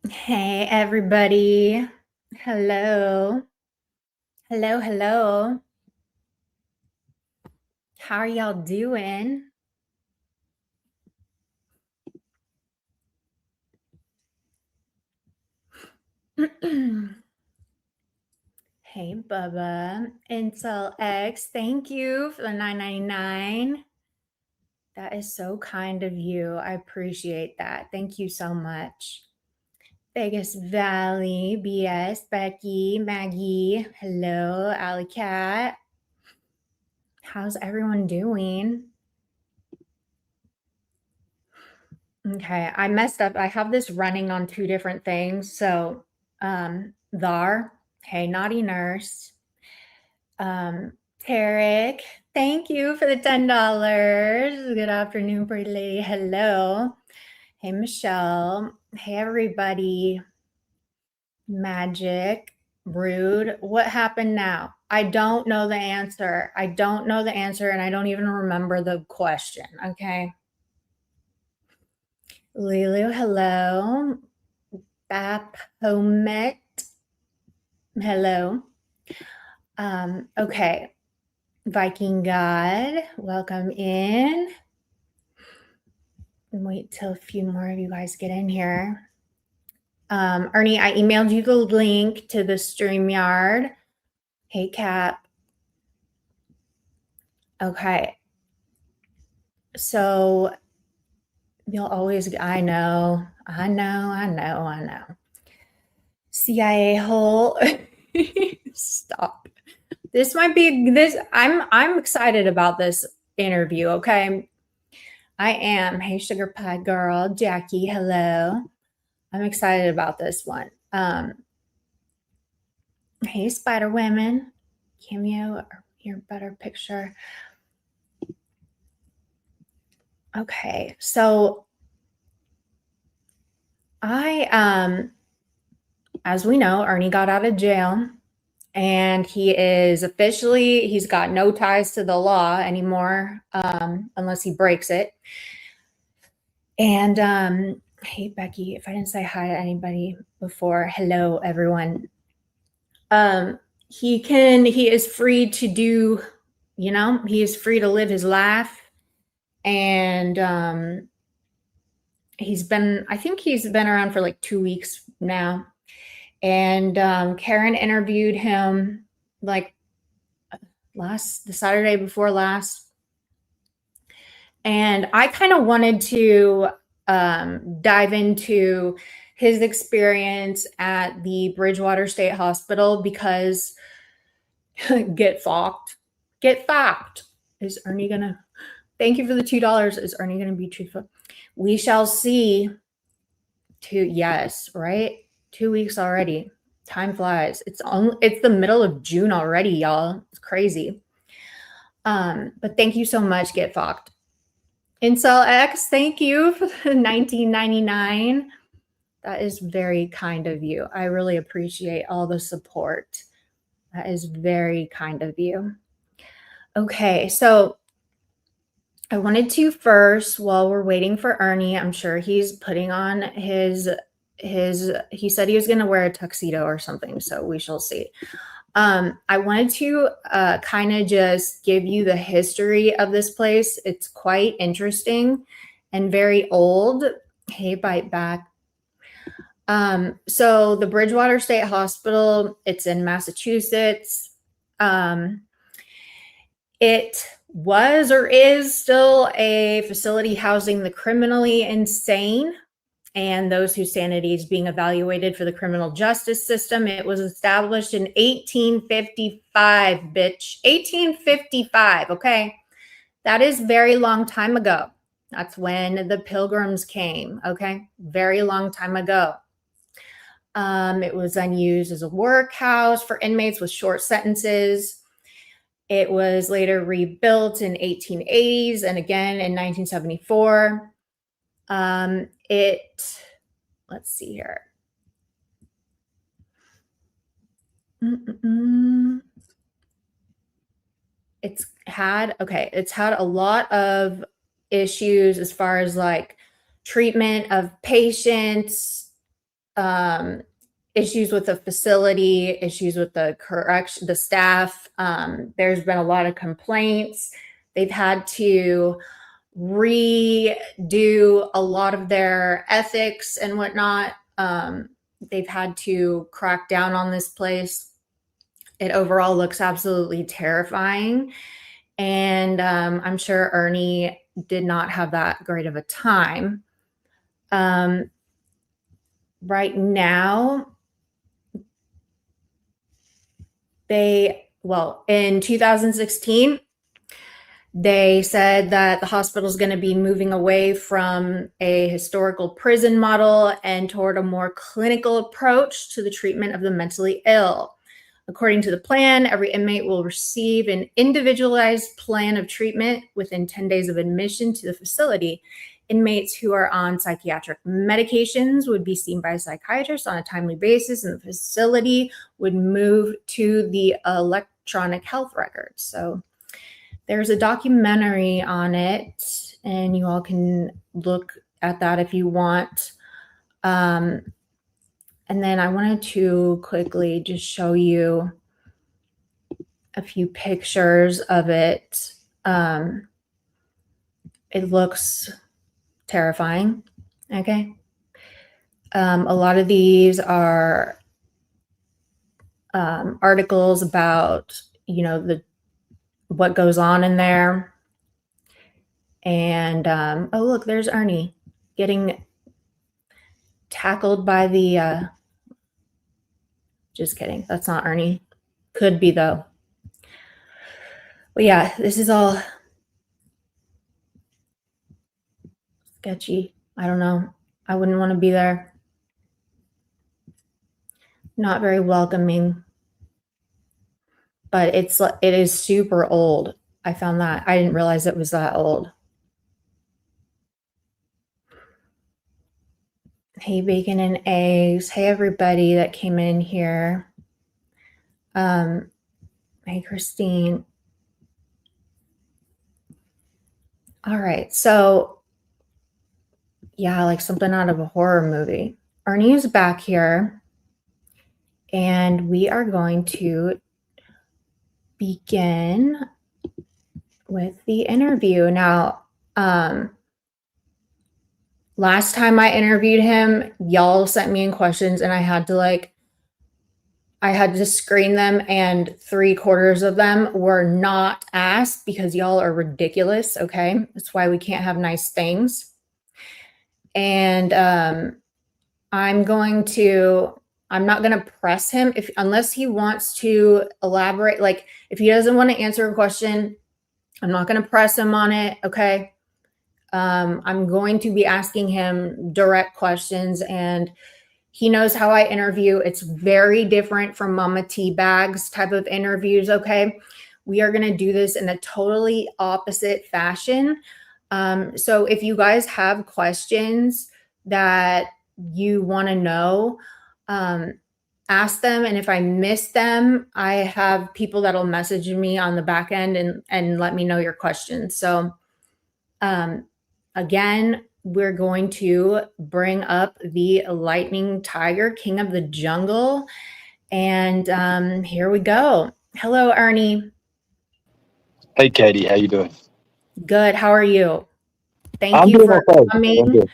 Hey, everybody. Hello. Hello, hello. How are y'all doing? Hey, Bubba. Incel X, thank you for the 9.99. That is so kind of you. I appreciate that. Thank you so much. Vegas Valley, BS, Becky, Maggie. Hello, Alley Cat. How's everyone doing? Okay, I messed up. I have this running on two different things. So, Thar, hey, naughty nurse. Tarek, thank you for the $10. Good afternoon, pretty lady. Hello. Hey, Michelle. Hey, everybody. Magic, rude. What happened now? I don't know the answer. I don't know the answer, and I don't even remember the question. Okay. Lulu, hello. Baphomet, hello. Okay. Viking God, welcome in. Wait till a few more of you guys get in here. Ernie, I emailed you the link to the StreamYard. Hey, Cap. Okay. So you'll always, I know. CIA hole. Stop. This might be this. I'm excited about this interview. Okay. I am. Hey, Sugar Pie Girl. Jackie, hello. I'm excited about this one. Hey, Spider Women. Cameo, your better picture. Okay, so as we know, Ernie got out of jail and he's got no ties to the law anymore, unless he breaks it. And hey, Becky, if I didn't say hi to anybody before, hello, everyone. He is free to do, he is free to live his life. And I think he's been around for like 2 weeks now. And Karen interviewed him like the Saturday before last. And I kind of wanted to dive into his experience at the Bridgewater State Hospital because get fucked. Is Ernie gonna thank you for the $2? Is Ernie gonna be truthful? We shall see. Yes, right? 2 weeks already. Time flies. It's the middle of June already, y'all. It's crazy. But thank you so much, Get Fucked. Incel X, thank you for the 1999. That is very kind of you. I really appreciate all the support. That is very kind of you. Okay, so I wanted to first, while we're waiting for Ernie, I'm sure he's putting on he said he was going to wear a tuxedo or something, so we shall see. I wanted to kind of just give you the history of this place. It's quite interesting and very old. Hey, bite back. So the Bridgewater State Hospital, it's in Massachusetts. It was or is still a facility housing the criminally insane and those whose sanity is being evaluated for the criminal justice system. It was established in 1855, bitch. 1855, okay? That is very long time ago. That's when the Pilgrims came, okay? Very long time ago. It was then used as a workhouse for inmates with short sentences. It was later rebuilt in 1880s and again in 1974. Let's see here. It's had a lot of issues as far as like treatment of patients, issues with the facility, issues with the staff. There's been a lot of complaints. They've had to redo a lot of their ethics and whatnot. They've had to crack down on this place. It overall looks absolutely terrifying. And I'm sure Ernie did not have that great of a time. Right now, in 2016, they said that the hospital is going to be moving away from a historical prison model and toward a more clinical approach to the treatment of the mentally ill. According to the plan, every inmate will receive an individualized plan of treatment within 10 days of admission to the facility. Inmates who are on psychiatric medications would be seen by a psychiatrist on a timely basis, and the facility would move to the electronic health records. So there's a documentary on it, and you all can look at that if you want. And then I wanted to quickly just show you a few pictures of it. It looks terrifying. Okay. A lot of these are articles about, what goes on in there. And oh, look, there's Ernie getting tackled by the just kidding, that's not Ernie. Could be though. But yeah, this is all sketchy. I don't know. I wouldn't want to be there. Not very welcoming. But it is super old. I found that. I didn't realize it was that old. Hey, bacon and eggs. Hey, everybody that came in here. Hey, Christine. All right. So, yeah, like something out of a horror movie. Ernie is back here, and we are going to begin with the interview. Now, last time I interviewed him, y'all sent me in questions, and I had to screen them, and 3/4 of them were not asked because y'all are ridiculous. Okay. That's why we can't have nice things. And I'm not going to press him unless he wants to elaborate. Like if he doesn't want to answer a question, I'm not going to press him on it. Okay. I'm going to be asking him direct questions, and he knows how I interview. It's very different from Mama Teabag's type of interviews. Okay. We are going to do this in a totally opposite fashion. So if you guys have questions that you want to know, ask them. And if I miss them, I have people that'll message me on the back end and let me know your questions. So, again, we're going to bring up the lightning tiger, king of the jungle. And here we go. Hello, Ernie. Hey, Katie, how you doing? Good. How are you? I'm doing okay. I'm good.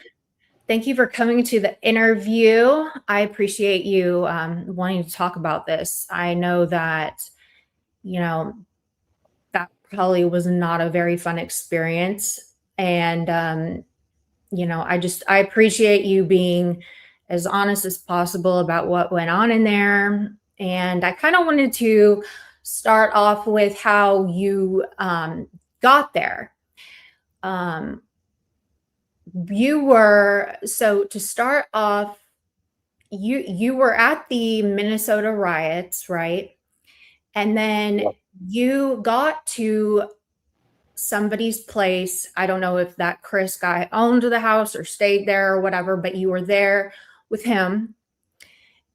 Thank you for coming to the interview. I appreciate you wanting to talk about this. I know that, that probably was not a very fun experience. And, I appreciate you being as honest as possible about what went on in there. And I kind of wanted to start off with how you got there. To start off, you were at the Minnesota riots, right? And then you got to somebody's place. I don't know if that Chris guy owned the house or stayed there or whatever, but you were there with him.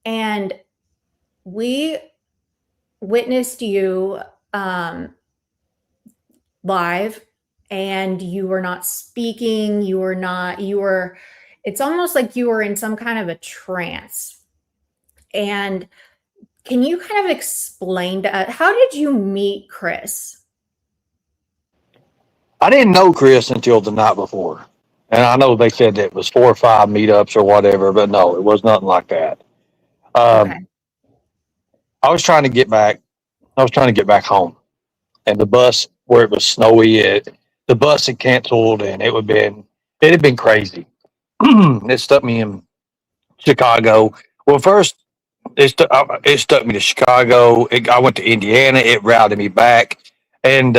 And we witnessed you live, and you were not speaking. You were it's almost like you were in some kind of a trance. And can you kind of explain to us, how did you meet Chris? I didn't know Chris until the night before. And I know they said that it was 4 or 5 meetups or whatever, but no, it was nothing like that. Okay. I was trying to get back. I was trying to get back home, and the bus where it was snowy, the bus had canceled, and it had been crazy. It stuck me in Chicago. Well, first it stuck me to Chicago. I went to Indiana. It routed me back, and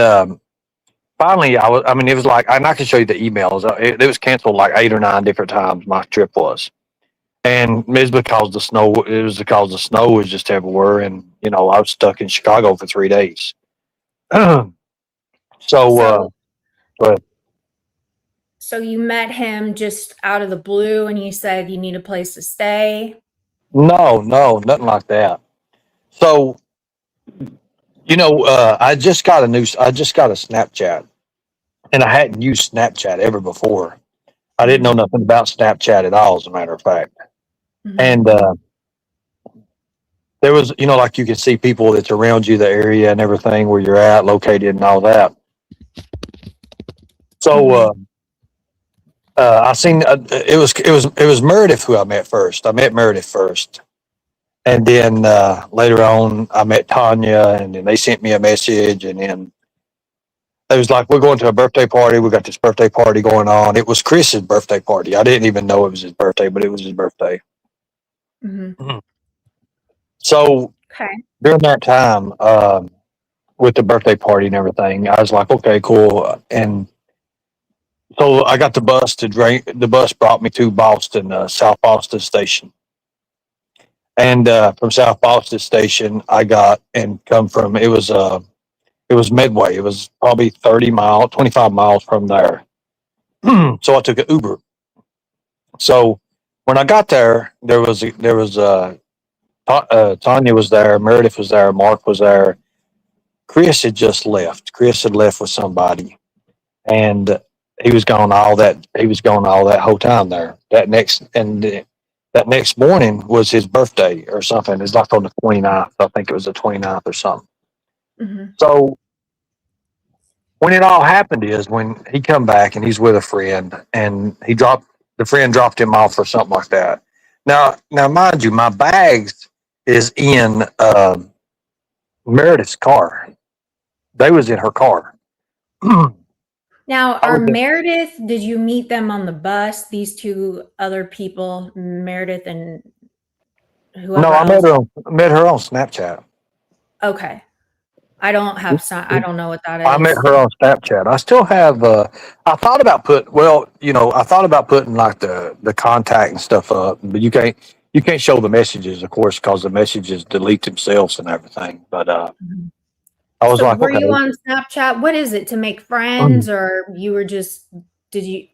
finally, I mean, it was like, and I can show you the emails. It was canceled like 8 or 9 different times. My trip was, and it was because the snow. It was because the snow was just everywhere, and I was stuck in Chicago for 3 days. so, So, but so you met him just out of the blue and he said you need a place to stay? no, nothing like that. So, I just got a Snapchat, and I hadn't used Snapchat ever before. I didn't know nothing about Snapchat at all, as a matter of fact. Mm-hmm. And there was, like you can see people that's around you, the area and everything where you're at, located, and all that. So I seen it was Meredith who I met first. I met Meredith first, and then later on I met Tanya, and then they sent me a message, and then it was like, we're going to a birthday party. We got this birthday party going on. It was Chris's birthday party. I didn't even know it was his birthday, but it was his birthday. Mm-hmm. So Okay. during that time, with the birthday party and everything, I was like, okay, cool. And so I got the bus the bus brought me to Boston, South Boston Station. And from South Boston Station, I got and come from, it was Medway. It was probably 25 miles from there. So I took an Uber. So when I got there, Tanya was there, Meredith was there, Mark was there. Chris had just left. Chris had left with somebody, and he was gone all that. He was gone all that whole time there. That next morning was his birthday or something. It's like on the 29th. I think it was the 29th or something. Mm-hmm. So when it all happened is when he come back and he's with a friend, and the friend dropped him off or something like that. Now, mind you, my bags is in Meredith's car. They was in her car. Now, Meredith, did you meet them on the bus? These two other people, Meredith and whoever No, I else? met her on Snapchat. Okay. I don't know what that is. I met her on Snapchat. I still have. I thought about putting like the contact and stuff up, but you can't show the messages, of course, because the messages delete themselves and everything. But I was like, were okay. you on Snapchat? What is it, to make friends, or you were just? Did you?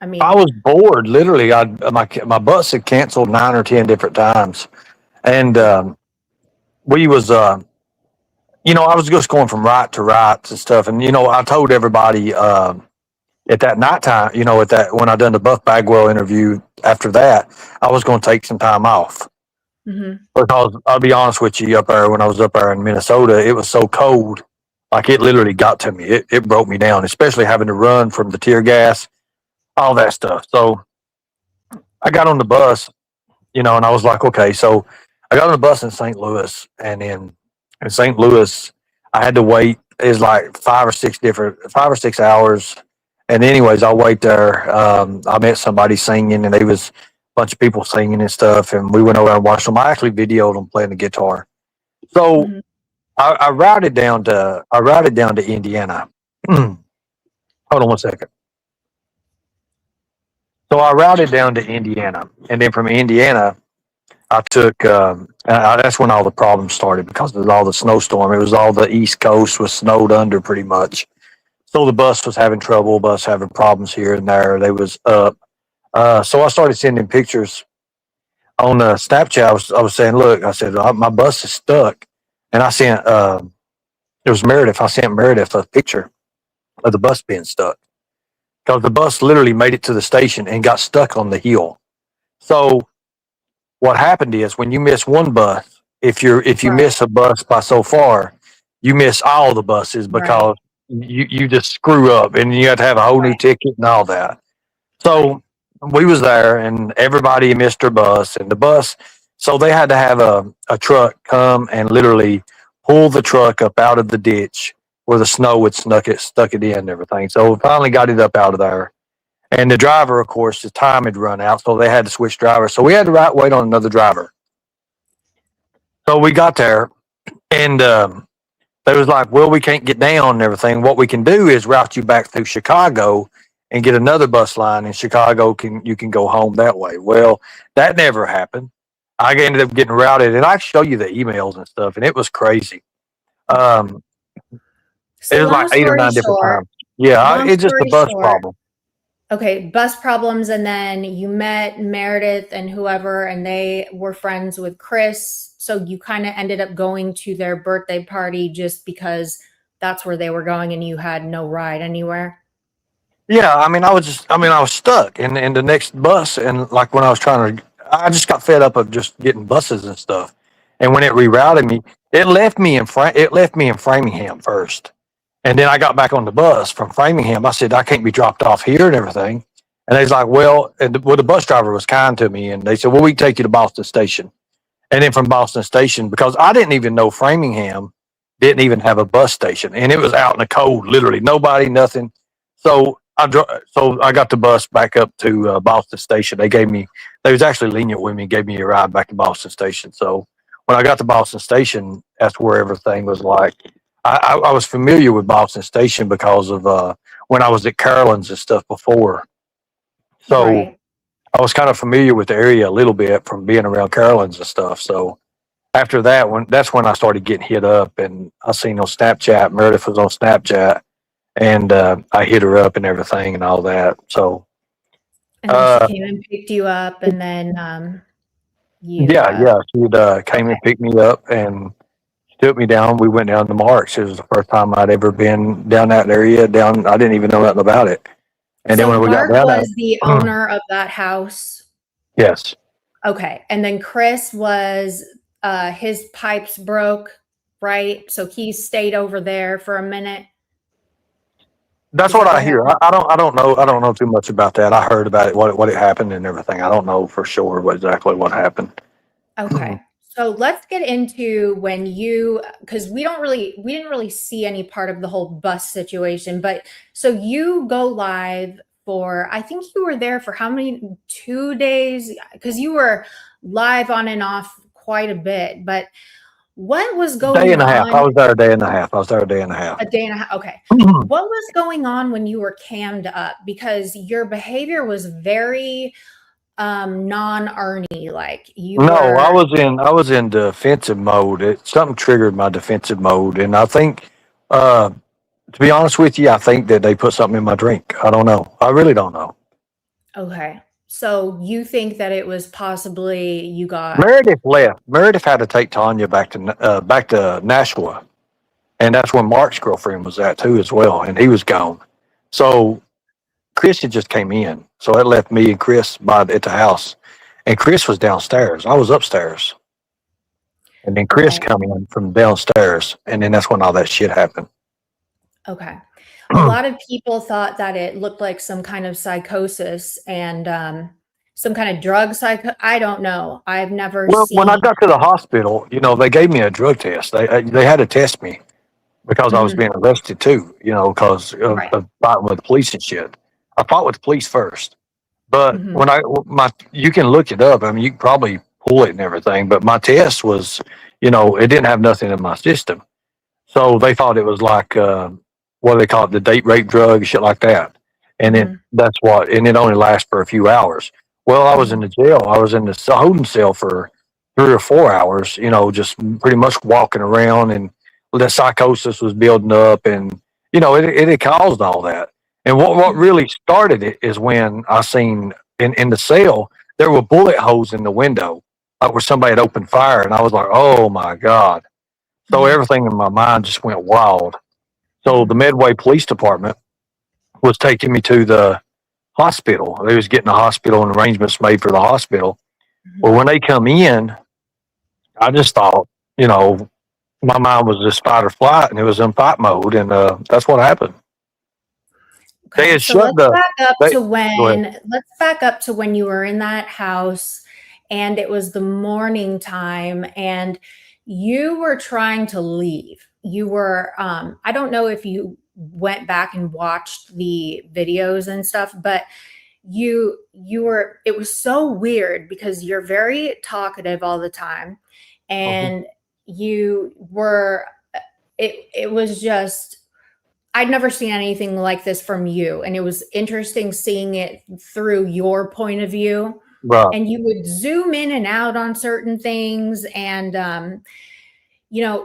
I mean, I was bored. Literally, my bus had canceled 9 or 10 different times, and we was. I was just going from right to right and stuff. And, I told everybody at that nighttime, when I done the Buff Bagwell interview after that, I was going to take some time off. Mm-hmm. Because I'll be honest with you, when I was up there in Minnesota, it was so cold. Like, it literally got to me. It broke me down, especially having to run from the tear gas, all that stuff. So I got on the bus, and I was like, okay. So I got on the bus in St. Louis, and then in St. Louis, I had to wait. It's like 5 or 6 hours. And anyways, I wait there. I met somebody singing, and they was a bunch of people singing and stuff. And we went over and watched them. I actually videoed them playing the guitar. So I routed down to Indiana. Hold on one second. So I routed down to Indiana, and then from Indiana, I took. That's when all the problems started because of all the snowstorm. It was all the East Coast was snowed under pretty much. So the bus was having trouble. Bus having problems here and there. They was up. So I started sending pictures on Snapchat. I was saying, look, I said my bus is stuck, and I sent. It was Meredith. I sent Meredith a picture of the bus being stuck. because the bus literally made it to the station and got stuck on the hill. So what happened is when you miss one bus, if you Right. miss a bus by so far, you miss all the buses Right. because you just screw up and you have to have a whole new Right. ticket and all that. Right. So we was there and everybody missed their bus and the bus. So they had to have a truck come and literally pull the truck up out of the ditch where the snow had stuck it in and everything. So we finally got it up out of there. And the driver, of course, the time had run out, so they had to switch drivers. So we had to wait on another driver. So we got there, and they was like, "Well, we can't get down and everything. What we can do is route you back through Chicago and get another bus line in Chicago. You can go home that way." Well, that never happened. I ended up getting routed, and I show you the emails and stuff, and it was crazy. Um, So it was like 8 or 9 different times. Yeah, long it's just a story bus short, problem. okay, bus problems, and then you met Meredith and whoever, and they were friends with Chris. So you kind of ended up going to their birthday party just because that's where they were going and you had no ride anywhere. Yeah, I was stuck in the next bus, and like when I was trying to, I just got fed up of just getting buses and stuff. And when it rerouted me, it left me in Framingham first, and then I got back on the bus from Framingham. I said I can't be dropped off here and everything, and they's like, well, the bus driver was kind to me, and they said, well, we can take you to Boston Station. And then from Boston Station, because I didn't even know Framingham didn't even have a bus station, and it was out in the cold, literally nobody, nothing. So I got the bus back up to Boston Station. They was actually lenient with me, gave me a ride back to Boston Station. So when I got to Boston Station, that's where everything was like. I was familiar with Boston Station because of when I was at Carolyn's and stuff before. So Right. I was kind of familiar with the area a little bit from being around Carolyn's and stuff. So after that, that's when I started getting hit up, and I seen on Snapchat. Meredith was on Snapchat, and I hit her up and everything and all that. So And then she came and picked you up, and then you, yeah, she came okay. and picked me up and took me down. We went down to Marks. It was the first time I'd ever been down that area. I didn't even know nothing about it. And then So when we got Mark down was the there, owner of that house. yes, Okay. And then Chris was, his pipes broke, right? So he stayed over there for a minute. that's Is what that I what hear. happened? I don't know. I don't know too much about that. I heard about it, what it happened and everything. I don't know for sure exactly what happened. Okay. So let's get into when because we didn't really see any part of the whole bus situation, but so you go live for, I think you were there for how many, 2 days? Because you were live on and off quite a bit, but what was Day going and a half. on? I was there a day and a half. I was there a day and a half. A day and a half. Okay. What was going on when you were cammed up? Because your behavior was very non-Ernie, like you No, were. I was in defensive mode. Something triggered my defensive mode, and I think, to be honest with you, I think that they put something in my drink. I don't know. I really don't know. Okay. So you think that it was possibly you got. Meredith left. Meredith had to take Tanya back to Nashua, and that's when Mark's girlfriend was at too as well, and he was gone. So Chris had just came in, so it left me and Chris at the house, and Chris was downstairs. I was upstairs, and then Chris Okay. come in from downstairs, and then that's when all that shit happened. Okay. A lot of people thought that it looked like some kind of psychosis and some kind of drug psycho. I don't know. I've never Well, when I seen. got to the hospital, they gave me a drug test. They had to test me because I was Mhm. being arrested too. Because Right. of fighting with the police and shit. I fought with the police first, but Mhm. you can look it up. I mean, you can probably pull it and everything. But my test was, it didn't have nothing in my system, so they thought it was like what do they call it, the date rape drug, shit like that. And Mhm. and it only lasts for a few hours. Well, I was in Mhm. the jail. I was in the holding cell for 3 or 4 hours, just pretty much walking around, and the psychosis was building up, and it had caused all that. And what Mhm. really started it is when I seen in the cell there were bullet holes in the window, like where somebody had opened fire, and I was like, oh my god! So Mhm. everything in my mind just went wild. So the Mhm. Medway Police Department was taking me to the hospital. They was getting the hospital and arrangements made for the hospital. Well, when they come in, I just thought, you know, my mind was just fight or flight, and it was in fight mode, and that's what happened. They Okay, had so shut let's the. back up They to Go ahead. when you were in that house and it was the morning time and you were trying to leave. You were I don't know if you went back and watched the videos and stuff, but you were it was so weird because you're very talkative all the time Mhm. and you were it was just I'd never seen anything like this from you, and it was interesting seeing it through your point of view. Right. And you would zoom in and out on certain things, and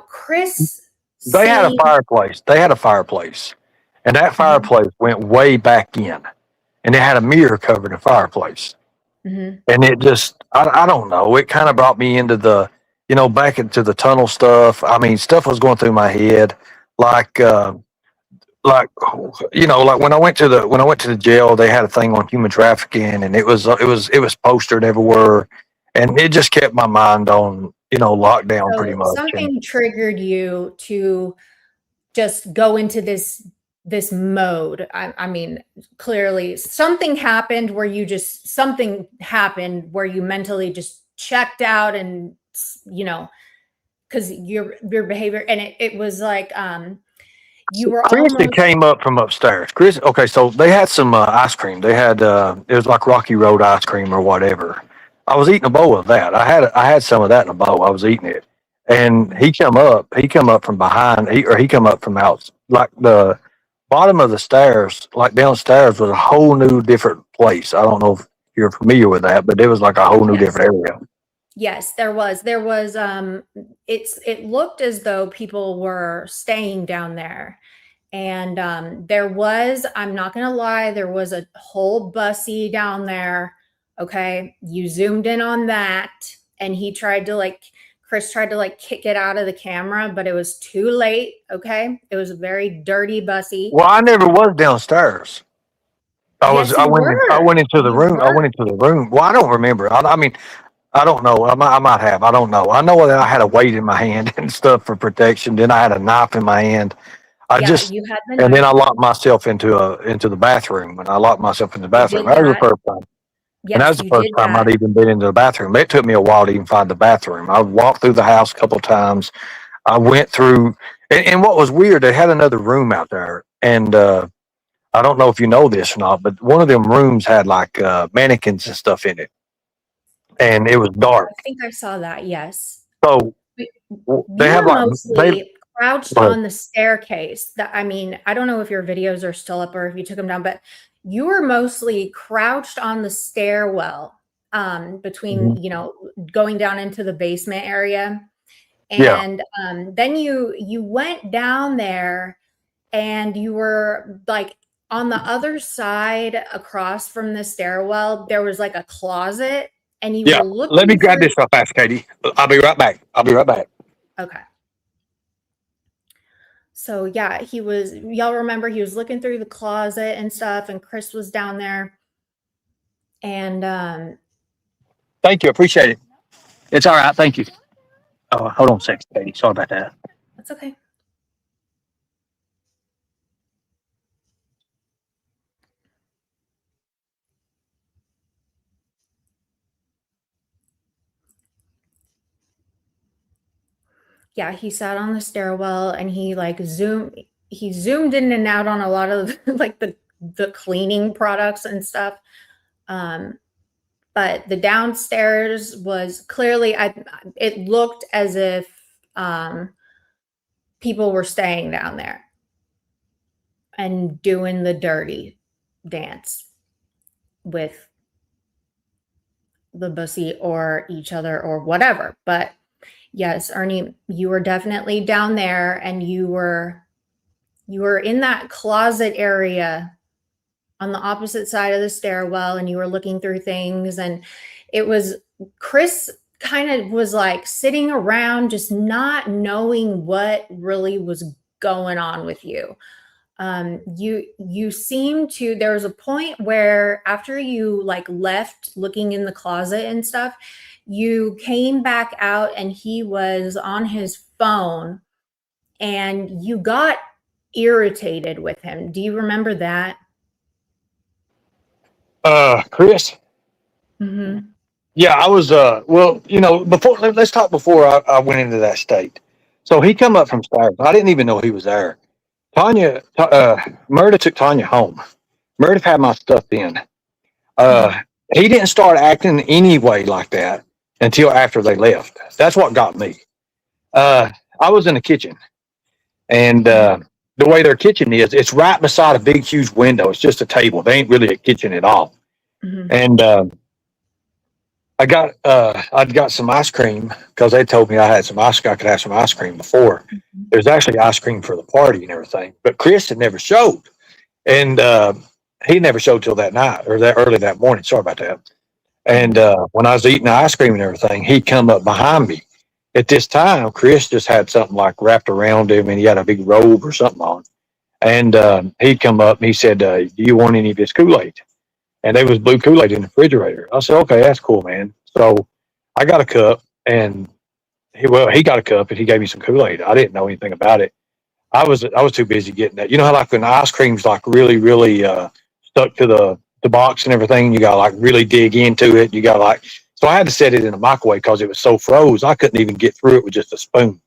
Chris They had a seemed. fireplace. They had a fireplace, and that Mhm, fireplace went way back in, and it had a mirror covering the fireplace. mhm. And it just, I don't know. It kind of brought me into the, back into the tunnel stuff. I mean, stuff was going through my head, like, like, like when I went to the jail, they had a thing on human trafficking, and it was postered everywhere, and it just kept my mind on, lockdown pretty So much. And something triggered you to just go into this mode. I mean, clearly something happened where you mentally just checked out and you know because your behavior and it was like you were Christy almost came up from upstairs. Chris, okay, so they had some ice cream. They had it was like Rocky Road ice cream or whatever. I was eating a bowl of that. I had some of that in a bowl. I was eating it, and he come up. He come up from behind. He come up from out like the bottom of the stairs, like downstairs was a whole new different place. I don't know if you're familiar with that, but it was like a whole new yes. different area. Yes, there was it looked as though people were staying down there. And I'm not going to lie, there was a whole bussy down there. Okay. You zoomed in on that. And Chris tried to kick it out of the camera, but it was too late. Okay. It was a very dirty bussy. Well, I never was downstairs. Yes, I you went in, I were. went into the You room. I were. went into the room. Well, I don't remember. I mean, I don't know. I might have. I don't know. I know that I had a weight in my hand and stuff for protection. Then I had a knife in my hand. I Yeah. just You had the and then knife. I locked myself into the bathroom. And I locked myself in the You bathroom. did That was the that. first time. And that was Yes, the you first did time that. I'd even been into the bathroom. It took me a while to even find the bathroom. I walked through the house a couple of times. I went through, and what was weird, they had another room out there, and I don't know if you know this or not, but one of them rooms had like mannequins and stuff in it, and it was dark. I think I saw that. Yes. So But they you have were like they. mostly crouched But on the staircase. That I mean, I don't know if your videos are still up or if you took them down, but you were mostly crouched on the stairwell between, Mhm. going down into the basement area. Yeah, And then you went down there and you were like on the other side across from the stairwell, there was like a closet and you yeah. were Let me looking grab through. this real fast, Katie. I'll be right back. I'll be right back. Okay. So yeah, y'all remember he was looking through the closet and stuff, and Chris was down there. And Thank you. Appreciate it. It's all right. Thank you. Hold on a second, Katie. Sorry about that. that's okay. Yeah, he sat on the stairwell and he zoomed in and out on a lot of like the cleaning products and stuff. Um, but the downstairs was clearly it looked as if um people were staying down there and doing the dirty dance with the bussy or each other or whatever. But yes, Ernie, you were definitely down there and you were in that closet area on the opposite side of the stairwell and you were looking through things and it was Chris kind of was like sitting around just not knowing what really was going on with you. You seem to, there was a point where after you like left looking in the closet and stuff, you came back out and he was on his phone and you got irritated with him. Do you remember that? Chris. Mm-hmm. Yeah, I was. Well, before let's talk before I went into that state. So he come up from stairs. I didn't even know he was there. Meredith took Tanya home. Meredith had my stuff in. Mm-hmm. He didn't start acting anyway like that until after they left. That's what got me. Uh, I was in the kitchen, and the way their kitchen is, it's right beside a big, huge window. It's just a table. They ain't really a kitchen at all. Mm-hmm. And I'd got some ice cream because they told me I could have some ice cream before. Mm-hmm. There's actually ice cream for the party and everything, but Chris had never showed, and he never showed till that night or that early that morning. Sorry about that. And when I was eating the ice cream and everything, he'd come up behind me. At this time, Chris just had something like wrapped around him, and he had a big robe or something on. And he'd come up and he said, "Do you want any of this Kool-Aid?" And there was blue Kool-Aid in the refrigerator. I said, "Okay, that's cool, man." So I got a cup, and he got a cup, and he gave me some Kool-Aid. I didn't know anything about it. I was too busy getting that. You know how like when ice cream's like really really stuck to the box and everything, you got to like really dig into it. You got to like, so I had to set it in the microwave because it was so froze. I couldn't even get through it with just a spoon.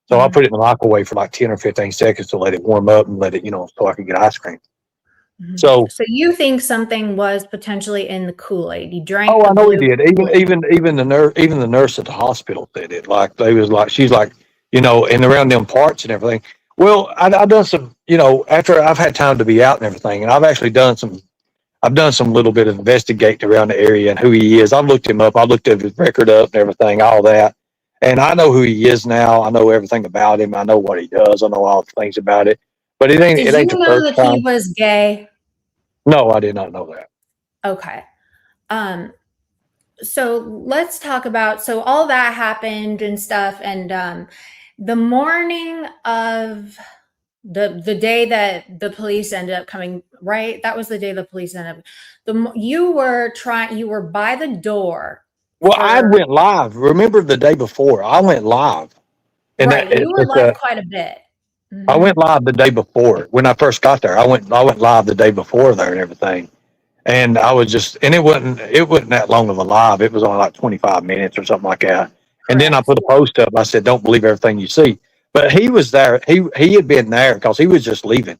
So I Mm-hmm. put it in the microwave for like 10 or 15 seconds to let it warm up and let it, so I could get ice cream. Mm-hmm. So, So you think something was potentially in the Kool-Aid? You drank oh, the I know he blue did. Kool-Aid. Even the nurse at the hospital said it. Like they was like, she's like, and around them parts and everything. Well, I done some, after I've had time to be out and everything, and I've done some little bit of investigating around the area and who he is. I've looked him up. I looked at his record up and everything, all that. And I know who he is now. I know everything about him. I know what he does. I know all the things about it. But it ain't Did it you ain't the know first that he time. was gay? No, I did not know that. Okay. Um, so let's talk about, so all that happened and stuff, and the morning of the day that the police ended up coming, right? That was the day the police ended up. You were by the door Well, I for, went live. Remember the day before? I went live, and right, you were live quite a bit. I Mm-hmm. went live the day before when I first got there. I went live the day before there and everything. And I was just, and it wasn't that long of a live. It was only like 25 minutes or something like that. And then I Correct. put a post up. I said, "Don't believe everything you see." But he was there. He had been there because he was just leaving.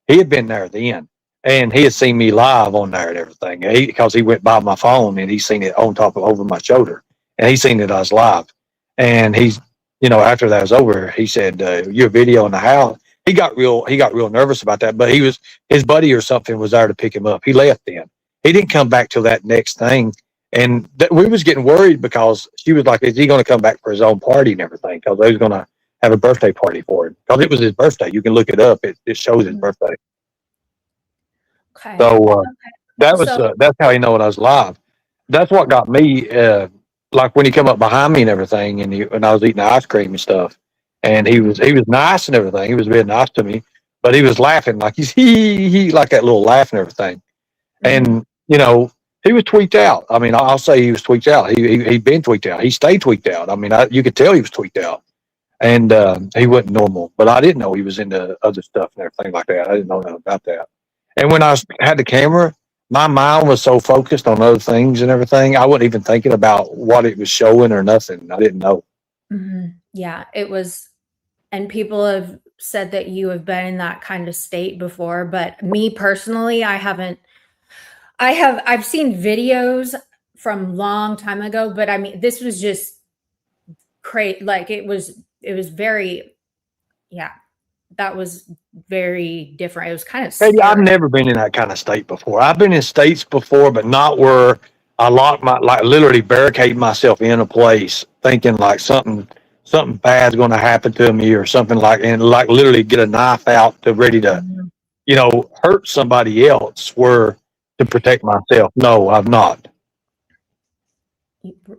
He had been there then, and he had seen me live on there and everything. Because he went by my phone and he seen it on top of over my shoulder, and he seen that I was live. And after that was over, he said, "Your video in the house." He got real nervous about that. But his buddy or something was there to pick him up. He left then. He didn't come back till that next thing. And we was getting worried because she was like, "Is he going to come back for his own party and everything?" Because they was going to have a birthday party for him. Because it was his birthday. You can look it up. It shows his birthday. Okay. So So, that's how he know when I was live. That's what got me. Like when he come up behind me and everything, and when I was eating ice cream and stuff, and he was nice and everything. He was being nice to me, but he was laughing like he's he like that little laugh and everything. mhm. And he was tweaked out. I mean, I'll say he was tweaked out. He'd been tweaked out. He stayed tweaked out. I mean, you could tell he was tweaked out, and he wasn't normal. But I didn't know he was into other stuff and everything like that. I didn't know nothing about that. And when had the camera, my mind was so focused on other things and everything, I wasn't even thinking about what it was showing or nothing. I didn't know. Yeah, it was, and people have said that you have been in that kind of state before, but me personally, I haven't. I've seen videos from long time ago, but I mean, this was just crazy. Like it was very, yeah, that was very different. It was kind of Hey, I've scary. never been in that kind of state before. I've been in states before, but not where I like literally barricade myself in a place, thinking like something bad's going to happen to me or something like, and like literally get a knife out to ready to, Mhm. hurt somebody else, where to protect myself. No, I've not.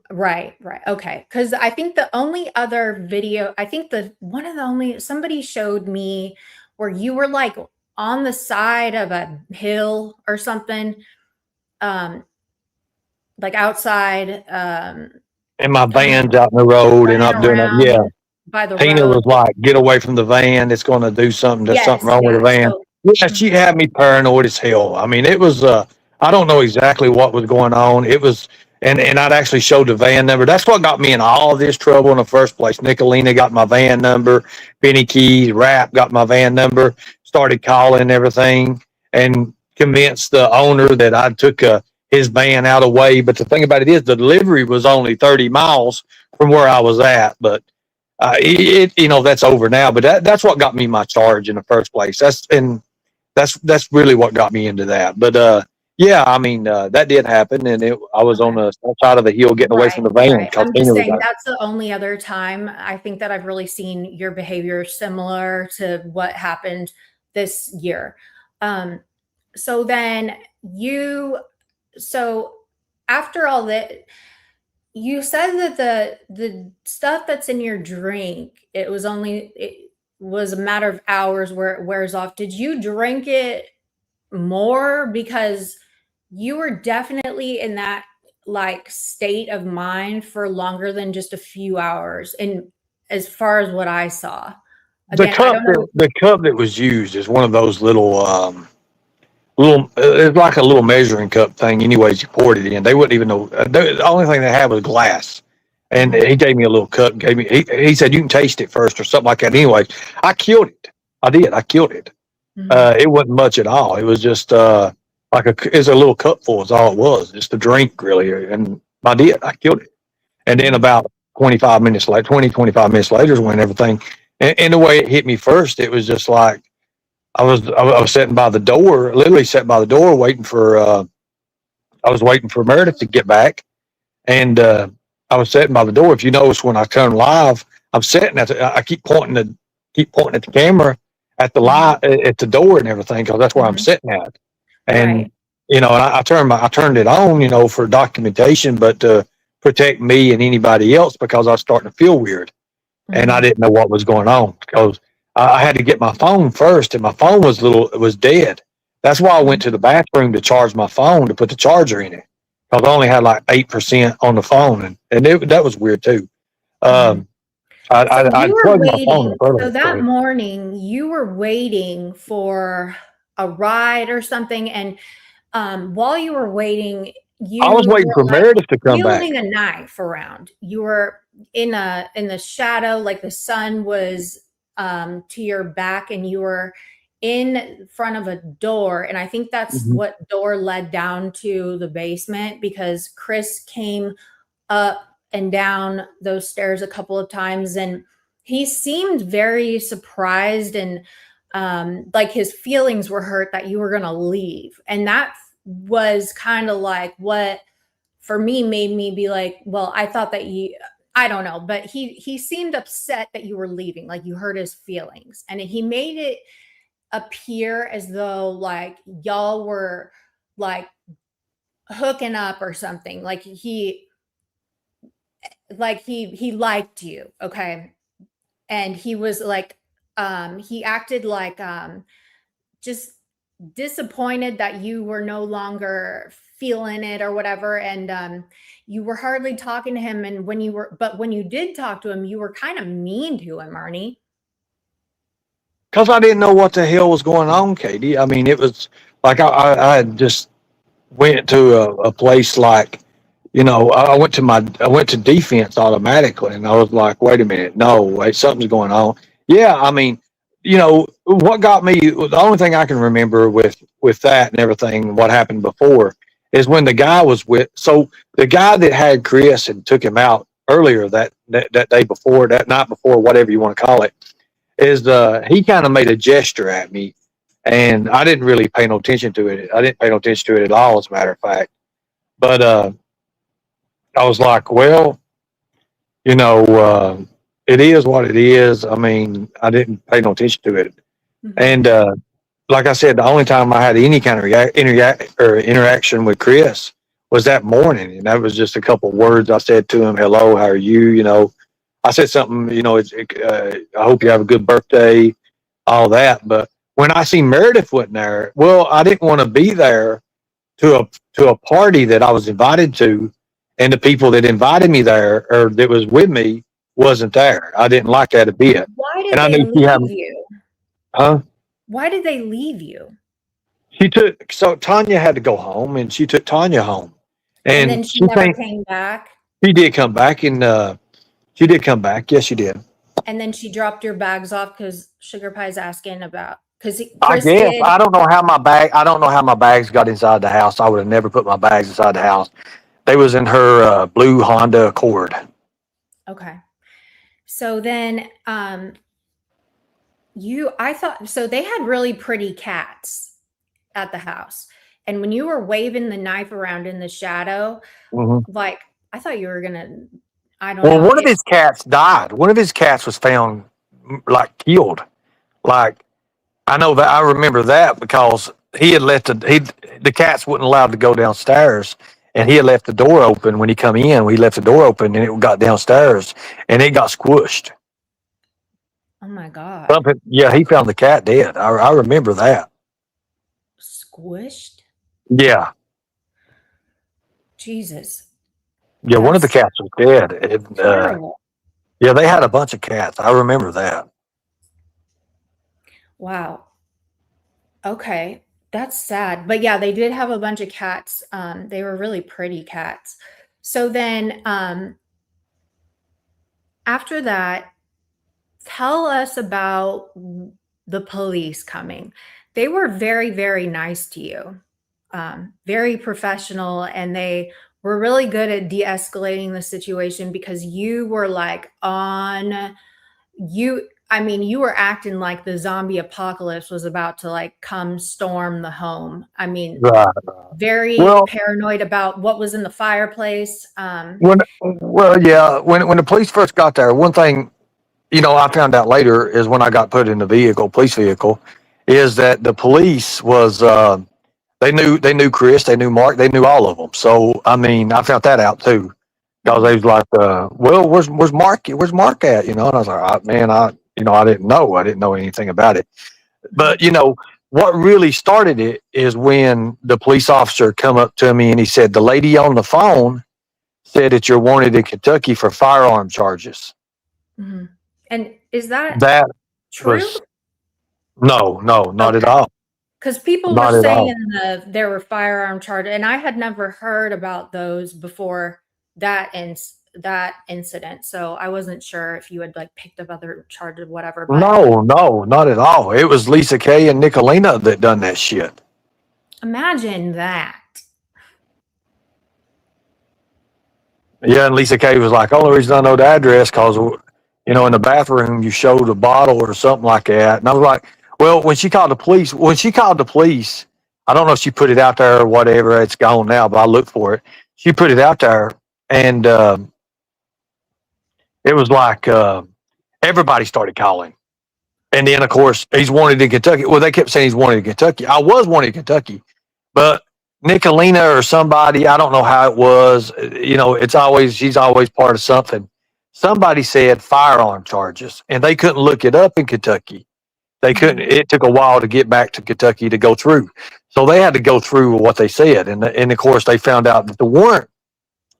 Right, right. Okay. Because I think the only other video, I think the one of the only, somebody showed me where you were like on the side of a hill or something, like outside, And my kind of van's out in the road and running I'm doing it. Yeah. around by the Tina road. was like, get away from the van. It's going to do something. There's something Yes, wrong with yeah. the van. So, Yeah, she had me paranoid as hell. I mean, it was, I don't know exactly what was going on. It was, and I'd actually showed the van number. That's what got me in all this trouble in the first place. Nicolina got my van number. Benny Keys, Rap got my van number, started calling everything and convinced the owner that I took his van out of the way. But the thing about it is the delivery was only 30 miles from where I was at. But that's over now, but that's what got me my charge in the first place. That's really what got me into that. But yeah, I mean, that did happen, and I was on okay. the side of the hill getting away from Right, the van right. because I'm Tina just was saying like, that's the only other time I think that I've really seen your behavior similar to what happened this year. Um, so then you, so after all that, you said that the stuff that's in your drink, it was a matter of hours where it wears off. Did you drink it more? Because you were definitely in that like state of mind for longer than just a few hours. And as far as what I saw, the again, I cup don't that know. the cup that was used is one of those little it's like a little measuring cup thing. Anyways, you poured it in. They wouldn't even know. The only thing they had was glass. And Mhm, he gave me a little cup. He said you can taste it first or something like that. Anyways, I killed it. I did. I killed it. mhm, It wasn't much at all. It was just it's a little cupful is all it was, just a drink really. And I did. I killed it. And then mhm, about 25 minutes later is when everything. And the way it hit me first, it was just like I was sitting by the door, literally sitting by the door, waiting for. I was waiting for Meredith to get back, and I was sitting by the door. If you notice, when I turn live, I'm sitting I keep pointing at the camera at the mhm, light at the door and everything because that's where I'm mhm. sitting at. Right. And and I turned it on, for documentation, but to protect me and anybody else because I was starting to feel weird and I Mhm, didn't know what was going on because I had to get my phone first, and my phone was dead. That's why I went mhm, to the bathroom to charge my phone to put the charger in it because I only had like 8% on the phone, and that was weird too. mhm. Um, So I you were plugged my phone waiting. up So earlier. Go that ahead. morning, you were waiting for a ride or something, and while you were waiting, I was you waiting were for like Meredith to come back. wielding a knife around. You were in the shadow, like the sun was to your back, and you were in front of a door. And I think that's Mhm. what door led down to the basement because Chris came up and down those stairs a couple of times, and he seemed very surprised and like his feelings were hurt that you were going to leave. And that was kind of like what for me made me be like, well, I thought that you, I don't know, but he seemed upset that you were leaving, like you hurt his feelings, and he made it appear as though like y'all were like hooking up or something, like he liked you, okay? And he was like he acted like just disappointed that you were no longer feeling it or whatever, and you were hardly talking to him, and when you did talk to him, you were kind of mean to him, Ernie. Because I didn't know what the hell was going on, Katie. I mean, it was like I had just went to a place like, I went to defense automatically, and I was like, wait a minute, no, wait, something's going on. Yeah, I mean, what got me, the only thing I can remember with that and everything, what happened before, is when the guy was so the guy that had Chris and took him out earlier that day before, that night before, whatever you want to call it, is he kind of made a gesture at me, and I didn't really pay no attention to it. I didn't pay no attention to it at all, as a matter of fact. But I was like, well, you know, uh, it is what it is. I mean, I didn't pay no attention to it. Mhm. And like I said, the only time I had any kind of interaction with Chris was that morning, and that was just a couple of words I said to him. Hello, how are you? I said something. I hope you have a good birthday, all that. But when I seen Meredith wasn't there, well, I didn't want to be there to a party that I was invited to, and the people that invited me there or that was with me wasn't there. I didn't like that a bit, Why and did I they knew she had, leave you? huh? Why did they leave you? She took so Tanya had to go home, and she took Tanya home, And and then she never came back. she did come back, and she did come back. Yes, she did. And then she dropped your bags off because Sugar Pie's asking about because I Chris guess did. I don't know how my bag. I don't know how my bags got inside the house. I would have never put my bags inside the house. They was in her blue Honda Accord. Okay. So then I thought so they had really pretty cats at the house. And when you were waving the knife around in the shadow, Mm-hmm. like I thought you were gonna, I don't Well, know. one of his cats died. One of his cats was found like killed. Like I know that I remember that because he had left the cats wouldn't allowed to go downstairs, and he had left the door open when he come in. We left the door open, and it got downstairs, and it got squished. Oh my God. Something, yeah, he found the cat dead. I remember that. Squished? Yeah, Jesus. yeah, one of the That's cats was dead. And, terrible. yeah, they had a bunch of cats. I remember that. Wow. Okay. That's sad. But yeah, they did have a bunch of cats. They were really pretty cats. So then after that, tell us about the police coming. They were very, very nice to you, very professional, and they were really good at de-escalating the situation because you were like on you. I mean, you were acting like the zombie apocalypse was about to like come storm the home. I mean, Right. very Well, paranoid about what was in the fireplace. when the police first got there, one thing I found out later is when I got put in the police vehicle, is that the police was they knew Chris, they knew Mark, they knew all of them. So I mean, I found that out too because they was like, well, where's Mark? Where's Mark at? And I was like, man, I didn't know anything about it. But what really started it is when the police officer come up to me and he said, the lady on the phone said that you're wanted in Kentucky for firearm charges. Mm-hmm. And is that That true? was no, not at Okay. all. Because people Not were at all. saying there were firearm charges, and I had never heard about those before that incident. So I wasn't sure if you had like picked up other charges, whatever. But No, not at all. It was Lisa Kay and Nicolina that done that shit. imagine that. Yeah, and Lisa Kay was like, only reason I know the address because in the bathroom you showed a bottle or something like that. And I was like, well, when she called the police, I don't know if she put it out there or whatever. It's gone now, but I looked for it. She put it out there, and it was like everybody started calling. And then, of course, he's wanted in Kentucky. Well, they kept saying he's wanted in Kentucky. I was wanted in Kentucky, but Nicolina or somebody, I don't know how it was. She's always part of something. Somebody said firearm charges, and they couldn't look it up in Kentucky. They couldn't. It took a while to get back to Kentucky to go through, so they had to go through what they said, and of course they found out that the warrant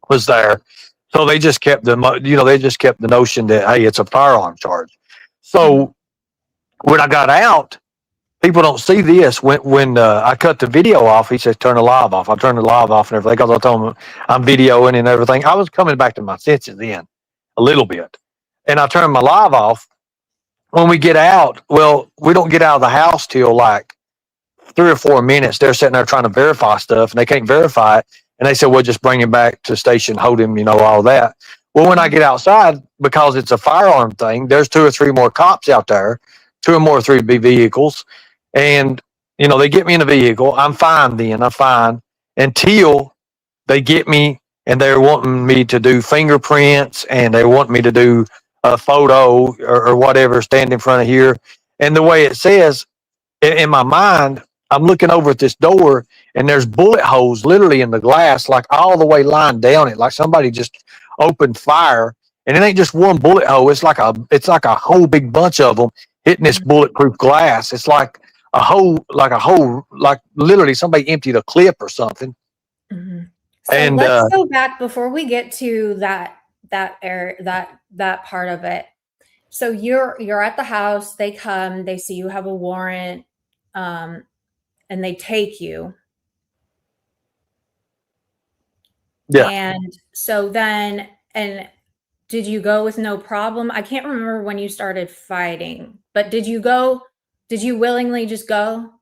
was there. So they just kept the notion that, hey, it's a firearm charge. So when I got out, people don't see this. When I cut the video off, he says, turn the live off. I turned the live off and everything because I told him I'm videoing and everything. I was coming back to my senses then a little bit. And I turned my live off. When we get out, well, we don't get out of the house till like 3 or 4 minutes. They're sitting there trying to verify stuff and they can't verify it. And they said, well, just bring him back to the station, hold him, all that. Well, when I get outside, because it's a firearm thing, there's 2 or 3 more cops out there, 2 or 3 vehicles. And, they get me in the vehicle. I'm fine then. I'm fine until they get me and they're wanting me to do fingerprints and they want me to do a photo or whatever, stand in front of here. And the way it says in my mind, I'm looking over at this door and there's bullet holes literally in the glass, like all the way lined down it, like somebody just opened fire. And it ain't just one bullet hole. It's like a whole big bunch of them hitting this bulletproof glass. It's like like literally somebody emptied a clip or something. Mm-hmm. So And let's go back before we get to that part of it. So you're at the house, they come, they see you have a warrant, and they take you. yeah, And so then, and did you go with no problem? I can't remember when you started fighting, but did you willingly just go?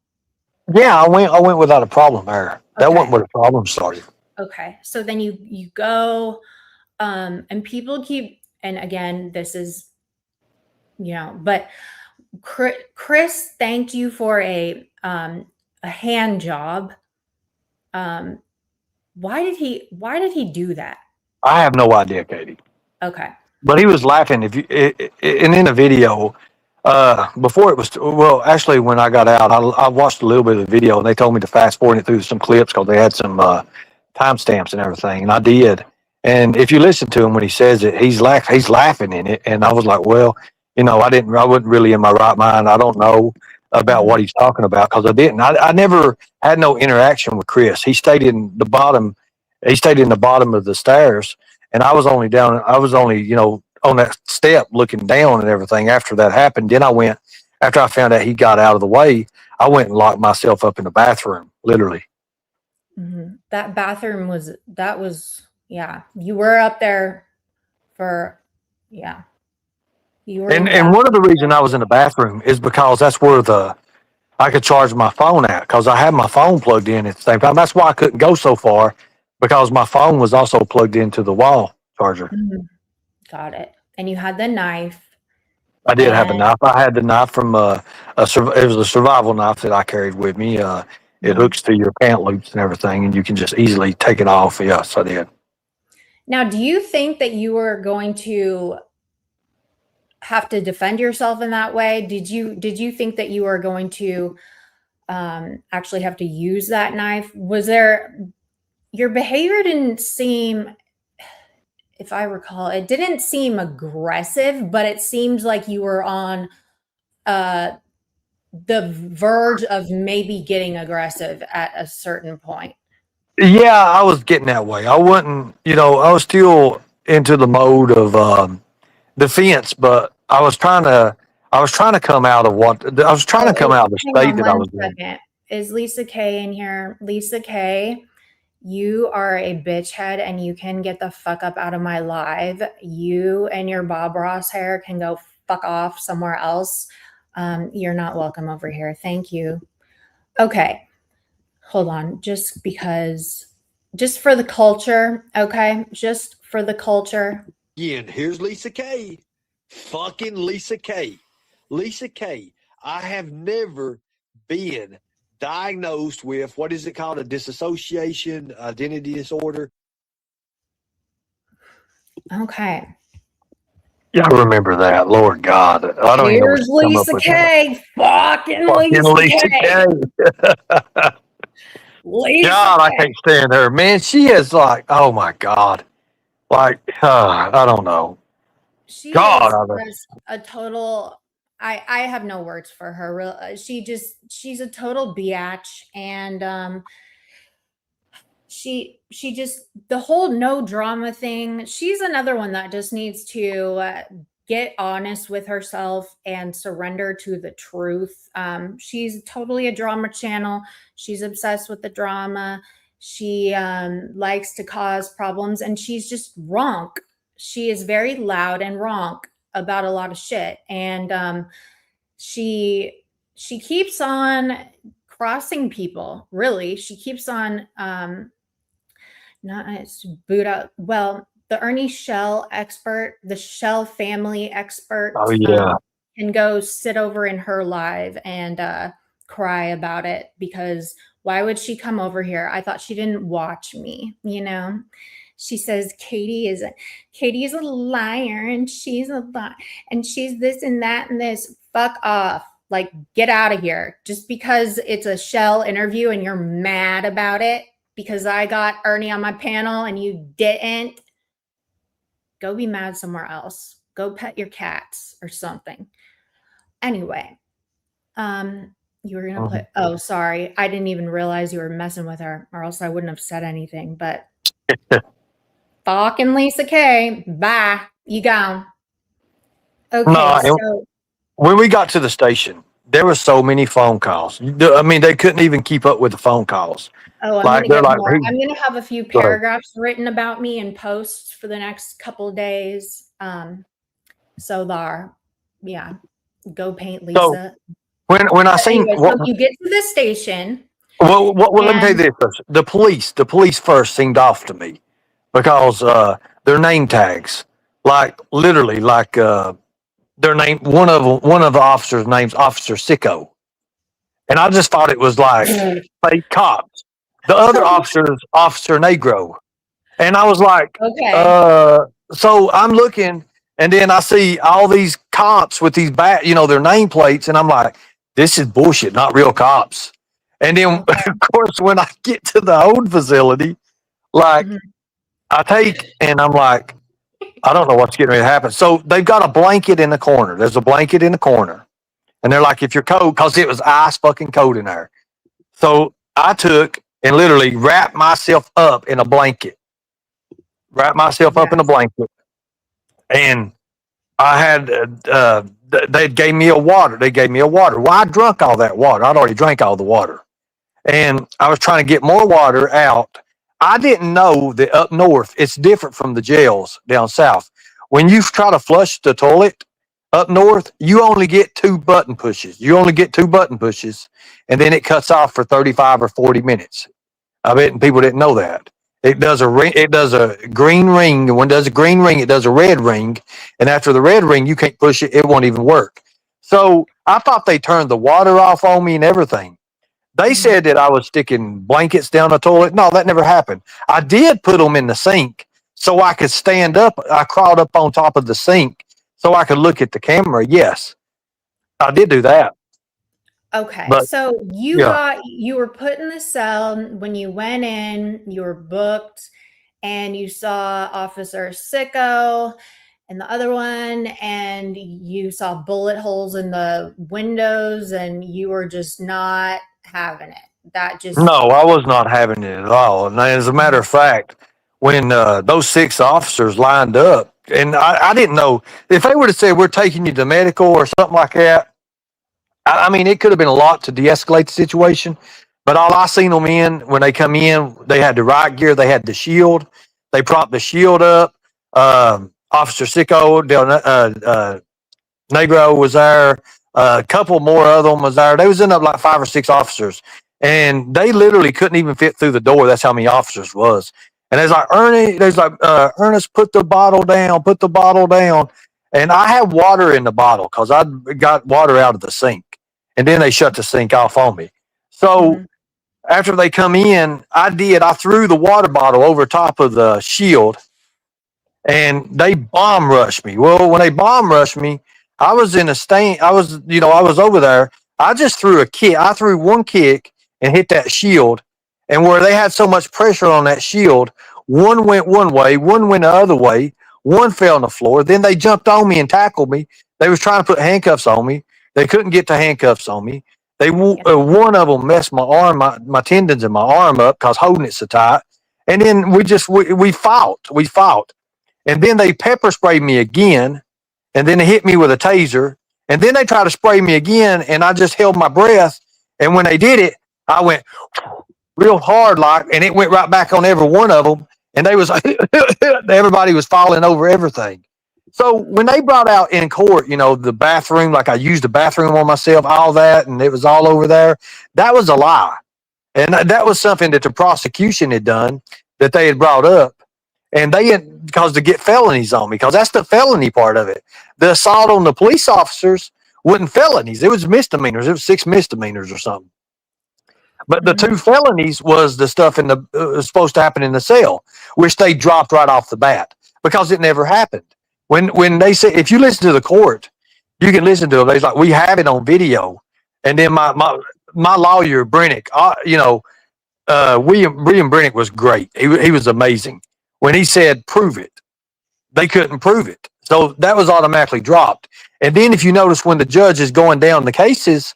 yeah, I went without a problem there. That wasn't Okay. where the problem started. Okay. So then you go, and people keep, and again, this is, but Chris thanked you for a hand job. Um, why did he do that? I have no idea, Katie. Okay. But he was laughing. If you and in the video, before it was well, actually, when I got out, I watched a little bit of the video, and they told me to fast forward it through some clips because they had some timestamps and everything, and I did. And if you listen to him when he says it, he's laughing in it, and I was like, well, I wasn't really in my right mind. I don't know about Mhm. what he's talking about because I didn't. I never had no interaction with Chris. He stayed in the bottom. He stayed in the bottom of the stairs, and I was only down. I was only on that step looking down and everything. After that happened, then I went. After I found out he got out of the way, I went and locked myself up in the bathroom, literally. That bathroom was yeah. You were up there for yeah. You were in the And one of the bathroom reason for I was in the bathroom is because that's where I could charge my phone at because I had my phone plugged in at the same time. That's why I couldn't go so far because my phone was also plugged into the wall charger. Mhm. Got it. And you had the knife, I did have a and knife. I had the knife from it was a survival knife that I carried with me. It mhm. hooks to your pant loops and everything, and you can just easily take it off. Yes, I did. Now, do you think that you were going to have to defend yourself in that way? Did you think that you were going to actually have to use that knife? Was there your behavior didn't seem, if I recall, it didn't seem aggressive, but it seems like you were on uh, the verge of maybe getting aggressive at a certain point. Yeah, I was getting that way. I wasn't, I was still into the mode of defense, but I was trying to come out of I was trying Oh, to come out of the hang state on that I one was in. second. Is Lisa K in here? Lisa K, you are a bitch head and you can get the fuck up out of my live. You and your Bob Ross hair can go fuck off somewhere else. You're not welcome over here. Thank you. Okay, hold on. Just for the culture, okay? Just for the culture. Again, here's Lisa K. Fucking Lisa K. Lisa K. I have never been diagnosed with what is it called? A dissociation identity disorder. Okay. Yeah, I remember that. Lord God, I don't even know what Here's you come up Lisa with that. K. Fucking Fucking Lisa Lisa K. K. Lisa God, I K. can't stand her. Man, she is like, oh my God. Like, I don't know. She God, is I don't. just a total. I have no words for her. She's a total biatch, and she just, the whole no drama thing. She's another one that just needs to get honest with herself and surrender to the truth. She's totally a drama channel. She's obsessed with the drama. She likes to cause problems, and she's just wrong. She is very loud and wrong about a lot of shit, and she she keeps on crossing people. Really, she keeps on not it's boot out. Well, the Ernie Shell expert, the Shell family expert, Oh yeah. can go sit over in her live and cry about it because why would she come over here? I thought she didn't watch me, you know. She says Katie is a liar and she's a lie and she's this and that and this. Fuck off. Like, get out of here. Just because it's a Shell interview and you're mad about it because I got Ernie on my panel and you didn't, go be mad somewhere else. Go pet your cats or something. Anyway, You were gonna play. Oh, sorry. I didn't even realize you were messing with her, or else I wouldn't have said anything. But fucking Lisa K. Bye. You gone. Okay, No, so when we got to the station, there were so many phone calls. I mean, they couldn't even keep up with the phone calls. I'm Like gonna they're get like, more. I'm gonna have a few Go ahead. paragraphs written about me in posts for the next couple of days. So there, yeah, go paint So Lisa. when I But seen anyway, so you get to the station well, let me tell you and this first. The police first seemed off to me because their name tags, like literally, like their name. One of the officers' names Officer Sicko, and I just thought it was like fake cops. The other officer's Officer Negro, and I was like, okay, uh. So I'm looking, and then I see all these cops with these their nameplates, and I'm like, this is bullshit, not real cops. And then, okay. of course, when I get to the old facility, like Mhm. I take, and I'm like, I don't know what's getting ready to happen. So they've got a blanket in the corner. There's a blanket in the corner, and they're like, if you're cold, because it was ice fucking cold in there. So I took and literally wrapped myself up in a blanket, wrapped myself up in a Yes. blanket, and I had they gave me a water. They gave me a water. Well, I drunk all that water. I'd already drank all the water, and I was trying to get more water out. I didn't know that up north it's different from the jails down south. When you try to flush the toilet up north, you only get two button pushes. You only get two button pushes, and then it cuts off for 35 or 40 minutes. I bet people didn't know that. It does a ring. It does a green ring. When it does a green ring, it does a red ring. And after the red ring, you can't push it. It won't even work. So I thought they turned the water off on me and everything. They Mhm. said that I was sticking blankets down the toilet. No, that never happened. I did put them in the sink so I could stand up. I crawled up on top of the sink so I could look at the camera. Yes, I did do that. Okay, But so yeah, you were put in the cell when you went in, you were booked, and you saw Officer Sicko and the other one, and you saw bullet holes in the windows, and you were just not having it. That just no, I was not having it at all. And as a matter of fact, when those six officers lined up, and I didn't know if they would have said we're taking you to medical or something like that. I mean, it could have been a lot to de-escalate the situation. But all I seen them in when they come in, they had the riot gear, they had the shield, they propped the shield up. Officer Sicko, Negro was there. A couple more of them was there. They was in up like 5 or 6 officers, and they literally couldn't even fit through the door. That's how many officers was. And there's like Ernie. There's like Ernest, put the bottle down. Put the bottle down. And I had water in the bottle because I got water out of the sink, and then they shut the sink off on me. So Mhm. after they come in, I threw the water bottle over top of the shield, and they bomb rushed me. Well, when they bomb rushed me, I was in a stain. I was over there. I just threw a kick. I threw one kick and hit that shield. And where they had so much pressure on that shield, one went one way, one went the other way, one fell on the floor. Then they jumped on me and tackled me. They was trying to put handcuffs on me. They couldn't get to handcuffs on me. Yeah. One of them messed my arm, my tendons in my arm up because holding it so tight. And then we fought. We fought. And then they pepper sprayed me again, and then they hit me with a taser, and then they tried to spray me again, and I just held my breath. And when they did it, I went real hard, like, and it went right back on every one of them. And they was everybody was falling over everything. So when they brought out in court, the bathroom, like I used the bathroom on myself, all that, and it was all over there. That was a lie, and that was something that the prosecution had done that they had brought up, and they had because to get felonies on me, because that's the felony part of it. The assault on the police officers wasn't felonies; it was misdemeanors. It was 6 misdemeanors or something. But the Mhm. 2 felonies was the stuff in the supposed to happen in the cell, which they dropped right off the bat because it never happened. When they say, if you listen to the court, you can listen to them. They're like, we have it on video, and then my lawyer Brennick, William Brennick was great. He was amazing. When he said prove it, they couldn't prove it, so that was automatically dropped. And then if you notice when the judge is going down the cases,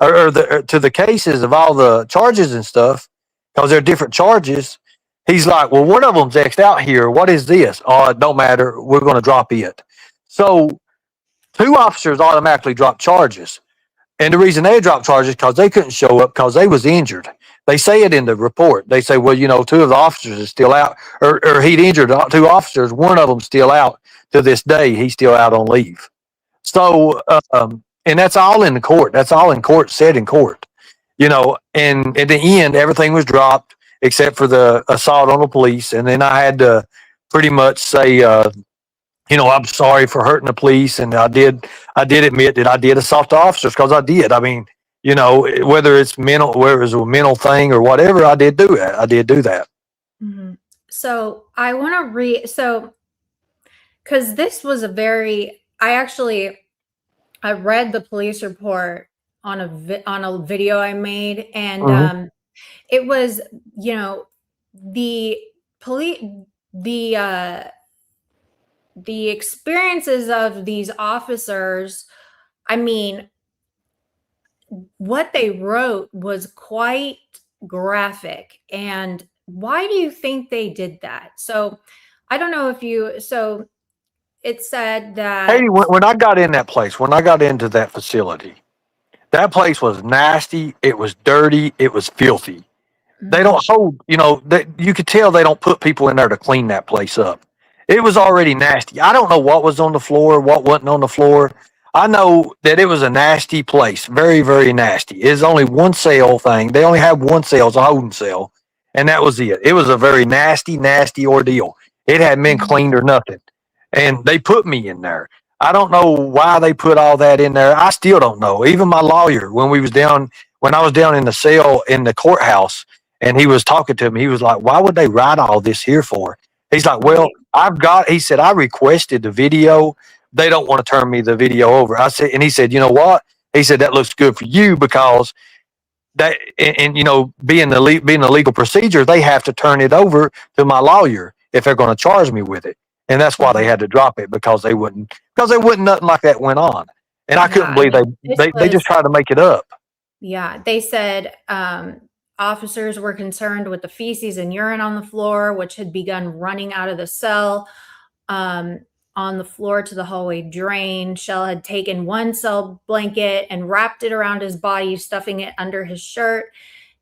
to the cases of all the charges and stuff, because they're different charges. He's like, well, one of them's X'd out here. What is this? Oh, it don't matter. We're going to drop it. So 2 officers automatically dropped charges. And the reason they dropped charges because they couldn't show up because they was injured. They say it in the report. They say, well, 2 of the officers are still out, or he'd injured 2 officers. One of them's still out to this day. He's still out on leave. So, and that's all in the court. That's all in court, said in court. And at the end, everything was dropped except for the assault on the police. And then I had to pretty much say, I'm sorry for hurting the police. And I did admit that I did assault the officers because I did. I mean, whether it's whether it was a mental thing or whatever, I did do that. I did do that. Mm-hmm. So I want to read, because this was I read the police report on a video I made, and it was, the police, the experiences of these officers. I mean, what they wrote was quite graphic. And why do you think they did that? So I don't know so it said that. Hey, when I got in that place, when I got into that facility, that place was nasty. It was dirty. It was filthy. Mm-hmm. They don't hold, you could tell they don't put people in there to clean that place up. It was already nasty. I don't know what was on the floor, what wasn't on the floor. I know that it was a nasty place, very, very nasty. It's only one cell thing. They only have one cell, it's a holding cell, and that was it. It was a very nasty, nasty ordeal. It hadn't been cleaned or nothing, and they put me in there. I don't know why they put all that in there. I still don't know. Even my lawyer, when I was down in the cell in the courthouse, and he was talking to me, he was like, "Why would they write all this here for?" He's like, "Well, he said, I requested the video. They don't want to turn me the video over." I said, and he said, "You know what?" He said, "That looks good for you because that, and being the legal procedure, they have to turn it over to my lawyer if they're going to charge me with it." And that's why they had to drop it because they wouldn't nothing like that went on. And I couldn't believe they just tried to make it up. Yeah. They said, officers were concerned with the feces and urine on the floor, which had begun running out of the cell on the floor to the hallway drain. Shell had taken one cell blanket and wrapped it around his body, stuffing it under his shirt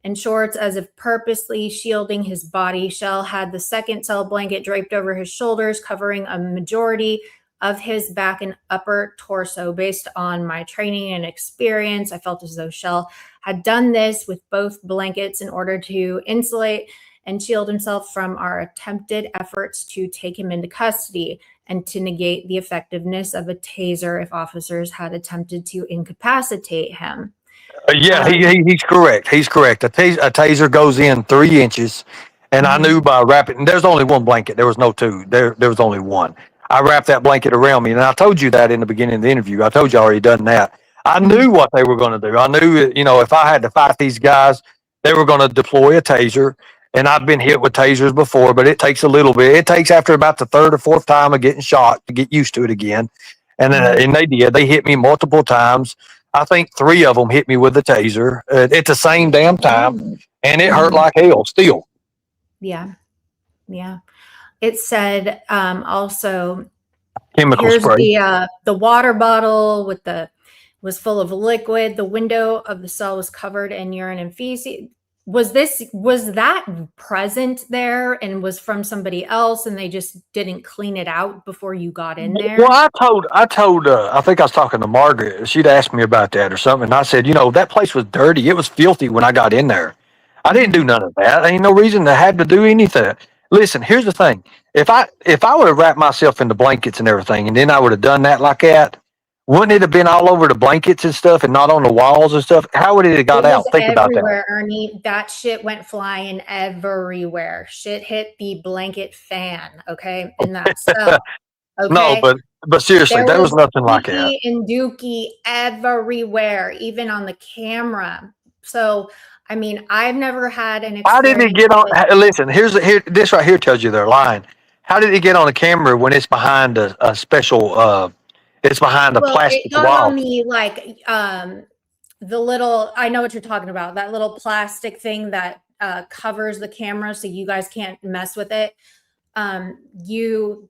and shorts as if purposely shielding his body. Shell had the second cell blanket draped over his shoulders, covering a majority of his back and upper torso. Based on my training and experience, I felt as though Shell had done this with both blankets in order to insulate and shield himself from our attempted efforts to take him into custody and to negate the effectiveness of a taser if officers had attempted to incapacitate him. He's correct. He's correct. A taser goes in 3 inches, and I knew by wrapping. And there's only one blanket. There was no 2. There was only one. I wrapped that blanket around me, and I told you that in the beginning of the interview. I told you I already done that. I knew what they were going to do. I knew, if I had to fight these guys, they were going to deploy a taser. And I've been hit with tasers before, but it takes a little bit. It takes after about the 3rd or 4th time of getting shot to get used to it again. And then, and they did. They hit me multiple times. I think 3 of them hit me with a taser at the same damn time, and it hurt like hell still. Yeah. It said also, chemical here's spray. The water bottle was full of liquid. The window of the cell was covered in urine and feces. Was that present there and was from somebody else, and they just didn't clean it out before you got in there? Well, I told I think I was talking to Margaret. She'd asked me about that or something, and I said, that place was dirty. It was filthy when I got in there. I didn't do none of that. There ain't no reason to have to do anything. Listen, here's the thing. If I would have wrapped myself in the blankets and everything, and then I would have done that like that, wouldn't it have been all over the blankets and stuff and not on the walls and stuff? How would it have got out? Think about that. Ernie, that shit went flying everywhere. Shit hit the blanket fan, okay, in that cell. Okay? No, but seriously, there was nothing like that. And dookie everywhere, even on the camera. So, I mean, I've never had an experience. How did it get on? Listen, this right here tells you they're lying. How did it get on the camera when it's behind a special? It's behind a plastic it got wall. on the the little, I know what you're talking about, that little plastic thing that covers the camera so you guys can't mess with it. You,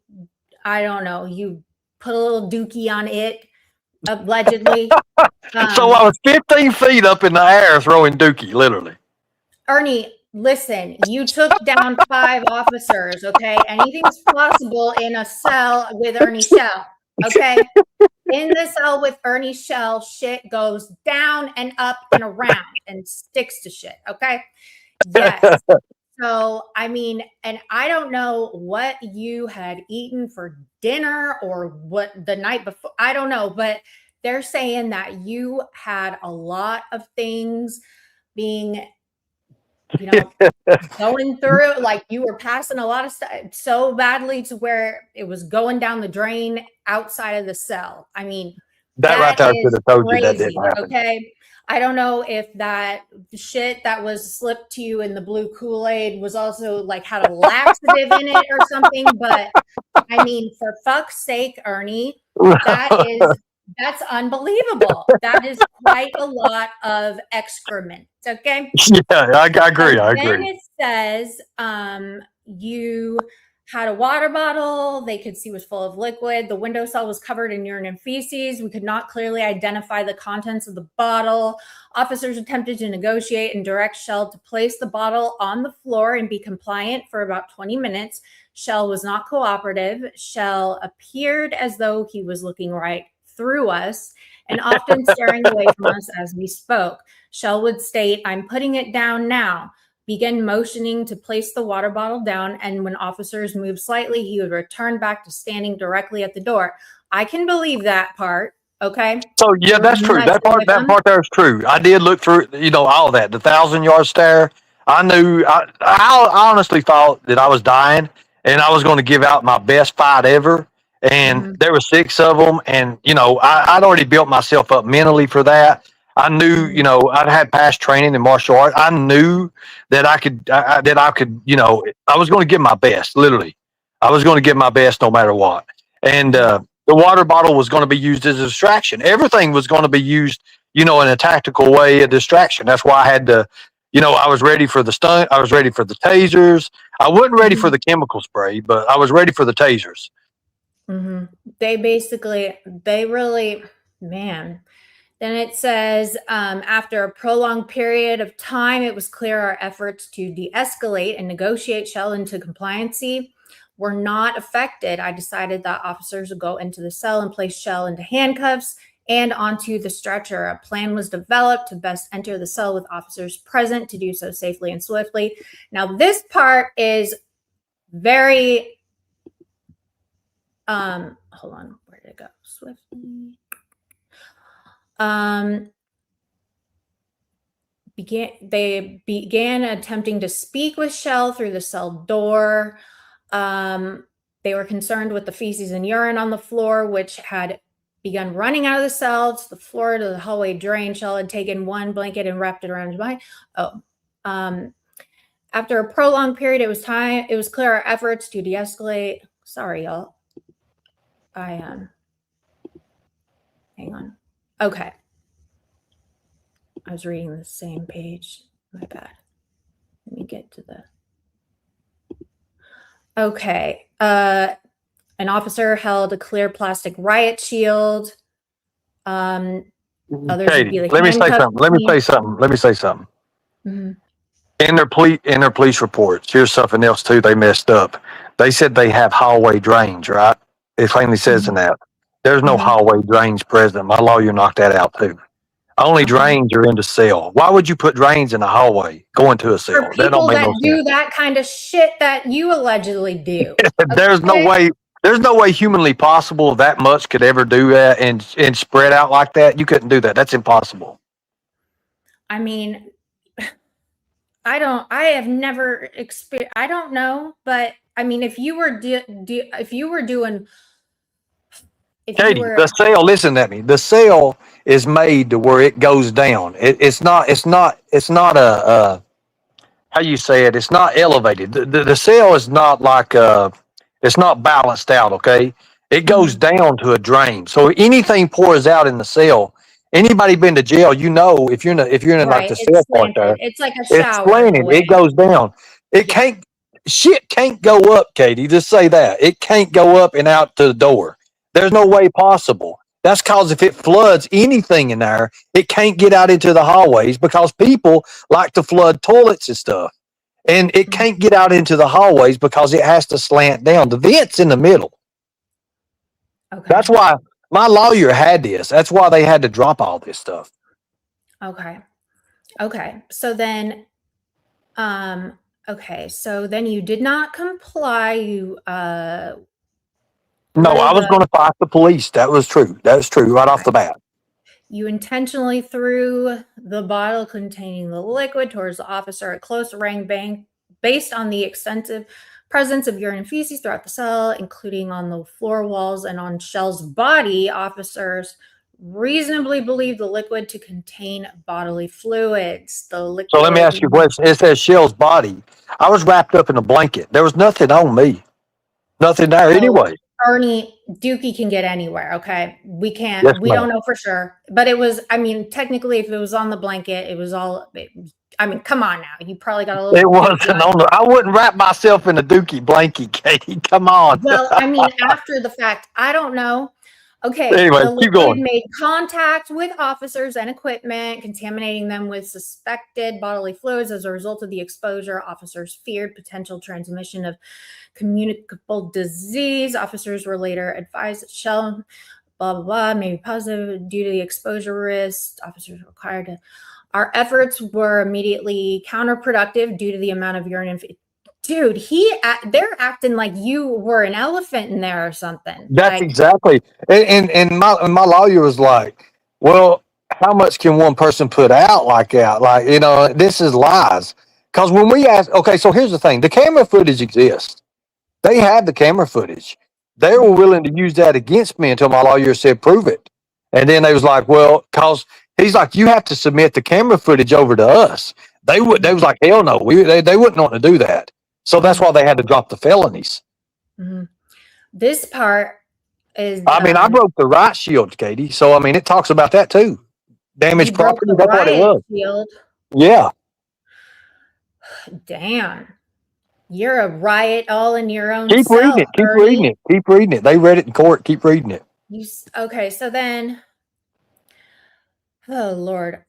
I don't know, you put a little dookie on it, allegedly. So I was 15 feet up in the air throwing dookie, literally. Ernie, listen, you took down 5 officers, okay? Anything's possible in a cell with Ernie Shell, okay? In the cell with Ernie Shell, shit goes down and up and around and sticks to shit, okay? Yes. So, I mean, and I don't know what you had eaten for dinner or what the night before. I don't know, but they're saying that you had a lot of things being, going through, like you were passing a lot of stuff so badly to where it was going down the drain outside of the cell. I mean, that right there could have told you that crazy, didn't happen. okay? I don't know if that shit that was slipped to you in the blue Kool-Aid was also like had a laxative in it or something, but I mean, for fuck's sake, Ernie, that's unbelievable. That is quite a lot of excrement. Okay. Yeah, I agree. And I then agree. it says you had a water bottle they could see was full of liquid. The window sill was covered in urine and feces. We could not clearly identify the contents of the bottle. Officers attempted to negotiate and direct Shell to place the bottle on the floor and be compliant for about 20 minutes. Shell was not cooperative. Shell appeared as though he was looking right through us and often staring away from us as we spoke. Shell would state, "I'm putting it down now," begin motioning to place the water bottle down, and when officers moved slightly, he would return back to standing directly at the door. I can believe that part, okay? So yeah, that's true. That part there is true. I did look through, all of that. The 1,000-yard stare. I knew. I honestly thought that I was dying, and I was going to give out my best fight ever. And there were 6 of them, and I'd already built myself up mentally for that. I knew, I'd had past training in martial art. I knew that I could, I was going to give my best. Literally, I was going to give my best no matter what. And the water bottle was going to be used as a distraction. Everything was going to be used, in a tactical way, a distraction. That's why I had to, I was ready for the stunt. I was ready for the tasers. I wasn't ready for the chemical spray, but I was ready for the tasers. They really, man. Then it says, after a prolonged period of time, it was clear our efforts to de-escalate and negotiate Shell into compliancy were not affected. I decided that officers would go into the cell and place Shell into handcuffs and onto the stretcher. A plan was developed to best enter the cell with officers present to do so safely and swiftly. Now, this part is very, hold on, where did it go? Swiftly. They began attempting to speak with Shell through the cell door. They were concerned with the feces and urine on the floor, which had begun running out of the cell to the floor to the hallway drain. Shell had taken one blanket and wrapped it around his body. After a prolonged period, it was clear our efforts to de-escalate. Sorry, y'all. Hang on. Okay. I was reading the same page. My bad. Let me get to the. Okay. An officer held a clear plastic riot shield. Others Katie, let me say something. Mm-hmm. In their police reports, here's something else too. They messed up. They said they have hallway drains, right? It plainly says in that. There's no hallway drains present. My lawyer knocked that out too. Only drains are in the cell. Why would you put drains in a hallway going to a cell? For people that do that kind of shit that you allegedly do. There's no way humanly possible that much could ever do that and spread out like that. You couldn't do that. That's impossible. I mean, I have never experienced, I don't know, but I mean, if you were doing Katie, the cell, listen to me. The cell is made to where it goes down. It's not a how you say it. It's not elevated. The cell is not like it's not balanced out. Okay, it goes down to a drain. So anything pours out in the cell, Anybody been to jail, you know, if you're in like Right. the It's cell part there, slanted. It's like a it's shower in a slanted. It way. goes down. It Yeah. can't shit can't go up, Katie. Just say that. It can't go up and out to the door. There's no way possible. That's cause if it floods anything in there, it can't get out into the hallways because people like to flood toilets and stuff. And it Mhm. can't get out into the hallways because it has to slant down. The vent's in the middle. Okay. That's why my lawyer had this. That's why they had to drop all this stuff. Okay. Okay. So then, okay. So then you did not comply. You, No, what are I was the, going to fight the police. That was true. That's true right off okay. the bat. You intentionally threw the bottle containing the liquid towards the officer at close range bank based on the extensive presence of urine and feces throughout the cell, including on the floor walls and on Shell's body. Officers reasonably believe the liquid to contain bodily fluids. The So let me ask you a liquid, question. It says Shell's body. I was wrapped up in a blanket. There was nothing on me. Nothing there oh, anyway. Ernie, Dookie can get anywhere. Okay. Yes, We ma'am. don't know for sure, but it was, I mean, technically, if it was on the blanket, it was all, I mean, come on now. You probably got a It little dookie wasn't on on you. the. I wouldn't wrap myself in a dookie blanket, Katie. Come on. Well, I mean, after the fact, I don't know. Okay, Anyway, the keep liquid going. made contact with officers and equipment, contaminating them with suspected bodily fluids. As a result of the exposure, officers feared potential transmission of communicable disease. Officers were later advised that Shell, blah, blah, blah, may be positive due to the exposure risk. Officers were required to. Our efforts were immediately counterproductive due to the amount of urine. Dude, they're acting like you were an elephant in there or something. That's Like, exactly. And my lawyer was like, well, how much can one person put out like that? Like, this is lies. Because when we ask, okay, so here's the thing: the camera footage exists. They have the camera footage. They were willing to use that against me until my lawyer said, prove it. And then they was like, well, cause he's like, you have to submit the camera footage over to us. They was like, hell no, they wouldn't want to do that. So that's why they had to drop the felonies. mhm. This part is I mean, I broke the right shield, Katie. So I mean, it talks about that too. you Damaged broke property. the That's what it riot was. shield. Yeah. Damn. You're a riot all in your own Keep reading self, it. Keep reading Ernie. it. Keep reading it. They read it in court. Keep reading it. Okay, so then, oh Lord,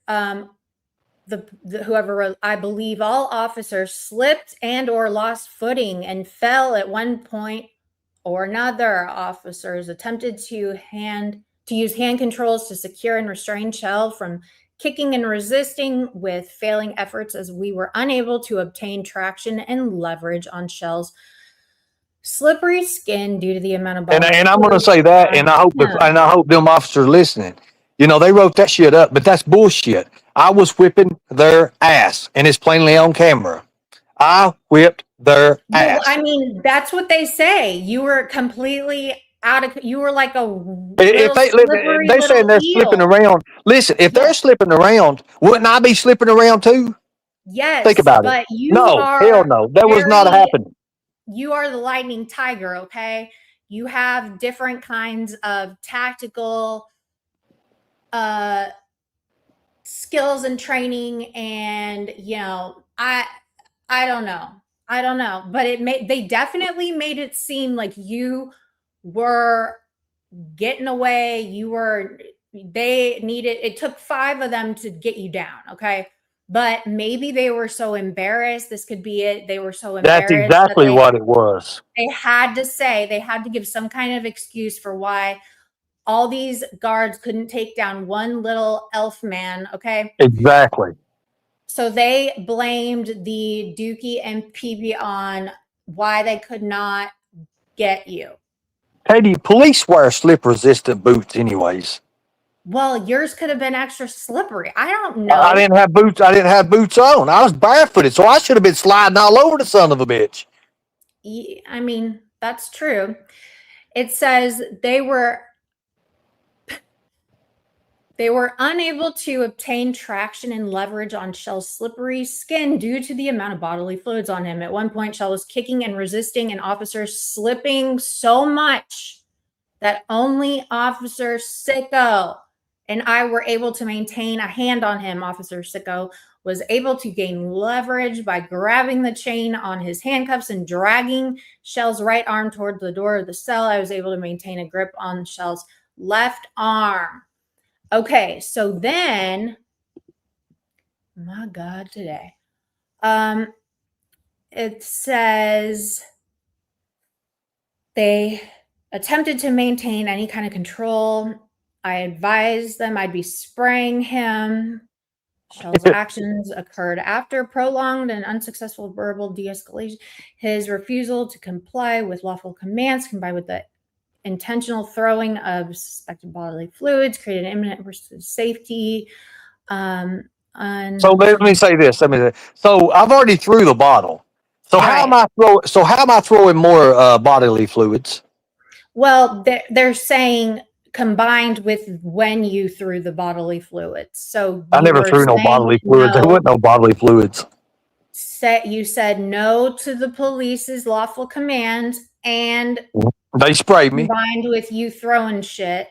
the whoever wrote, I believe all officers slipped and or lost footing and fell at one point or another. Officers attempted to use hand controls to secure and restrain Shell from kicking and resisting, with failing efforts as we were unable to obtain traction and leverage on Shell's slippery skin due to the amount of And bodily I'm going to fluids say that, on and I hope them officers listening. They wrote that shit up, but that's bullshit. I was whipping their ass, and it's plainly on camera. I whipped their Well, ass. I mean, that's what they say. You were completely you were like a If little slippery they saying little they're slipping eel. around, listen. If Yeah. they're slipping around, wouldn't I be slipping around too? Think Yes, about it. but No, hell no, that was not happening. you are the lightning tiger, okay? You have different kinds of tactical uh skills and training, and I don't know. I don't know, but they definitely made it seem like you were getting away. It took 5 of them to get you down, okay? But maybe they were so embarrassed. This could be it. They were so That's embarrassed that exactly what it was. they had to give some kind of excuse for why all these guards couldn't take down one little elf man, okay? Exactly. So they blamed the Dookie and PB on why they could not get you. Katie, police wear slip-resistant boots, anyways. Well, yours could have been extra slippery. I don't know. I didn't have boots. I didn't have boots on. I was barefooted, so I should have been sliding all over the son of a bitch. I mean, that's true. It says they were unable to obtain traction and leverage on Shell's slippery skin due to the amount of bodily fluids on him. At one point, Shell was kicking and resisting, and officers slipping so much that only Officer Sicko and I were able to maintain a hand on him. Officer Sicko was able to gain leverage by grabbing the chain on his handcuffs and dragging Shell's right arm toward the door of the cell. I was able to maintain a grip on Shell's left arm. Okay, so then, my God, today. It says they attempted to maintain any kind of control. I advised them I'd be spraying him. Shell's actions occurred after prolonged and unsuccessful verbal de-escalation. His refusal to comply with lawful commands combined with the intentional throwing of suspected bodily fluids created an imminent risk to safety. So let me say this. So I've already threw the bottle. So how am I throwing more bodily fluids? Well, they're saying combined with when you threw the bodily fluids. So I never threw no bodily fluids. There wasn't no bodily fluids. You said no to the police's lawful commands, and they sprayed me. Combined with you throwing shit.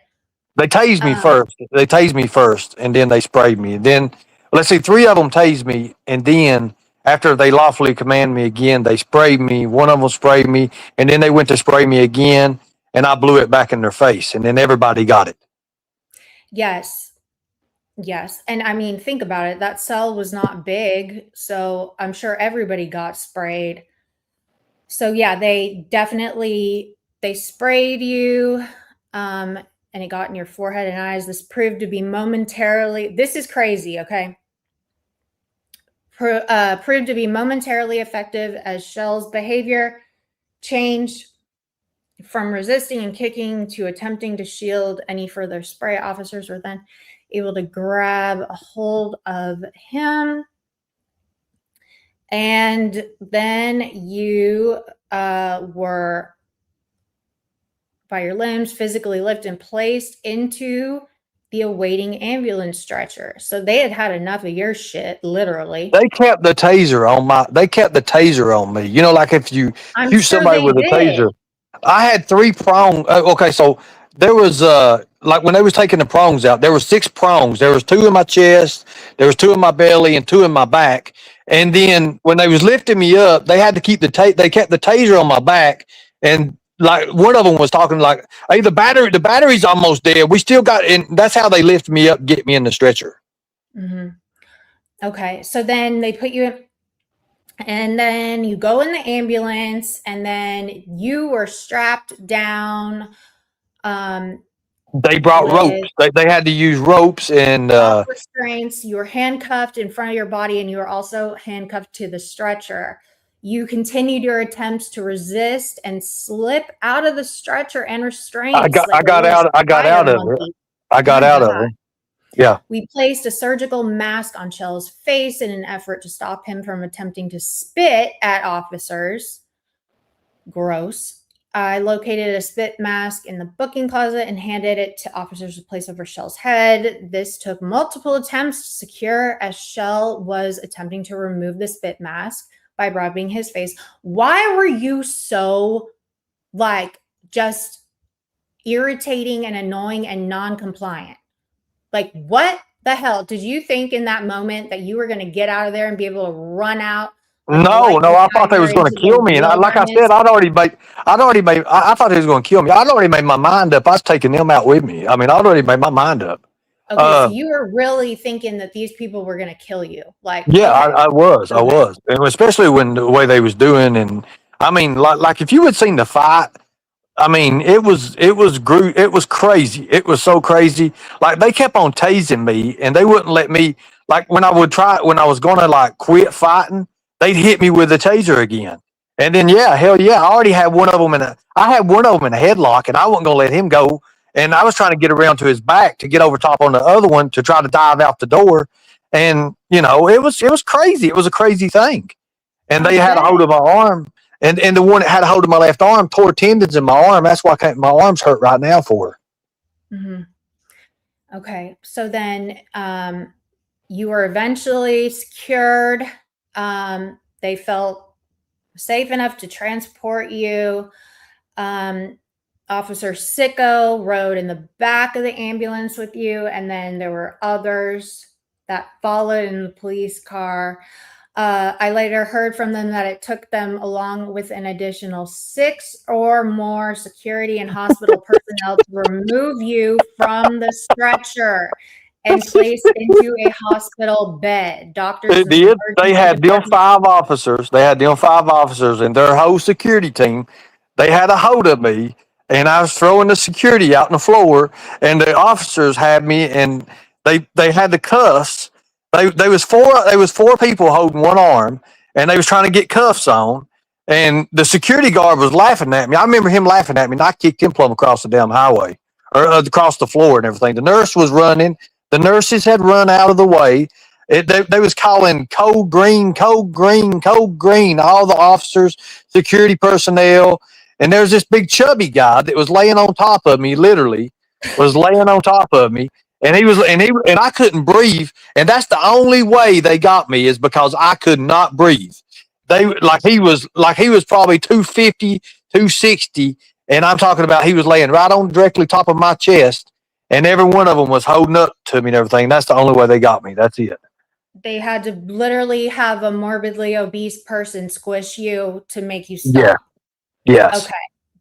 They tased me first. They tased me first, and then they sprayed me. And then, let's see, 3 of them tased me, and then after they lawfully command me again, they sprayed me. One of them sprayed me, and then they went to spray me again, and I blew it back in their face, and then everybody got it. Yes. And I mean, think about it. That cell was not big, so I'm sure everybody got sprayed. So yeah, they sprayed you, and it got in your forehead and eyes. This proved to be this is crazy, okay? Proved to be momentarily effective as Shell's behavior changed from resisting and kicking to attempting to shield any further spray. Officers were then able to grab a hold of him. And then you were, by your limbs, physically lifted and placed into the awaiting ambulance stretcher. So they had enough of your shit, literally. They kept the taser on me. You know, like if you shoot somebody with a taser. I had 3 prongs. Okay, so there was like when they was taking the prongs out, there was 6 prongs. There was 2 in my chest, there was 2 in my belly, and 2 in my back. And then when they was lifting me up, they had to keep they kept the taser on my back. And like one of them was talking like, "Hey, the battery's almost dead. We still got," and that's how they lift me up, get me in the stretcher. Mm-hmm. Okay, so then they put you in, and then you go in the ambulance, and then you were strapped down. They brought ropes. They had to use ropes and restraints. You were handcuffed in front of your body, and you were also handcuffed to the stretcher. You continued your attempts to resist and slip out of the stretcher and restraints. I got out of it. Yeah. We placed a surgical mask on Shell's face in an effort to stop him from attempting to spit at officers. Gross. I located a spit mask in the booking closet and handed it to officers to place over Shell's head. This took multiple attempts to secure, as Shell was attempting to remove the spit mask by rubbing his face. Why were you so, just irritating and annoying and non-compliant? Like, what the hell? Did you think in that moment that you were going to get out of there and be able to run out? No, I thought they was going to kill me. And like I said, I thought they was going to kill me. I'd already made my mind up. I was taking them out with me. I mean, I'd already made my mind up. Okay, so you were really thinking that these people were going to kill you. I was. And especially when the way they was doing. And I mean, like if you had seen the fight, I mean, it was crazy. It was so crazy. Like they kept on tasing me and they wouldn't let me, like when I was going to quit fighting, they'd hit me with a taser again. And then, I already had one of them in a headlock and I wasn't going to let him go. And I was trying to get around to his back to get over top on the other one to try to dive out the door. And, it was crazy. It was a crazy thing. And they had a hold of my arm. And the one that had a hold of my left arm tore tendons in my arm. That's why my arm's hurt right now for her. Mm-hmm. Okay. So then you were eventually secured. They felt safe enough to transport you. Officer Sicko rode in the back of the ambulance with you, and then there were others that followed in the police car. I later heard from them that it took them, along with an additional 6 or more security and hospital personnel, to remove you from the stretcher and place into a hospital bed. Doctors It from the did. They emergency had them department. 5 officers. They had them 5 officers and their whole security team. They had a hold of me, and I was throwing the security out on the floor, and the officers had me, and they had the cuffs. They was four people holding one arm, and they was trying to get cuffs on. And the security guard was laughing at me. I remember him laughing at me, and I kicked him plumb across the damn highway or across the floor and everything. The nurse was running. The nurses had run out of the way. They was calling code green, code green, code green. All the officers, security personnel, and there was this big chubby guy that was laying on top of me. Literally, was laying on top of me, and and I couldn't breathe. And that's the only way they got me, is because I could not breathe. They he was probably 250, 260, and I'm talking about he was laying right on directly top of my chest, and every one of them was holding up to me and everything. That's the only way they got me. That's it. They had to literally have a morbidly obese person squish you to make you Yeah. stop. Yes. Okay,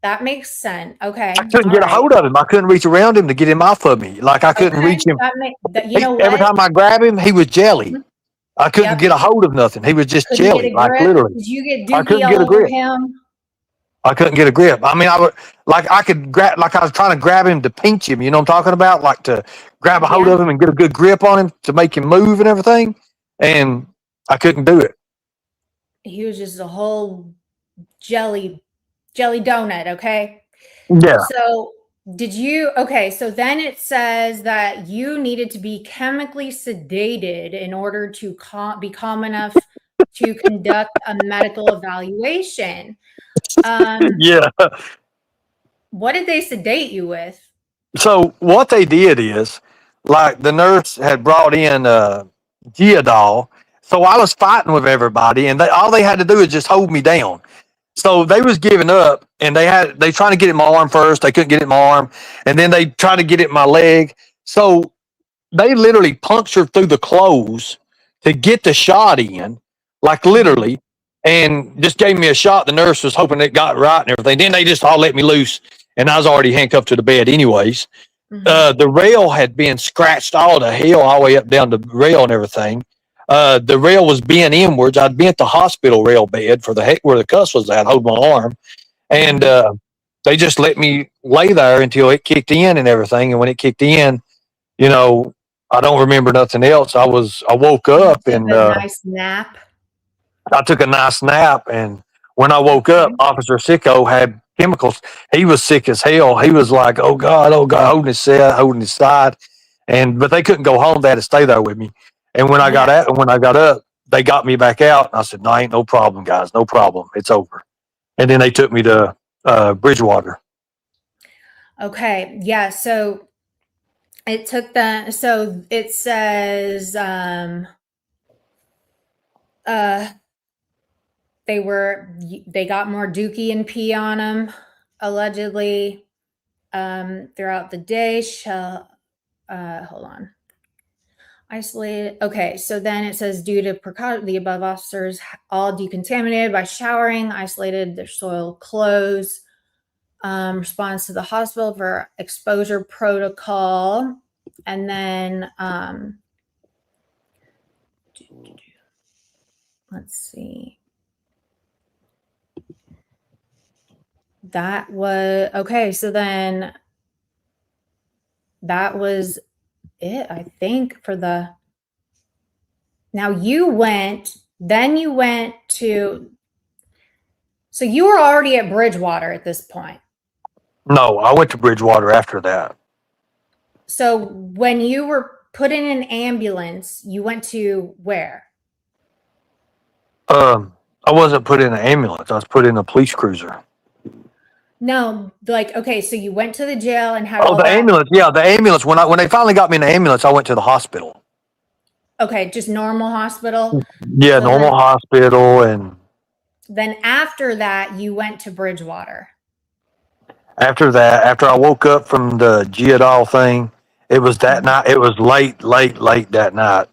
that makes sense. Okay, I couldn't all get a right. hold of him. I couldn't reach around him to get him off of me. Like I couldn't reach him. You know Every what? time I grab him, he was jelly. Mhm. I couldn't Yep. get a hold of nothing. He was just Couldn't get jelly, a like grip. literally. Did you get I dookie couldn't get all a over grip. him? I couldn't get a grip. I mean, I would like I could grab, like I was trying to grab him to pinch him. You know what I'm talking about? Like to grab a hold Yeah. of him and get a good grip on him to make him move and everything. And I couldn't do it. He was just a whole jelly donut, okay? Yeah. So so then it says that you needed to be chemically sedated in order to be calm enough to conduct a medical evaluation. Yeah. What did they sedate you with? So what they did is, like the nurse had brought in Geodol, so I was fighting with everybody, and all they had to do is just hold me down. So they was giving up, and they trying to get it in my arm first. They couldn't get it in my arm, and then they tried to get it in my leg. So they literally punctured through the clothes to get the shot in, like literally, and just gave me a shot. The nurse was hoping it got right and everything. Then they just all let me loose, and I was already handcuffed to the bed anyways. The rail had been scratched all to hell, all the way up down the rail and everything. The rail was bent inwards. I'd bent the hospital rail bed for the heck where the cuss was at, hold my arm, and they just let me lay there until it kicked in and everything. And when it kicked in, you know, I don't remember nothing else. I woke up and a nice nap. I took a nice nap, and when I woke up, Officer Sicko had chemicals. He was sick as hell. He was like, oh God, holding his head, holding his side. But they couldn't go home. They had to stay there with me. And when I got up, they got me back out. And I said, no, ain't no problem, guys. No problem. It's over. And then they took me to Bridgewater. Okay. Yeah. So it took them. So it says, they got more dookie and pee on them, allegedly, throughout the day. Hold on. Isolated. Okay, so then it says, due to precaution, the above officers all decontaminated by showering, isolated their soiled clothes. Response to the hospital for exposure protocol, and then let's see. That was okay. So then that was it, I think, for the. Now you went to. So you were already at Bridgewater at this point. No, I went to Bridgewater after that. So when you were put in an ambulance, you went to where? I wasn't put in an ambulance. I was put in a police cruiser. No, like, okay, so you went to the jail and had ambulance. Yeah, the ambulance. When they finally got me in the ambulance, I went to the hospital. Okay, just normal hospital? Yeah, so normal hospital. And then after that, you went to Bridgewater. After that, after I woke up from the Geodol thing, it was that night. It was late that night.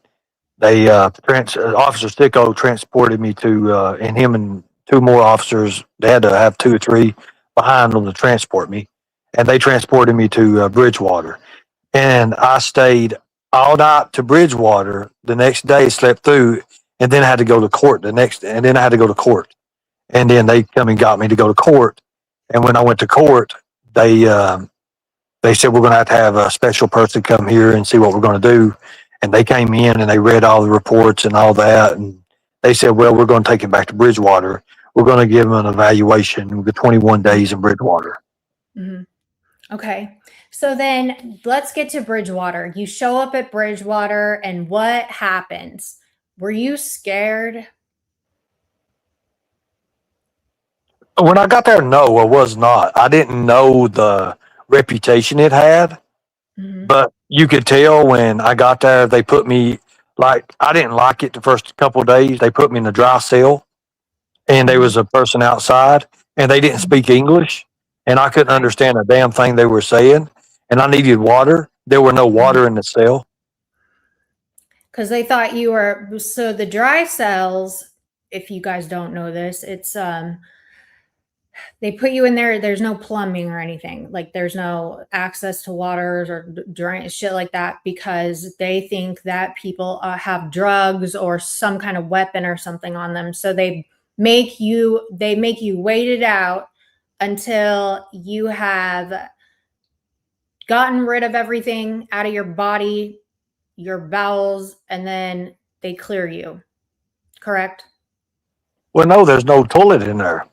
They Officer Sicko transported me to, and him and two more officers. They had to have two or three behind them to transport me, and they transported me to Bridgewater. And I stayed all night to Bridgewater. The next day, slept through, and then I had to go to court and then I had to go to court, and then they come and got me to go to court. And when I went to court, they they said we're going to have a special person come here and see what we're going to do. And they came in and they read all the reports and all that, and they said, well, we're going to take him back to Bridgewater. We're going to give him an evaluation with 21 days in Bridgewater. Mm-hmm. Okay. So then let's get to Bridgewater. You show up at Bridgewater, and what happens? Were you scared? When I got there, no, I was not. I didn't know the reputation it had, but you could tell when I got there, they put me, like, I didn't like it the first couple of days. They put me in the dry cell, and there was a person outside, and they didn't speak English, and I couldn't understand a damn thing they were saying, and I needed water. There were no water in the cell. Because they thought you were, so the dry cells, if you guys don't know this, it's they put you in there, there's no plumbing or anything, like there's no access to waters or drain shit like that, because they think that people have drugs or some kind of weapon or something on them. So they make you wait it out until you have gotten rid of everything out of your body, your bowels, and then they clear you. Correct? Well, no, there's no toilet in there.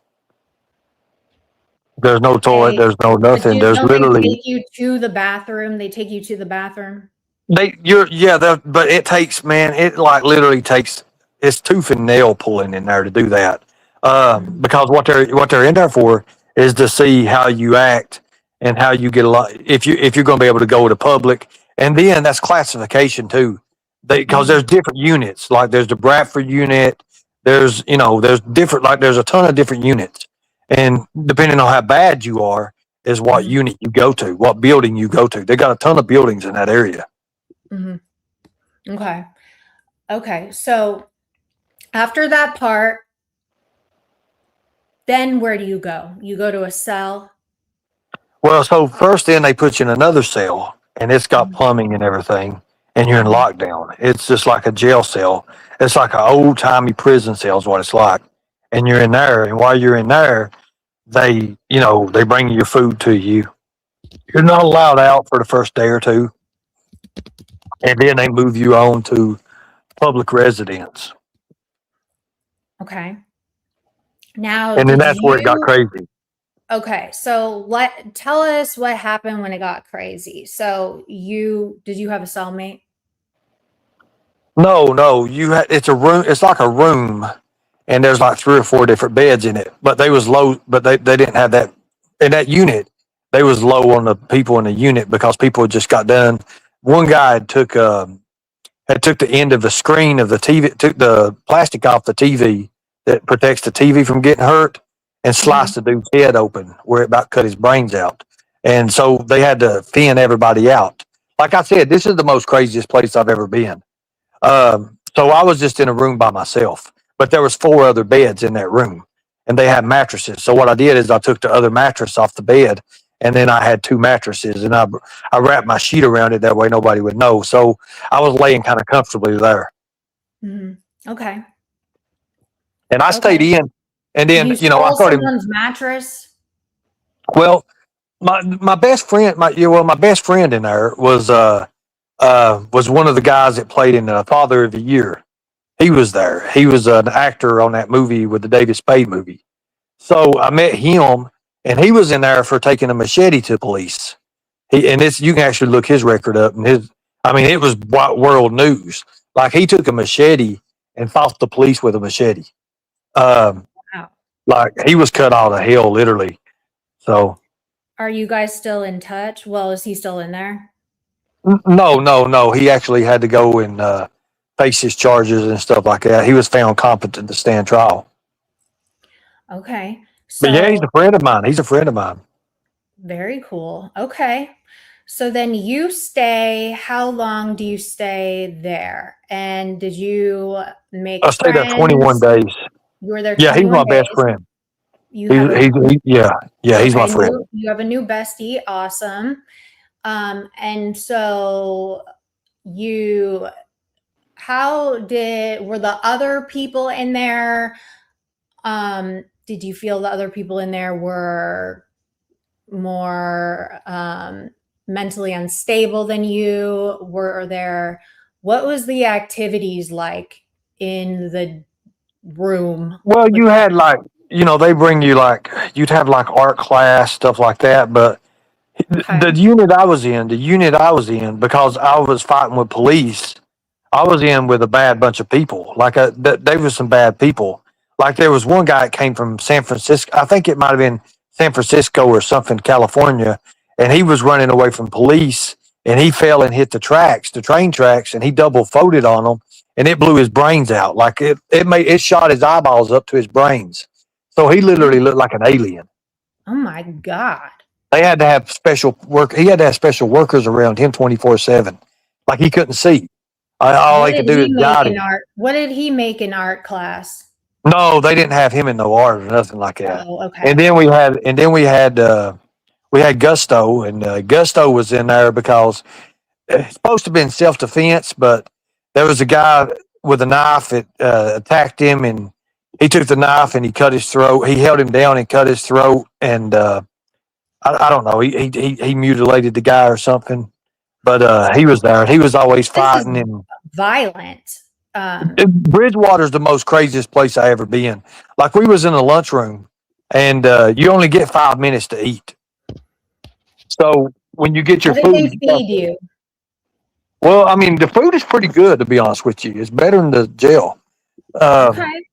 There's no toilet. There's no nothing. There's literally. They take you to the bathroom. They take you to the bathroom. But it takes, man, it like literally takes, it's tooth and nail pulling in there to do that. Because what they're in there for is to see how you act and how you get a lot. If you're going to be able to go to public, and then that's classification too. Because there's different units. Like there's the Bradford unit. There's different. Like there's a ton of different units. And depending on how bad you are, is what unit you go to, what building you go to. They got a ton of buildings in that area. Mm-hmm. Okay. So after that part, then where do you go? You go to a cell? Well, so first then they put you in another cell, and it's got plumbing and everything, and you're in lockdown. It's just like a jail cell. It's like an old-timey prison cell is what it's like. And you're in there, and while you're in there, they bring your food to you. You're not allowed out for the first day or two, and then they move you on to public residence. Okay. Now, and then that's where it got crazy. Okay, so tell us what happened when it got crazy. So did you have a cellmate? No, it's a room. It's like a room, and there's like 3 or 4 different beds in it. But they was low, but they didn't have that in that unit. They was low on the people in the unit because people had just got done. One guy took the end of the screen of the TV, took the plastic off the TV that protects the TV from getting hurt, and sliced the dude's head open where it about cut his brains out. And so they had to thin everybody out. Like I said, this is the most craziest place I've ever been. So I was just in a room by myself, but there was 4 other beds in that room, and they had mattresses. So what I did is I took the other mattress off the bed, and then I had 2 mattresses, and I wrapped my sheet around it that way nobody would know. So I was laying kind of comfortably there. Mm-hmm. Okay. And I stayed in, and then I started someone's mattress. Well, my best friend, my best friend in there was one of the guys that played in Father of the Year. He was there. He was an actor on that movie with the David Spade movie. So I met him, and he was in there for taking a machete to police. You can actually look his record up, and it was world news. Like he took a machete and fought the police with a machete. Wow. Like he was cut out of hell, literally. So, are you guys still in touch? Well, is he still in there? No. He actually had to go and face his charges and stuff like that. He was found competent to stand trial. Okay. So, but yeah, he's a friend of mine. Very cool. Okay. So then you stay, how long do you stay there? And did you make I stayed there 21 friends? days. You were there Yeah, he's 21 my best days. friend. You have a Yeah, he's my okay, friend. you have a new bestie. Awesome. And so you were the other people in there? Did you feel the other people in there were more mentally unstable than you? What was the activities like in the room Well, with you had like, they bring you like, you'd have like art class, stuff like that. But okay. the unit I was in, because I was fighting with police, I was in with a bad bunch of people. Like, they were some bad people. Like, there was one guy that came from San Francisco. I think it might have been San Francisco or something, California, and he was running away from police, and he fell and hit the train tracks, and he double folded on them, and it blew his brains out. Like, it shot his eyeballs up to his brains. So he literally looked like an alien. Oh my God. They had to have special work. He had to have special workers around him 24/7. Like, he couldn't see. All What they did could do he is make guide in him. art? What did he make in art class? No, they didn't have him in no art or nothing like that. Oh, And okay. then we had Gusto, and Gusto was in there because it's supposed to have been self defense, but there was a guy with a knife that attacked him, and he took the knife and he cut his throat. He held him down and cut his throat, and I don't know. He mutilated the guy or something, but he was there. He was always This is fighting. And violent. Bridgewater's the most craziest place I ever been. Like, we was in a lunchroom, and you only get 5 minutes to eat. So when you get your What did they food, feed you? well, I mean, the food is pretty good, to be honest with you. It's better than the jail. Um, Okay.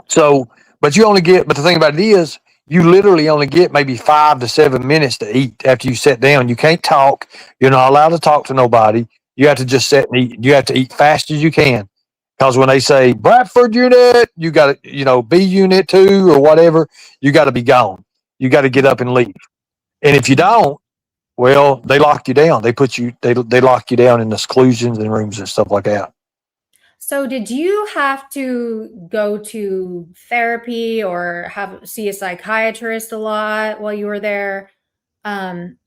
so, but the thing about it is, you literally only get maybe 5 to 7 minutes to eat after you sit down. You can't talk. You're not allowed to talk to nobody. You have to just sit and eat. You have to eat fast as you can. Because when they say Bradford unit, you got to, B unit 2 or whatever, you got to be gone. You got to get up and leave. And if you don't, well, they lock you down. They lock you down in the seclusions and rooms and stuff like that. So did you have to go to therapy or see a psychiatrist a lot while you were there? Um,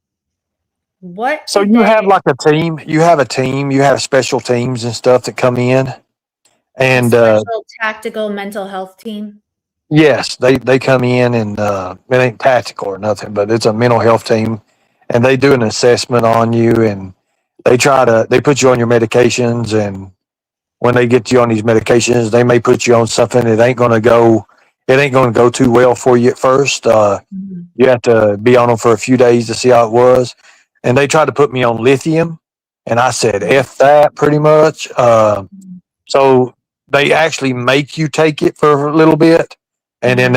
what So did you have they like a team. You have a team. You have special teams and stuff that come in. a And special tactical mental health team? yes, they come in, and it ain't tactical or nothing, but it's a mental health team, and they do an assessment on you, and they put you on your medications, and when they get you on these medications, they may put you on something that it ain't going to go too well for you at first. Mhm. You have to be on them for a few days to see how it was, and they tried to put me on lithium, and I said F that pretty much. So they actually make you take it for a little bit, and then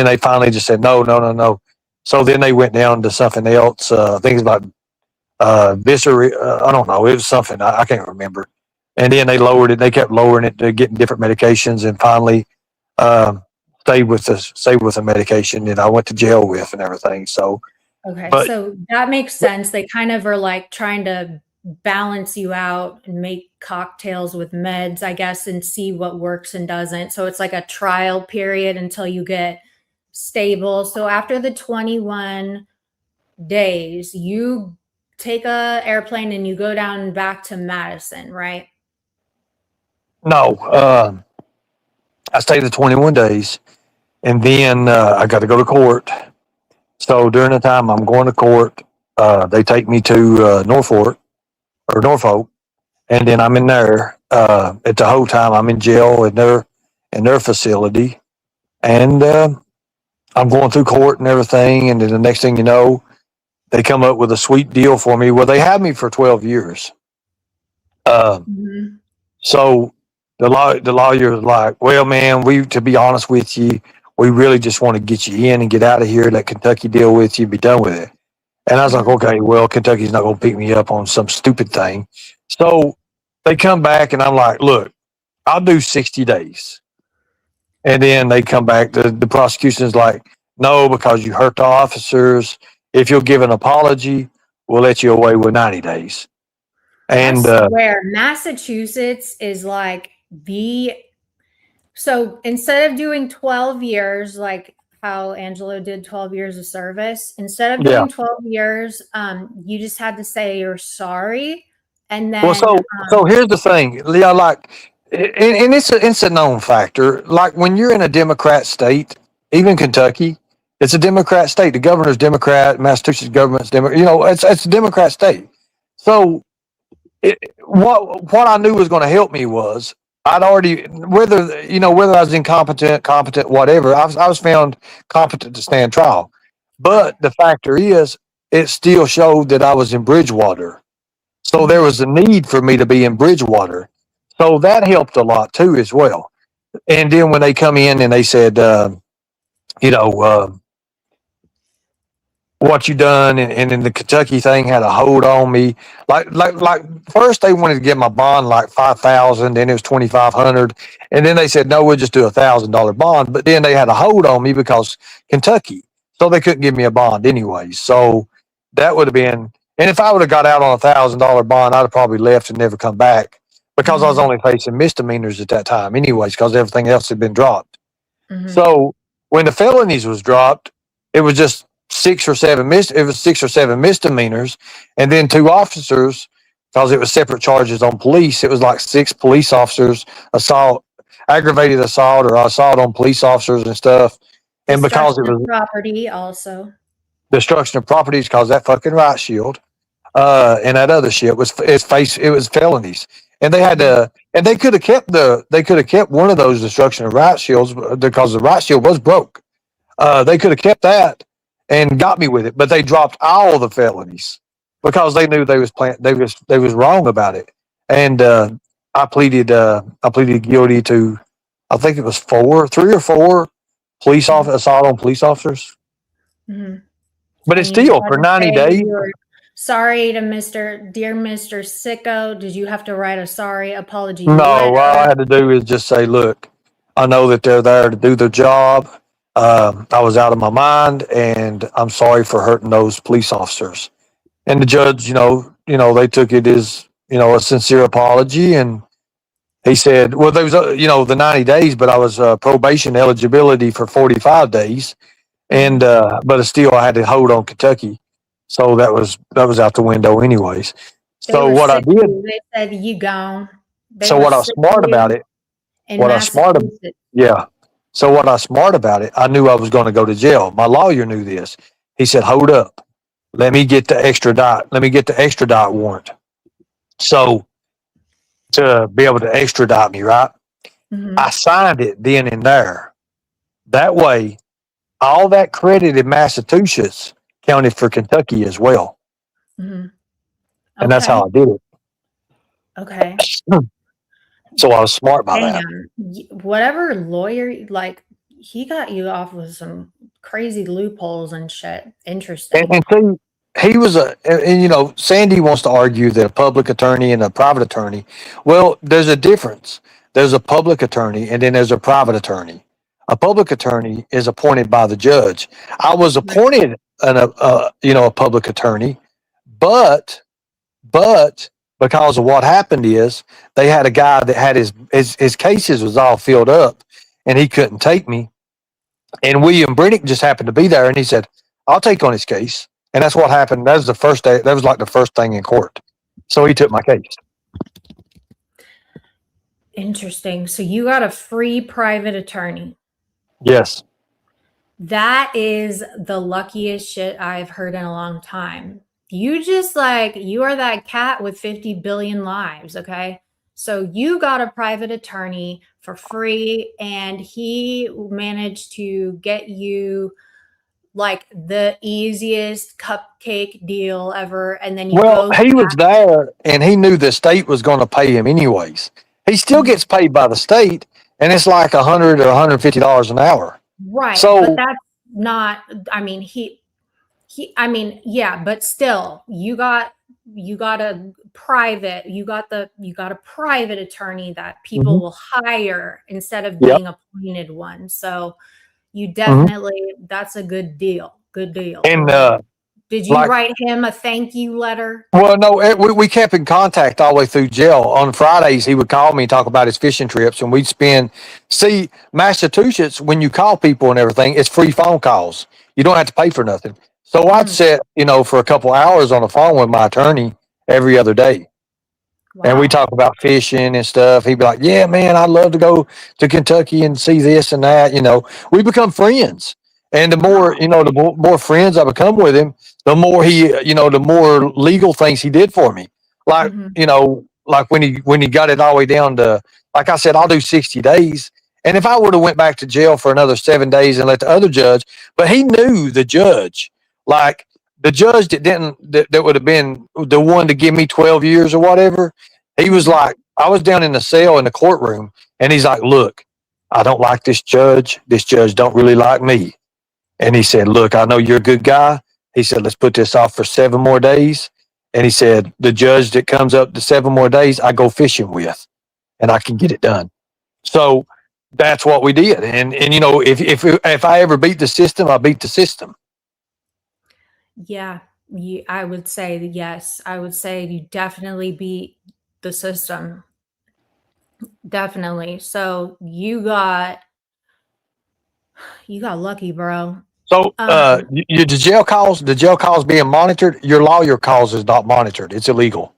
they finally just said no, no, no, no. So then they went down to something else. Things like viscera. I don't know. It was something I can't remember. And then they lowered it. They kept lowering it to getting different medications, and finally um, stayed with the medication that I went to jail with and everything. So, Okay, but so that makes sense. They kind of are like trying to balance you out and make cocktails with meds, I guess, and see what works and doesn't. So it's like a trial period until you get stable. So after the 21 days, you take a airplane and you go down back to Madison, right? no, I stayed the 21 days, and then I got to go to court. So during the time I'm going to court, they take me to Norfolk, and then I'm in there. At the whole time I'm in jail in their facility, and I'm going through court and everything. And then the next thing you know, they come up with a sweet deal for me. Well, they had me for 12 years. Mhm. So the lawyer was like, "Well, man, to be honest with you, we really just want to get you in and get out of here. Let Kentucky deal with you, be done with it." And I was like, Mhm. "Okay, well, Kentucky's not going to pick me up on some stupid thing." So they come back, and I'm like, "Look, I'll do 60 days." And then they come back. The prosecution's like, "No, because you hurt the officers. If you'll give an apology, we'll let you away with 90 days. And I swear, Massachusetts is like so instead of doing 12 years, like how Angelo did 12 years of service, instead of doing 12 years, you just had to say you're sorry. And then, so here's the thing, Leo, like, and it's a known factor. Like when you're in a Democrat state, even Kentucky, it's a Democrat state. The governor's Democrat, Massachusetts government's Democrat. You know, it's a Democrat state. So what I knew was going to help me was I'd already, whether I was incompetent, competent, whatever, I was found competent to stand trial. But the factor is, it still showed that I was in Bridgewater. So there was a need for me to be in Bridgewater. So that helped a lot too, as well. And then when they come in and they said, what you done, and then the Kentucky thing had a hold on me. Like first they wanted to get my bond like 5,000, then it was 2,500, and then they said no, we'll just do $1,000 bond. But then they had a hold on me because Kentucky, so they couldn't give me a bond anyway. So that would have been, and if I would have got out on $1,000 bond, I'd have probably left and never come back because I was only facing misdemeanors at that time, anyways, because everything else had been dropped. So when the felonies was dropped, it was just 6 or 7 misdemeanors, and then 2 officers, because it was separate charges on police. It was like 6 police officers, aggravated assault or assault on police officers and stuff. And because it was property, also destruction of properties, because that fucking riot shield, and that other shit was felonies. And they had to, and they could have kept one of those destruction of riot shields because the riot shield was broke. They could have kept that and got me with it, but they dropped all the felonies because they knew they was wrong about it. And I pleaded guilty to, I think it was 3 or 4 assault on police officers. But it's still for 90 days. Sorry to dear Mr. Sicko. Did you have to write a sorry apology? No, all I had to do is just say, look, I know that they're there to do their job. I was out of my mind, and I'm sorry for hurting those police officers. And the judge, they took it as, a sincere apology. And he said, well, there was, the 90 days, but I was probation eligibility for 45 days. And, but still I had to hold on Kentucky. So that was out the window anyways. So what I did, they said, you gone. So what I was smart about it, So what I smart about it, I knew I was going to go to jail. My lawyer knew this. He said, hold up. Let me get the extradite warrant. So to be able to extradite me, right? I signed it then and there. That way, all that credit in Massachusetts counted for Kentucky as well. And that's how I did it. Okay. So I was smart by that. Whatever lawyer, he got you off with some crazy loopholes and shit. Interesting. And see, he was Sandy wants to argue that a public attorney and a private attorney. Well, there's a difference. There's a public attorney and then there's a private attorney. A public attorney is appointed by the judge. I was appointed a public attorney, but because of what happened is they had a guy that had his cases was all filled up and he couldn't take me. And William Brennick just happened to be there and he said, I'll take on his case. And that's what happened. That was the first day. That was like the first thing in court. So he took my case. Interesting. So you got a free private attorney. Yes. That is the luckiest shit I've heard in a long time. You just you are that cat with 50 billion lives, okay? So you got a private attorney for free and he managed to get you the easiest cupcake deal ever. And then he was there and he knew the state was going to pay him anyways. He still gets paid by the state and it's like $100 or $150 an hour. Right. So, but that's not, but still you got a private attorney that people will hire instead of being appointed one. So you definitely, that's a good deal. Good deal. And Did you write him a thank you letter? Well, no, we kept in contact all the way through jail. On Fridays, he would call me and talk about his fishing trips, and we'd spend. See, Massachusetts, when you call people and everything, it's free phone calls. You don't have to pay for nothing. So I'd sit, for a couple hours on the phone with my attorney every other day. And we talk about fishing and stuff. He'd be like, "Yeah, man, I'd love to go to Kentucky and see this and that." We become friends. And the more friends I become with him, the more the more legal things he did for me. Like, like when he got it all the way down to, like I said, I'll do 60 days. And if I would have went back to jail for another 7 days and let the other judge, but he knew the judge, like the judge that would have been the one to give me 12 years or whatever. He was like, I was down in the cell in the courtroom, and he's like, "Look, I don't like this judge. This judge don't really like me." And he said, "Look, I know you're a good guy." He said, "Let's put this off for 7 more days." And he said, "The judge that comes up to 7 more days, I go fishing with, and I can get it done." So that's what we did. And if I ever beat the system, I beat the system. Yeah, I would say yes. I would say you definitely beat the system. Definitely. So you got lucky, bro. So the jail calls being monitored. Your lawyer calls is not monitored. It's illegal.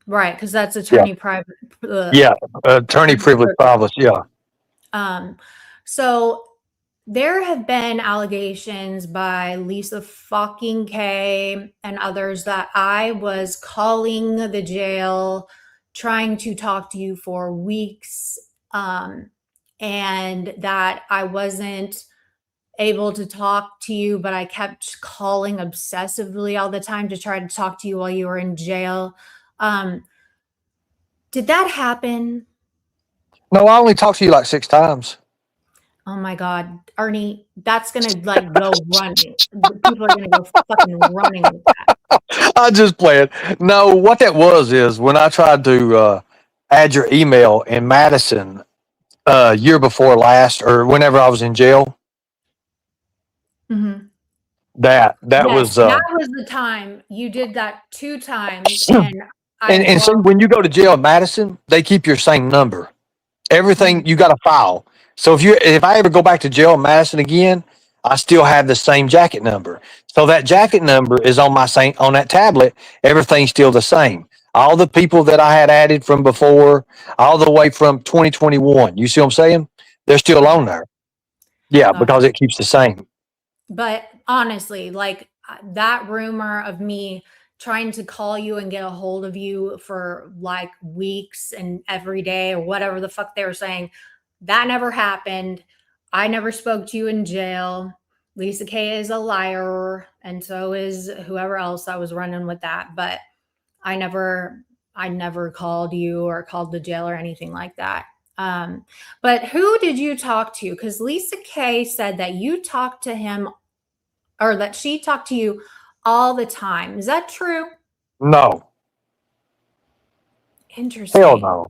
Right, because that's attorney private. Attorney privilege privacy. Yeah. So there have been allegations by Lisa fucking K and others that I was calling the jail, trying to talk to you for weeks, and that I wasn't able to talk to you, but I kept calling obsessively all the time to try to talk to you while you were in jail. Did that happen? No, I only talked to you like 6 times. Oh my God, Ernie, that's gonna go running. People are gonna go fucking running with that. I just played. No, what that was is when I tried to add your email in Madison year before last, or whenever I was in jail. Mm-hmm. That was that was the time you did that 2 times, and so when you go to jail in Madison, they keep your same number. Everything you got a file. So if I ever go back to jail in Madison again, I still have the same jacket number. So that jacket number is on that tablet. Everything's still the same. All the people that I had added from before, all the way from 2021. You see what I'm saying? They're still on there. Yeah, because it keeps the same. But honestly, like that rumor of me trying to call you and get a hold of you for like weeks and every day or whatever the fuck they were saying, that never happened. I never spoke to you in jail. Lisa K is a liar, and so is whoever else I was running with that. But I never called you or called the jail or anything like that. But who did you talk to? Because Lisa K said that you talked to him, or that she talked to you all the time. Is that true? No. Interesting. Hell no.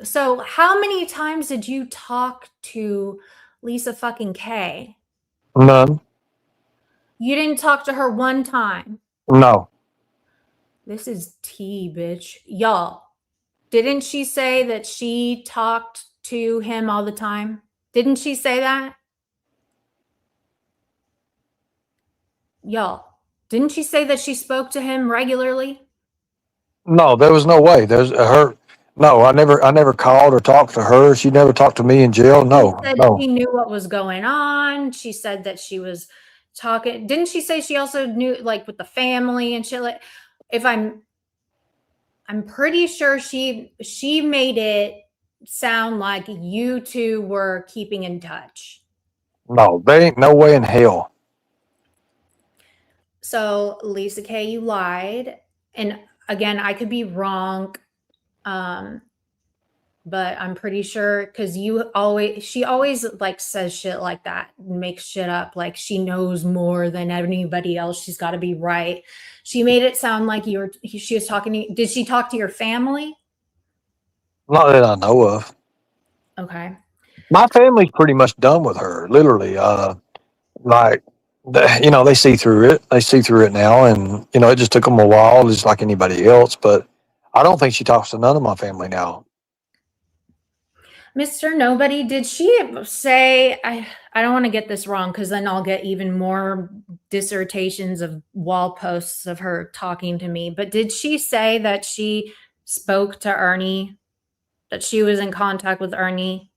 So how many times did you talk to Lisa fucking K? None. You didn't talk to her one time? No. This is tea, bitch. Y'all, didn't she say that she talked to him all the time? Didn't she say that? Y'all, didn't she say that she spoke to him regularly? No, there was no way. There's her. No, I never called or talked to her. She never talked to me in jail. No, she said no. She knew what was going on. She said that she was talking. Didn't she say she also knew, like, with the family and shit? Like, I'm pretty sure she made it sound like you two were keeping in touch. No, there ain't no way in hell. So Lisa K, you lied, and again, I could be wrong, but I'm pretty sure, because she always like says shit like that, makes shit up, like she knows more than anybody else. She's got to be right. She made it sound like she was talking to you. Did she talk to your family? Not that I know of. Okay. My family's pretty much done with her, literally. Like they see through it. They see through it now, and it just took them a while, just like anybody else. But I don't think she talks to none of my family now. Mr. Nobody, did she say, I don't want to get this wrong because then I'll get even more dissertations of wall posts of her talking to me, but did she say that she spoke to Ernie, that she was in contact with Ernie,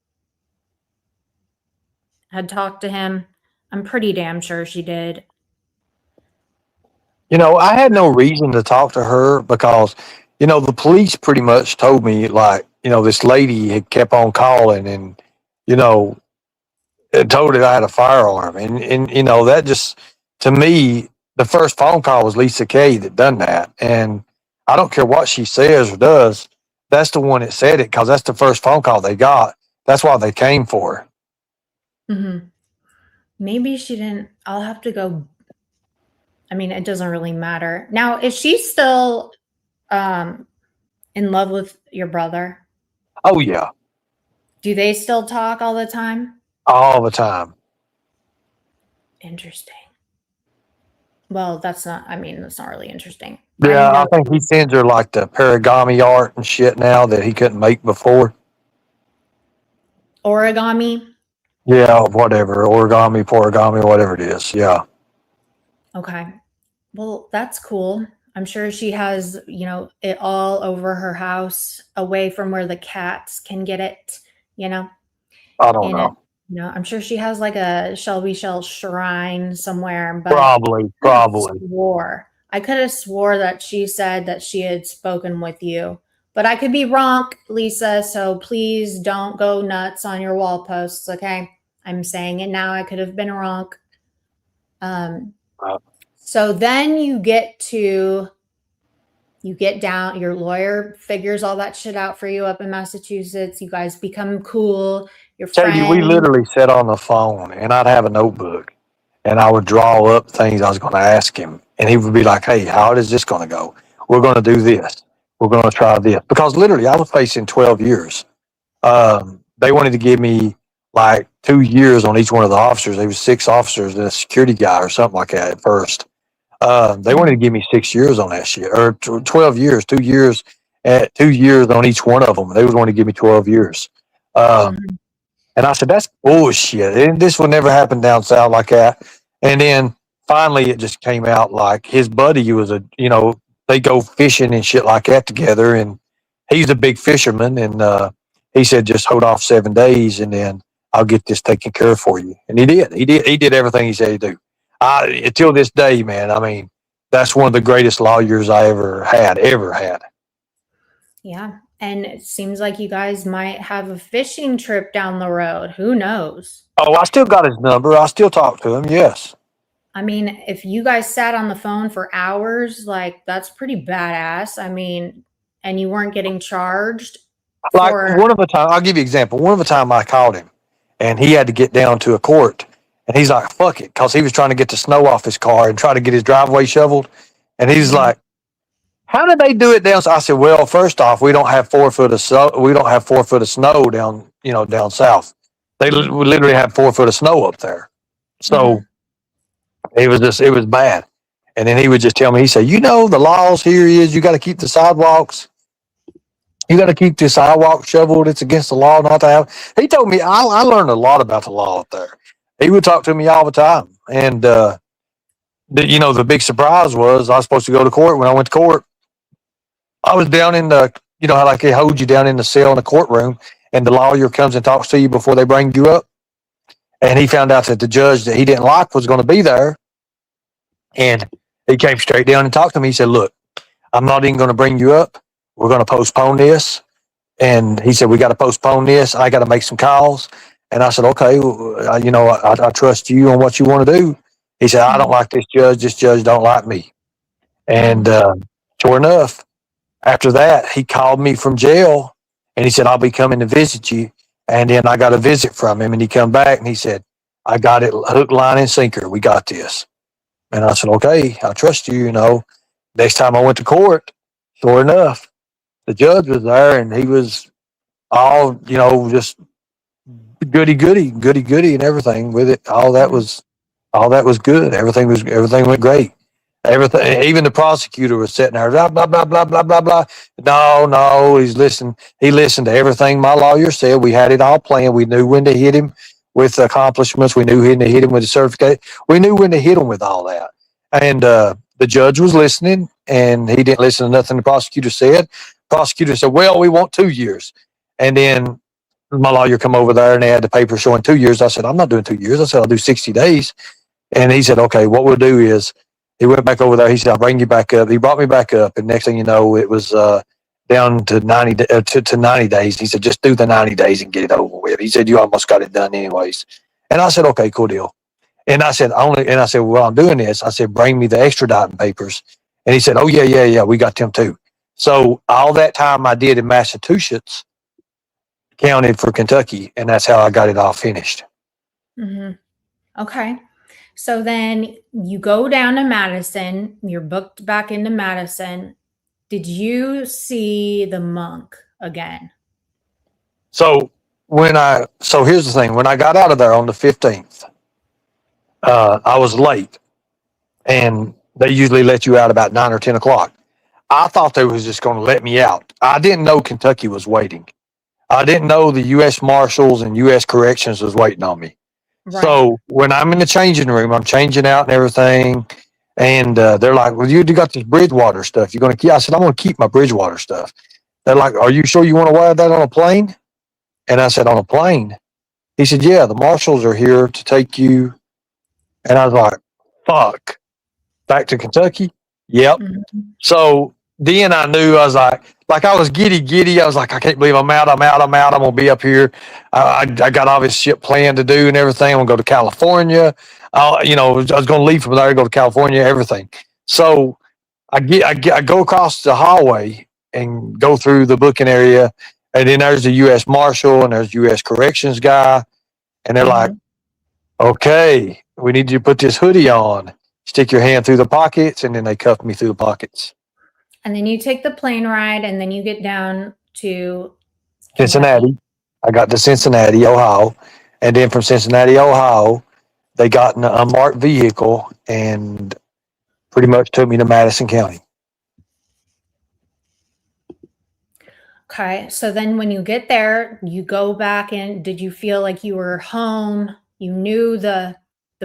had talked to him? I'm pretty damn sure she did. I had no reason to talk to her because, the police pretty much told me, like, this lady had kept on calling and, you know, it told her I had a firearm. And that just, to me, the first phone call was Lisa Kay that done that. And I don't care what she says or does. That's the one that said it because that's the first phone call they got. That's why they came for her. Mm-hmm. Maybe she didn't. I'll have to go. I mean, it doesn't really matter. Now, is she still in love with your brother? Oh, yeah. Do they still talk all the time? All the time. Interesting. Well, that's not really interesting. Yeah, I think he sends her like the origami art and shit now that he couldn't make before. Origami? Yeah, whatever. Porigami, whatever it is. Yeah. Okay. Well, that's cool. I'm sure she has, it all over her house, away from where the cats can get it, I don't know. I'm sure she has like a Shelby Shell shrine somewhere, but Probably. I could have swore that she said that she had spoken with you, but I could be wrong, Lisa. So please don't go nuts on your wall posts. Okay. I'm saying it now. I could have been wrong. So then you get down, your lawyer figures all that shit out for you up in Massachusetts. You guys become cool. Your friends. Tell you, we literally sat on the phone and I'd have a notebook and I would draw up things I was going to ask him. And he would be like, hey, how is this going to go? We're going to do this. We're going to try this. Because literally I was facing 12 years. They wanted to give me like 2 years on each one of the officers. There was 6 officers and a security guy or something like that at first. They wanted to give me 6 years on that shit, or 12 years, 2 years, 2 years on each one of them. They was wanting to give me 12 years. And I said, that's bullshit. This would never happen down south like that. And then finally it just came out like his buddy was they go fishing and shit like that together. And he's a big fisherman. And he said, just hold off 7 days and then I'll get this taken care of for you. And he did. He did everything he said he'd do. Until this day, man, I mean, that's one of the greatest lawyers I ever had. Yeah. And it seems like you guys might have a fishing trip down the road. Who knows? Oh, I still got his number. I still talk to him. Yes. I mean, if you guys sat on the phone for hours, like that's pretty badass. I mean, and you weren't getting charged. Like one of the time, I'll give you an example. One of the time I called him and he had to get down to a court and he's like, fuck it. Cause he was trying to get the snow off his car and try to get his driveway shoveled. And he's like, how did they do it down? So I said, well, first off, we don't have 4 foot of snow. We don't have 4 foot of snow down, down south. They literally have 4 foot of snow up there. So it was bad. And then he would just tell me, he said, the laws here is you got to keep the sidewalks. You got to keep the sidewalk shoveled. It's against the law not to have. He told me, I learned a lot about the law up there. He would talk to me all the time. And, the big surprise was I was supposed to go to court. When I went to court, I was down in the, how like they hold you down in the cell in the courtroom and the lawyer comes and talks to you before they bring you up. And he found out that the judge that he didn't like was going to be there. And he came straight down and talked to me. He said, look, I'm not even going to bring you up. We're going to postpone this. And he said, we got to postpone this. I got to make some calls. And I said, okay, I trust you on what you want to do. He said, I don't like this judge. This judge don't like me. And sure enough, after that, he called me from jail and he said, I'll be coming to visit you. And then I got a visit from him and he come back and he said, I got it hook, line, and sinker. We got this. And I said, okay, I trust you, Next time I went to court, sure enough, the judge was there and he was all, just goody and everything with it. All that all that was good. Everything went great. Everything, even the prosecutor was sitting there, blah, blah, blah, blah, blah, blah, blah. No, he listened to everything my lawyer said. We had it all planned. We knew when to hit him with accomplishments. We knew when to hit him with the certificate. We knew when to hit him with all that. And the judge was listening, and he didn't listen to nothing the prosecutor said. Prosecutor said, well, we want 2 years. And then my lawyer come over there, and they had the paper showing 2 years. I said, I'm not doing 2 years. I said, I'll do 60 days. And he said, okay, what we'll do is, he went back over there. He said, I'll bring you back up. He brought me back up. And next thing you know, it was down to 90, to 90 days. He said, just do the 90 days and get it over with. He said, you almost got it done anyways. And I said, okay, cool deal. And I said, well, I'm doing this. I said, bring me the extraditing papers. And he said, oh, yeah, we got them too. So all that time I did in Massachusetts counted for Kentucky. And that's how I got it all finished. Mm-hmm. Okay. So then you go down to Madison, you're booked back into Madison. Did you see the monk again? So here's the thing. When I got out of there on the 15th, I was late, and they usually let you out about 9 or 10 o'clock. I thought they was just going to let me out. I didn't know Kentucky was waiting. I didn't know the U.S. Marshals and U.S. Corrections was waiting on me. Right. So when I'm in the changing room, I'm changing out and everything. And they're like, well, you got this Bridgewater stuff. You're going to keep? I said, I'm going to keep my Bridgewater stuff. They're like, are you sure you want to wear that on a plane? And I said, on a plane? He said, yeah, the marshals are here to take you. And I was like, fuck. Back to Kentucky? Yep. Mm-hmm. So then I knew, I was like I was giddy. I was like, I can't believe I'm out. I'm going to be up here. I got all this shit planned to do and everything. I'm going to go to California. I was going to leave from there, go to California, everything. So I go across the hallway and go through the booking area. And then there's the U.S. Marshal and there's U.S. Corrections guy. And they're like, okay, we need you to put this hoodie on. Stick your hand through the pockets. And then they cuffed me through the pockets. And then you take the plane ride, and then you get down to Cincinnati. I got to Cincinnati, Ohio. And then from Cincinnati, Ohio, they got in an unmarked vehicle and pretty much took me to Madison County. Okay. So then when you get there, you go back in. Did you feel like you were home? You knew the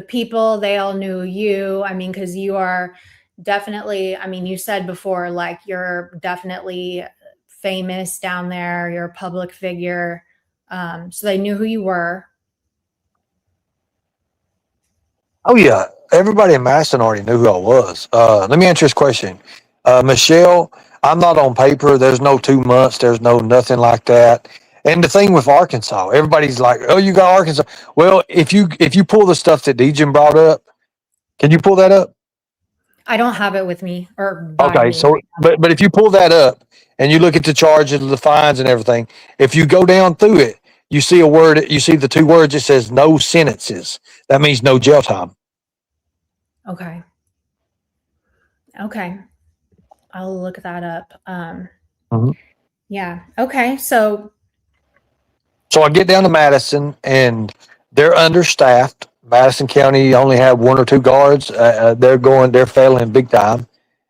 people, they all knew you. I mean, because you are definitely, I mean, you said before, like, you're definitely famous down there. You're a public figure. So they knew who you were. Oh, yeah. Everybody in Madison already knew who I was. Let me answer this question. Michelle, I'm not on paper. There's no 2 months. There's no nothing like that. And the thing with Arkansas, everybody's like, oh, you got Arkansas. Well, if you pull the stuff that Dejan brought up, can you pull that up? I don't have it with me. Okay, so but if you pull that up and you look at the charges, the fines and everything, if you go down through it, you see a word, you see the 2 words, it says no sentences. That means no jail time. Okay. I'll look that up. Yeah. Okay. So I get down to Madison and they're understaffed. Madison County only have 1 or 2 guards. They're failing big time.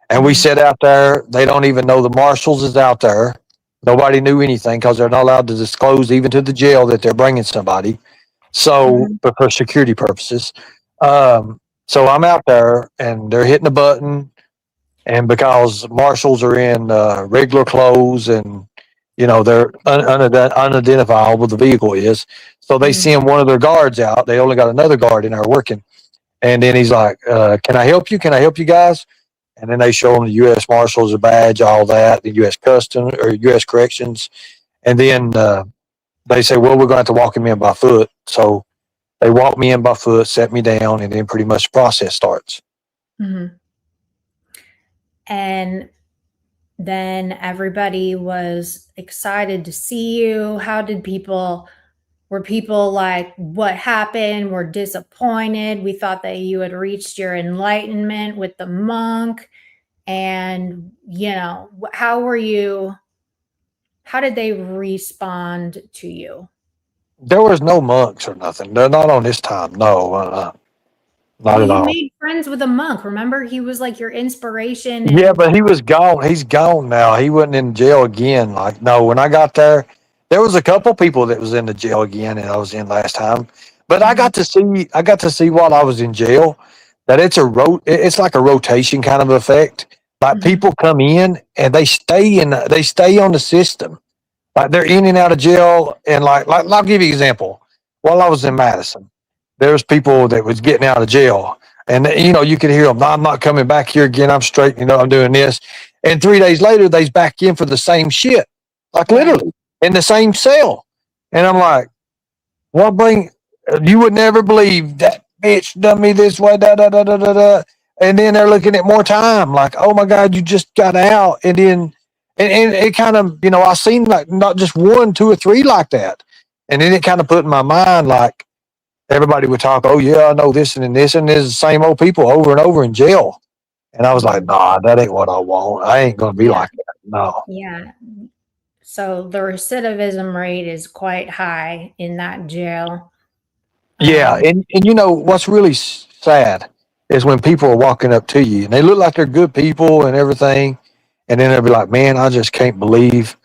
And we sit out there. They don't even know the marshals is out there. Nobody knew anything because they're not allowed to disclose even to the jail that they're bringing somebody. So for security purposes. So I'm out there and they're hitting the button. And because marshals are in regular clothes and, they're unidentifiable, the vehicle is. So they send one of their guards out. They only got another guard in there working. And then he's like, can I help you? Can I help you guys? And then they show them the U.S. Marshals, a badge, all that, the U.S. Customs or U.S. Corrections. And then they say, well, we're going to have to walk him in by foot. So they walk me in by foot, set me down, and then pretty much the process starts. Mm-hmm. And then everybody was excited to see you. Were people like, what happened? Were disappointed? We thought that you had reached your enlightenment with the monk. And, how did they respond to you? There was no monks or nothing. They're not on this time. No. Not at You all. made friends with a monk. Remember, he was like your inspiration. Yeah, And but he was gone. He's gone now. He wasn't in jail again. Like, no, when I got there was a couple people that was in the jail again, and I was in last time. But I got to see while I was in jail that it's like a rotation kind of effect. Like Mhm. people come in and they stay on the system. Like they're in and out of jail, and like I'll give you an example. While I was in Madison, there's people that was getting out of jail, and you could hear them. "No, I'm not coming back here again. I'm straight. I'm doing this." And 3 days later, they's back in for the same shit, like Right. literally in the same cell. And I'm like, "What bring? You would never believe that bitch done me this way." Da da da da da da. And then they're looking at more time, like, "Oh my god, you just got out," and then and it kind of, I seen like not just one, two, or three like that. And then it kind of put in my mind like everybody would talk, "Oh yeah, I know this and this," and there's the same old people over and over in jail. And I was like, Mhm. "Nah, that ain't what I want. I ain't gonna be Yeah. like that. No." Yeah. So the recidivism rate is quite high in that jail. Yeah, Um, and what's really sad is when people are walking up to you and they look like they're good people and everything, and then they'll be like, "Man, I just can't believe,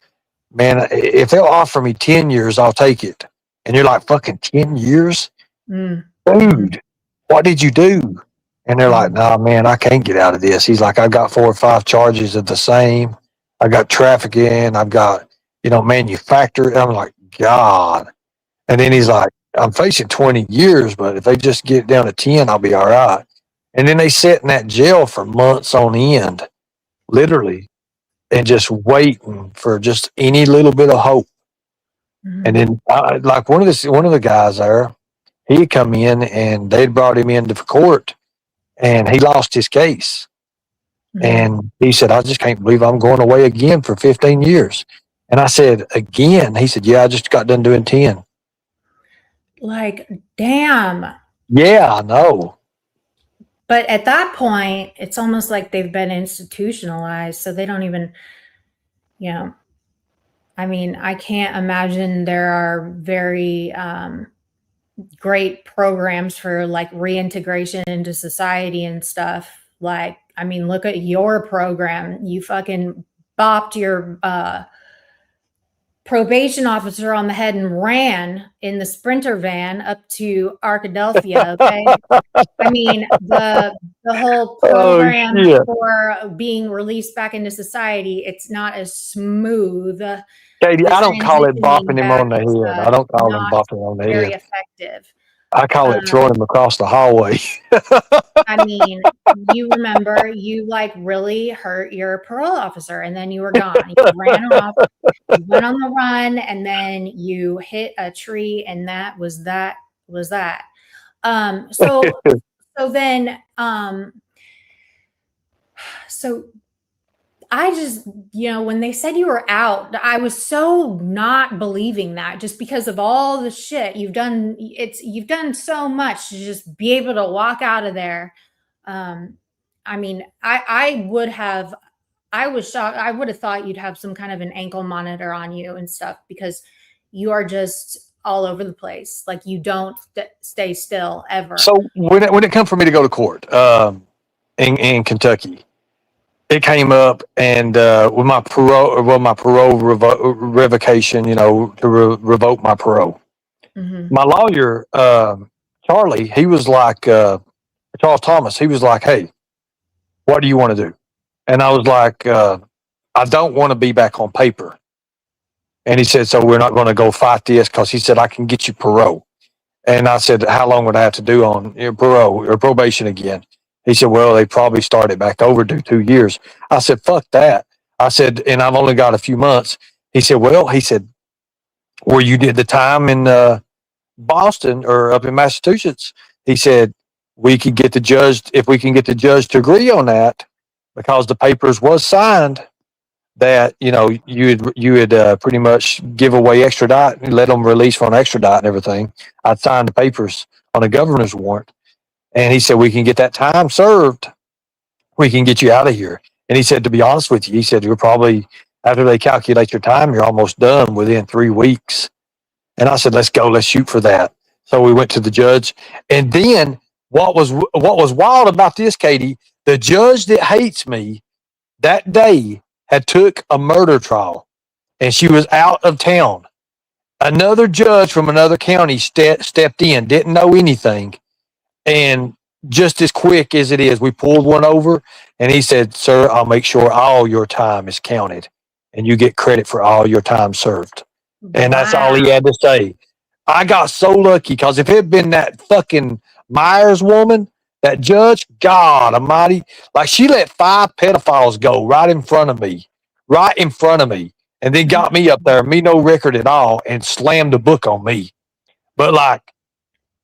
man, if they'll offer me 10 years, I'll take it." And you're like, "Fucking 10 years, mm, mhm, dude? What did you do?" And they're like, mhm. "Nah, man, I can't get out of this." He's like, "I've got 4 or 5 charges of the same. I got trafficking. I've got manufacture." And I'm like, "God." And then he's like, "I'm facing 20 years, but if they just get down to 10, I'll be all right." And then they sit in that jail for months on end, literally, and just waiting for just any little bit of hope. And Mhm. then, like one of the guys there, he had come in and they'd brought him into court, and he lost his case. Mhm. And he said, "I just can't believe I'm going away again for 15 years." And I said, "Again?" He said, "Yeah, I just got done doing 10." Like, damn. Yeah, I know. But at that point, it's almost like they've been institutionalized, so they don't even, you know, I mean, I can't imagine there are very great programs for like reintegration into society and stuff. Like, I mean, look at your program. You fucking bopped your probation officer on the head and ran in the Sprinter van up to Arkadelphia. Okay. I mean, the whole Oh, program shit. for being released back into society, it's not as smooth. Katie, The I don't call it transitioning bopping him back on the is head. I don't call him not bopping on the very head. effective. I call it throwing him across the hallway. I mean, you remember you like really hurt your parole officer and then you were gone. You ran off, you went on the run, and then you hit a tree, and that was that. So so then so I just, when they said you were out, I was so not believing that just because of all the shit you've done. You've done so much to just be able to walk out of there. Um, I mean, I was shocked. I would have thought you'd have some kind of an ankle monitor on you and stuff because you are just all over the place. Like you don't stay still ever. So when it come for me to go to court in Kentucky, it came up, and with my parole revocation, to revoke my parole. Hmm. My lawyer, Charlie, he was like Charles Thomas. He was like, "Hey, what do you want to do?" And I was like, "I don't want to be back on paper." And he said, "So we're not going to go fight this," because he said, "I can get you parole." And I said, "How long would I have to do on your parole or probation again?" He said, "Well, they probably started back over to 2 years." I said, "Fuck that." I said, "And I've only got a few months." He said, "Well," he said, "where you did the time in Boston or up in Massachusetts," he said, "we could get the judge, if we can get the judge to agree on that, because the papers was signed, that you would pretty much give away extradite and let them release on extradite and everything. I'd sign the papers on a governor's warrant." And he said, "We can get that time served. We can get you out of here." And he said, "To be honest with you," he said, "you're probably, after they calculate your time, you're almost done within 3 weeks." And I said, "Let's go. Let's shoot for that." So we went to the judge. And then what was wild about this, Katie, the judge that hates me that day had took a murder trial, and she was out of town. Another judge from another county stepped in, didn't know anything, and just as quick as it is, we pulled one over, and he said, "Sir, I'll make sure all your time is counted, and you get credit for all your time served." And that's all he Wow. had to say. I got so lucky because if it had been that fucking Myers woman, that judge, God Almighty, like she let 5 pedophiles go right in front of me, and then got me up there, me no record at all, and slammed the book on me. But like,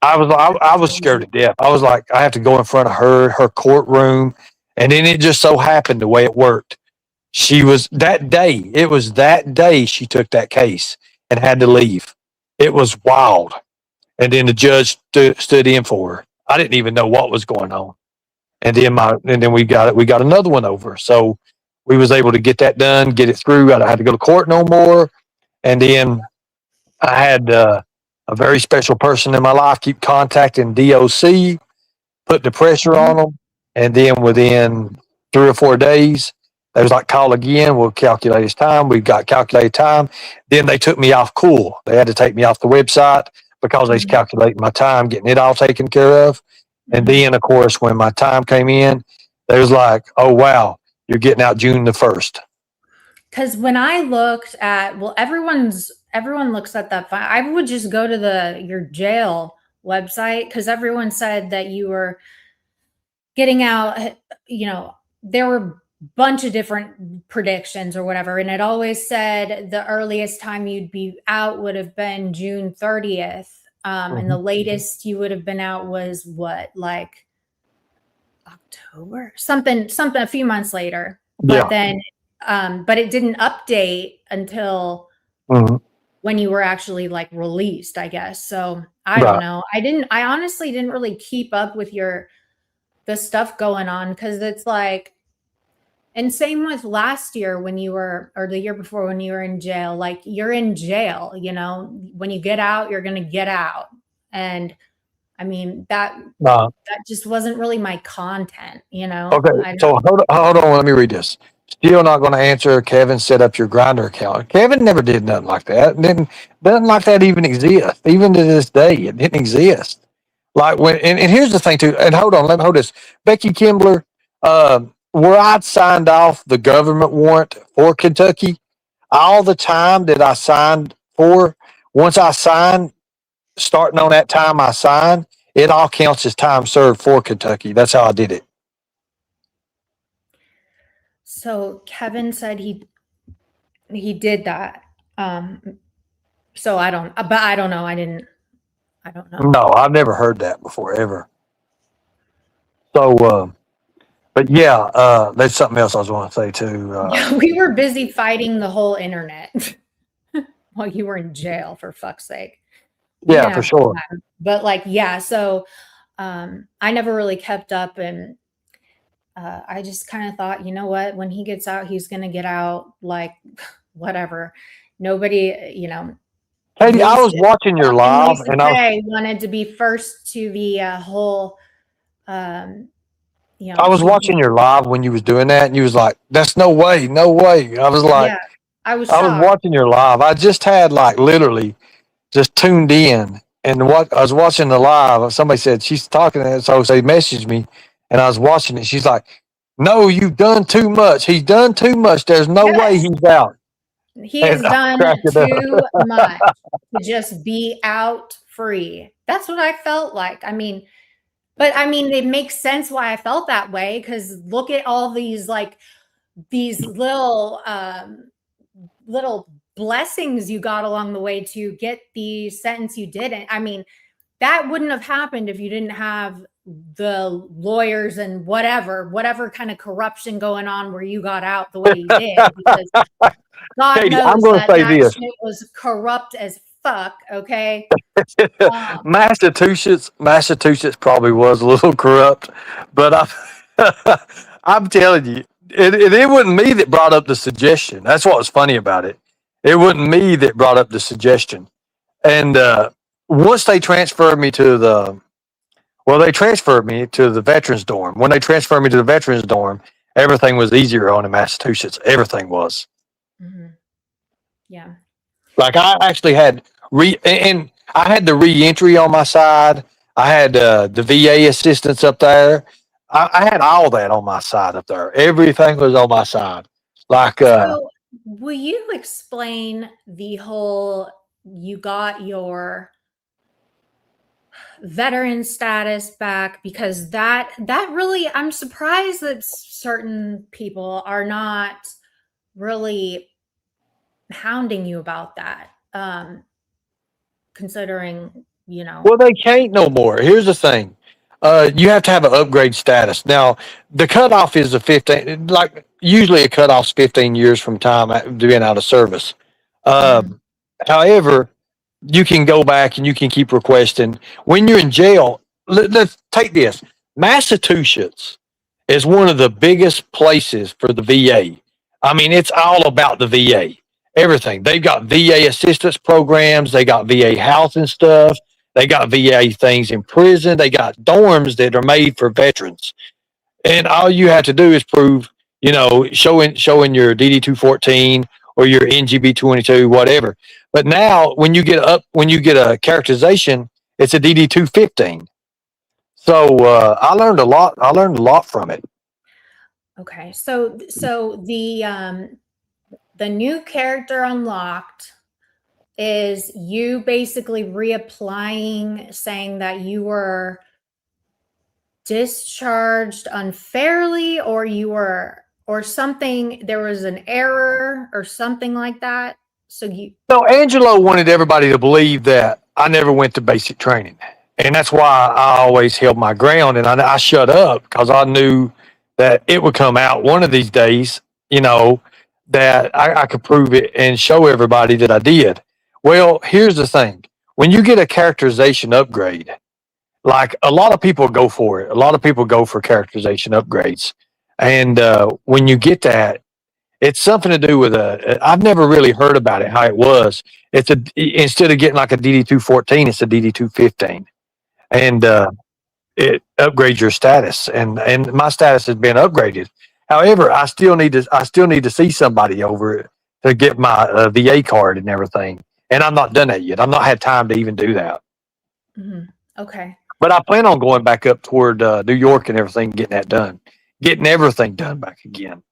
I was scared to death. I was like, I have to go in front of her courtroom, and then it just so happened the way it worked. She was that day. It was that day she took that case and had to leave. It was wild. And then the judge stood in for her. I didn't even know what was going on. And then we got another one over. So we was able to get that done, get it through. I had to go to court no more. And then I had a very special person in my life keep contacting DOC, put the pressure on them, and then within 3 or 4 days, they was like, call again. We'll calculate his time. We've got calculated time. Then they took me off cool. They had to take me off the website because they was calculating my time, getting it all taken care of. And then, of course, when my time came in, they was like, oh, wow, you're getting out June the 1st. Because when I looked at, well, everyone looks at that. I would just go to your jail website because everyone said that you were getting out. You know, there were a bunch of different predictions or whatever, and it always said the earliest time you'd be out would have been June 30th, and the latest you would have been out was what, like October, something a few months later. But then. But it didn't update until when you were actually like released, I guess. So I don't know. I honestly didn't really keep up with the stuff going on because it's like, and same with last year when you were, or the year before when you were in jail, like you're in jail, you know, when you get out, you're going to get out. And I mean, that just wasn't really my content, you know? Okay, so hold on, let me read this. Still not going to answer. Kevin set up your Grinder account. Kevin never did nothing like that. Nothing like that even exist. Even to this day, it didn't exist. Like when, and here's the thing too. And hold on, let me hold this. Becky Kimbler, where I'd signed off the government warrant for Kentucky, all the time that I signed for, once I signed, starting on that time I signed, it all counts as time served for Kentucky. That's how I did it. So Kevin said he did that. So I don't know. I don't know. No, I've never heard that before ever. So, but yeah, there's something else I was going to say too. We were busy fighting the whole internet while you were in jail, for fuck's sake. Yeah, for sure. But like, yeah, so I never really kept up, and I just kind of thought, you know what, when he gets out, he's going to get out like whatever. Nobody, you know. Katie, I was watching your live, and I wanted to be first to the whole, you know. I was watching your live when you was doing that, and you was like, "That's no way, no way." I was like, yeah, I was watching your live. I just had like literally just tuned in, and what I was watching the live. Somebody said she's talking, so they messaged me, and I was watching it. She's like, "No, you've done too much. He's done too much. There's no way he's out." He has done too much to just be out free. That's what I felt like. I mean, but I mean, it makes sense why I felt that way, because look at all these like these little blessings you got along the way to get the sentence you didn't. I mean, that wouldn't have happened if you didn't have the lawyers and whatever kind of corruption going on where you got out the way you did. Because God Katie, knows I'm going to say this. Shit was corrupt as fuck. Okay. Massachusetts probably was a little corrupt, but I'm telling you, it wasn't me that brought up the suggestion. That's what was funny about it. It wasn't me that brought up the suggestion. And once they transferred me to Well, they transferred me to the veterans dorm. When they transferred me to the veterans dorm, everything was easier on in Massachusetts. Everything was. Mm-hmm. Yeah. Like I actually had and I had the reentry on my side. I had the VA assistance up there. I had all that on my side up there. Everything was on my side. Like So, will you explain the whole you got your veteran status back, because that really, I'm surprised that certain people are not really hounding you about that, considering, well, they can't no more. Here's the thing. You have to have an upgrade status. Now, the cutoff is a 15, like usually a cutoff's 15 years from time being out of service. Mhm. However, you can go back and you can keep requesting. When you're in jail, let's take this. Massachusetts is one of the biggest places for the VA. I mean, it's all about the VA. Everything. They've got VA assistance programs. They got VA housing stuff. They got VA things in prison. They got dorms that are made for veterans. And all you have to do is prove, showing your DD 214 or your NGB 22, whatever. But now, when you get a characterization, it's a DD 215. So I learned a lot. I learned a lot from it. Okay, so the new character unlocked is you basically reapplying, saying that you were discharged unfairly, or something, there was an error or something like that. So So Angelo wanted everybody to believe that I never went to basic training. And that's why I always held my ground and I shut up because I knew that it would come out one of these days, that I could prove it and show everybody that I did. Well, here's the thing. When you get a characterization upgrade, like a lot of people go for it. A lot of people go for characterization upgrades. And when you get that, it's something to do with I've never really heard about it, how it was. Instead of getting like a DD 214, it's a DD 215. And it upgrades your status. And my status has been upgraded. However, I still need to see somebody over it to get my VA card and everything. And I'm not done that yet. I've not had time to even do that. Mhm. Okay. But I plan on going back up toward New York and everything, getting that done, getting everything done back again.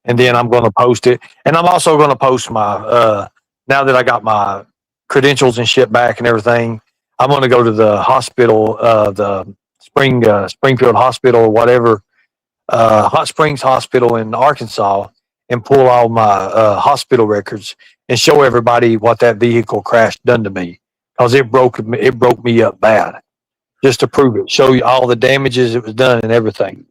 And then I'm going to post it. And I'm also going to post my, now that I got my credentials and shit back and everything, I'm going to go to the hospital, the Springfield Hospital or whatever, Hot Springs Hospital in Arkansas, and pull all my hospital records and show everybody what that vehicle crash done to me, because it broke me up bad, just to prove it, show you all the damages it was done and everything.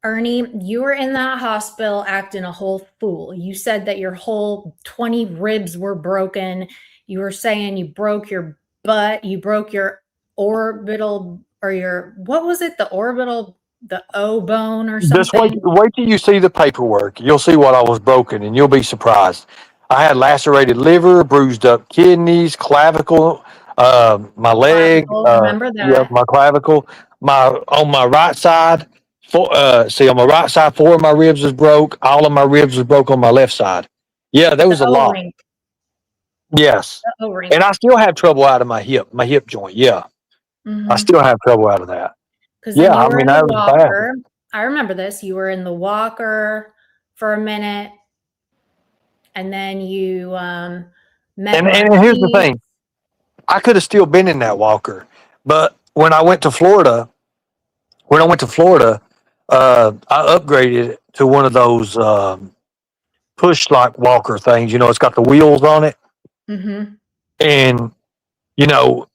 Ernie, you were in that hospital acting a whole fool. You said that your whole 20 ribs were broken. You were saying you broke your butt, you broke your orbital, or what was it? The O bone or Just something? wait till you see the paperwork. You'll see what I was broken, and you'll be surprised. I had lacerated liver, bruised up kidneys, clavicle, my leg, Clavicle, remember that. my clavicle. On my right side, on my right side, 4 of my ribs was broke. All of my ribs was broke on my left side. Yeah, there was The a lot. O-ring. Yes, The O-ring. and I still have trouble out of my hip joint. Yeah, I still have trouble out of that. Because Yeah, then you I were mean in the that was bad. walker. I remember this. You were in the walker for a minute, and then you met And here's the thing. I could have still been in that walker, but when I went to Florida, I upgraded it to one of those push like walker things. It's got the wheels on it, and you know,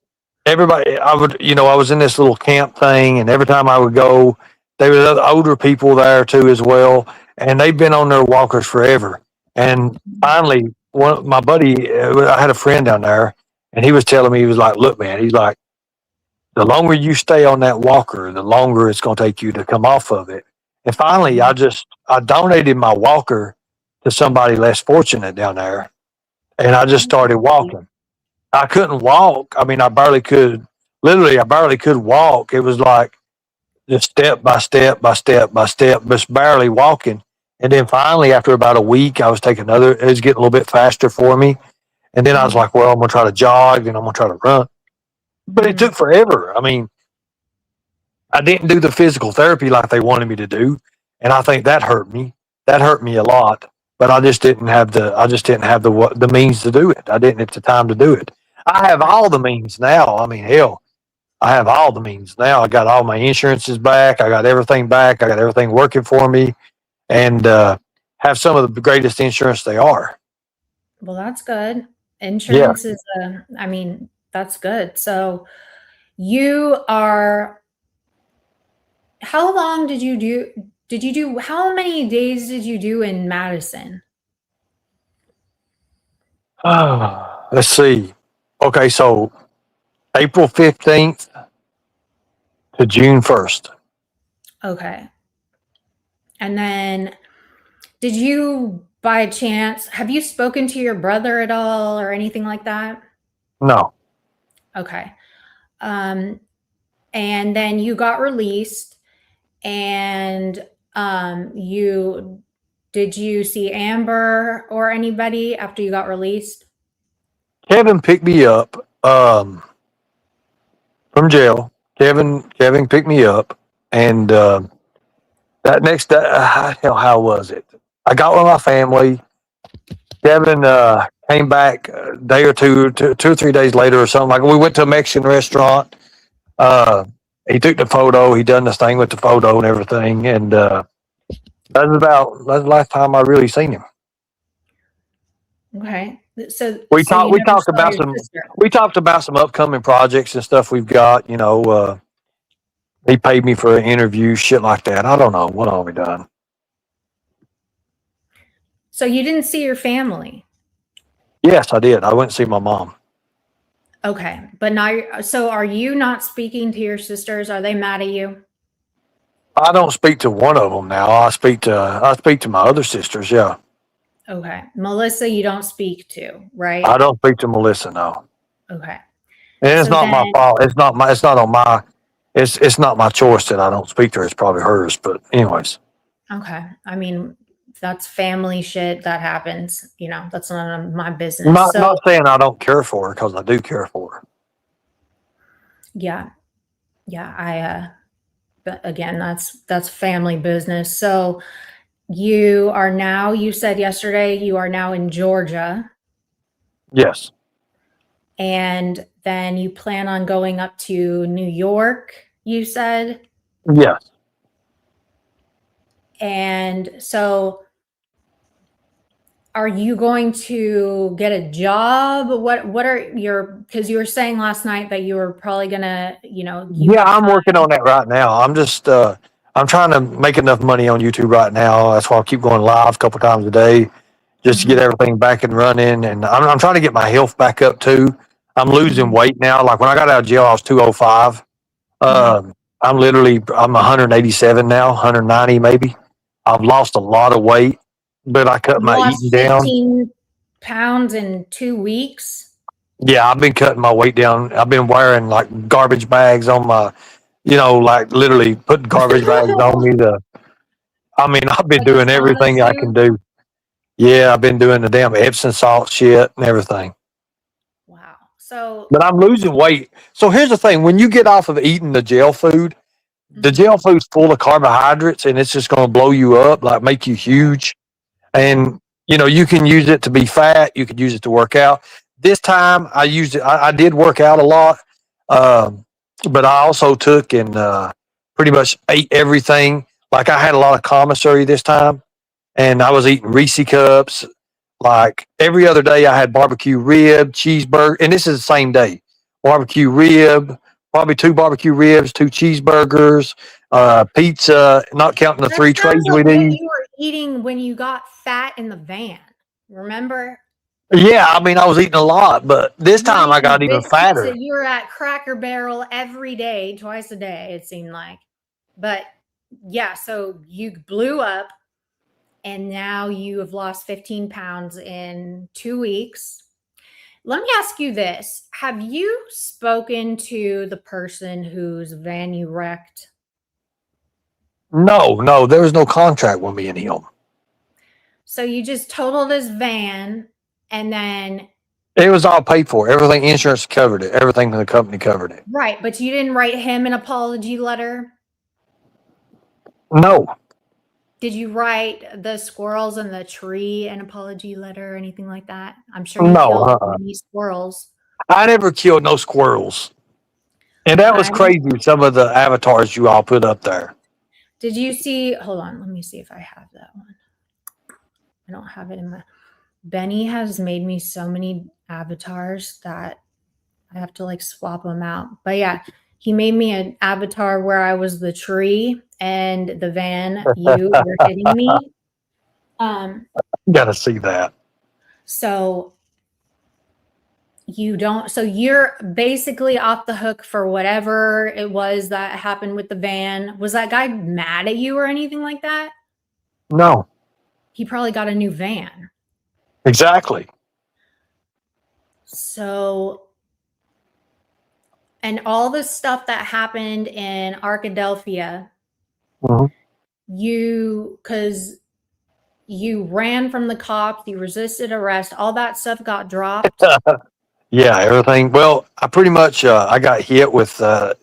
everybody. I was in this little camp thing, and every time I would go, there were other older people there too as well, and they've been on their walkers forever. And finally, my buddy, I had a friend down there, and he was telling me, he was like, "Look, man," he's like, the longer you stay on that walker, the longer it's going to take you to come off of it. And finally, I donated my walker to somebody less fortunate down there, and I just started walking. I couldn't walk. I mean, I barely could literally, I barely could walk. It was like just step by step by step by step, just barely walking. And then finally, after about a week, I was taking it was getting a little bit faster for me. And then I was Mhm. like, well, I'm going to try to jog and I'm going to try to run. But it Mhm. took forever. I mean, I didn't do the physical therapy like they wanted me to do. And I think that hurt me. That hurt me a lot. But I just didn't have the means to do it. I didn't have the time to do it. I have Right. all the means now. I mean, hell, I have all the means now. I got all my insurances back. I got everything back. I got everything working for me, and have some of the greatest insurance they are. Well, that's good. Yeah. Insurance is I mean, that's good. So you are how long did you do how many days did you do in Madison? Let's see. Okay, so April 15th to June 1st. Okay. And then did you by chance have you spoken to your brother at all or anything like that? No. Okay. Um and then you got released and you did you see Amber or anybody after you got released? Kevin picked me up from jail. Kevin picked me up, and that next day, hell, how was it? I got with my family. Kevin came back a day or two or 3 days later or something. Like we went to a Mexican restaurant. Uh, he took the photo. He done this thing with the photo and everything. And that's the last time I really seen him. Okay. So We so talked. you We never talked saw about your some. sister. We talked about some upcoming projects and stuff we've got. He paid me for an interview, shit like that. I don't know what all we done. So you didn't see your family. Yes, I did. I went and see my mom. Okay. But now so are you not speaking to your sisters? Are they mad at you? I don't speak to one of them now. I speak to my other sisters. Yeah, Okay. Melissa, you don't speak to, I right? don't speak to Melissa. No, Okay. and it's So not my then fault. It's not my. It's not on my. It's not my choice that I don't speak to her. It's probably hers. But anyways, okay. I mean, that's family shit that happens, that's none of my business. not So, saying I don't care for her because I do care for her. yeah. Yeah, but again, that's family business. So, you said yesterday you are now in Georgia Yes, and then you plan on going up to New York, you said. yes, And so are you going to get a job? What are because you were saying last night that you were probably gonna, you yeah. have I'm time. working on that right now. I'm trying to make enough money on YouTube right now. That's why I keep going live a couple times a day, just to get Mhm. everything back and running. And I'm trying to get my health back up too. I'm losing Mhm. weight now. Like when I got out of jail, I was 205. Mhm. I'm 187 now, 190 maybe. I've lost a lot of weight, but I cut You my lost eating down. 15 pounds in 2 weeks. Yeah, I've been cutting my weight down. I've been wearing like garbage bags on my, like literally putting garbage bags on me to, I mean, I've been Like a doing sauna everything I can suit. do. Yeah, I've been doing the damn Epsom salt shit and everything. Wow. So, But I'm losing weight. So here's the thing: when you get off of eating the mhm. jail food's full of carbohydrates, and it's just going to blow you up, like make you huge. Right. And you can use it to be fat. You could use it to work out. This time, I used it. I did work out a lot, um, but I also took and pretty much ate everything. Like I had a lot of commissary this time, and I was eating Reese cups. Like every other day, I had barbecue rib, cheeseburger, and this is the same day. Barbecue rib, probably two barbecue ribs, two cheeseburgers, pizza, not counting the That three trays sounds like we what need. you were eating when you got fat in the van. Remember? Yeah, I mean, I was eating a lot, but this You were time I eating got even big pizza. fatter. You were at Cracker Barrel every day, twice a day, it seemed like. But yeah, so you blew up and now you have lost 15 pounds in 2 weeks. Let me ask you this. Have you spoken to the person whose van you wrecked? No, there was no contract with me and him. So you just totaled his van and then It was all paid for. Everything, insurance covered it. Everything in the company covered it. right, but you didn't write him an apology letter? No, Did you write the squirrels in the tree an apology letter or anything like that? I'm sure you no. killed many squirrels. I never killed no squirrels. And that was Okay. crazy, some of the avatars you all put up there. Did you see? Hold on. Let me see if I have that one. I don't have it in my. Benny has made me so many avatars that I have to like swap them out. But yeah, he made me an avatar where I was the tree and the van you were hitting me. Gotta see that. So you don't, so you're basically off the hook for whatever it was that happened with the van. Was that guy mad at you or anything like that? No, He probably got a new van. exactly. So, and all the stuff that happened in Arkadelphia, Mhm. because you ran from the cops, you resisted arrest, all that stuff got dropped. Yeah, everything. Well, I pretty much I got hit with the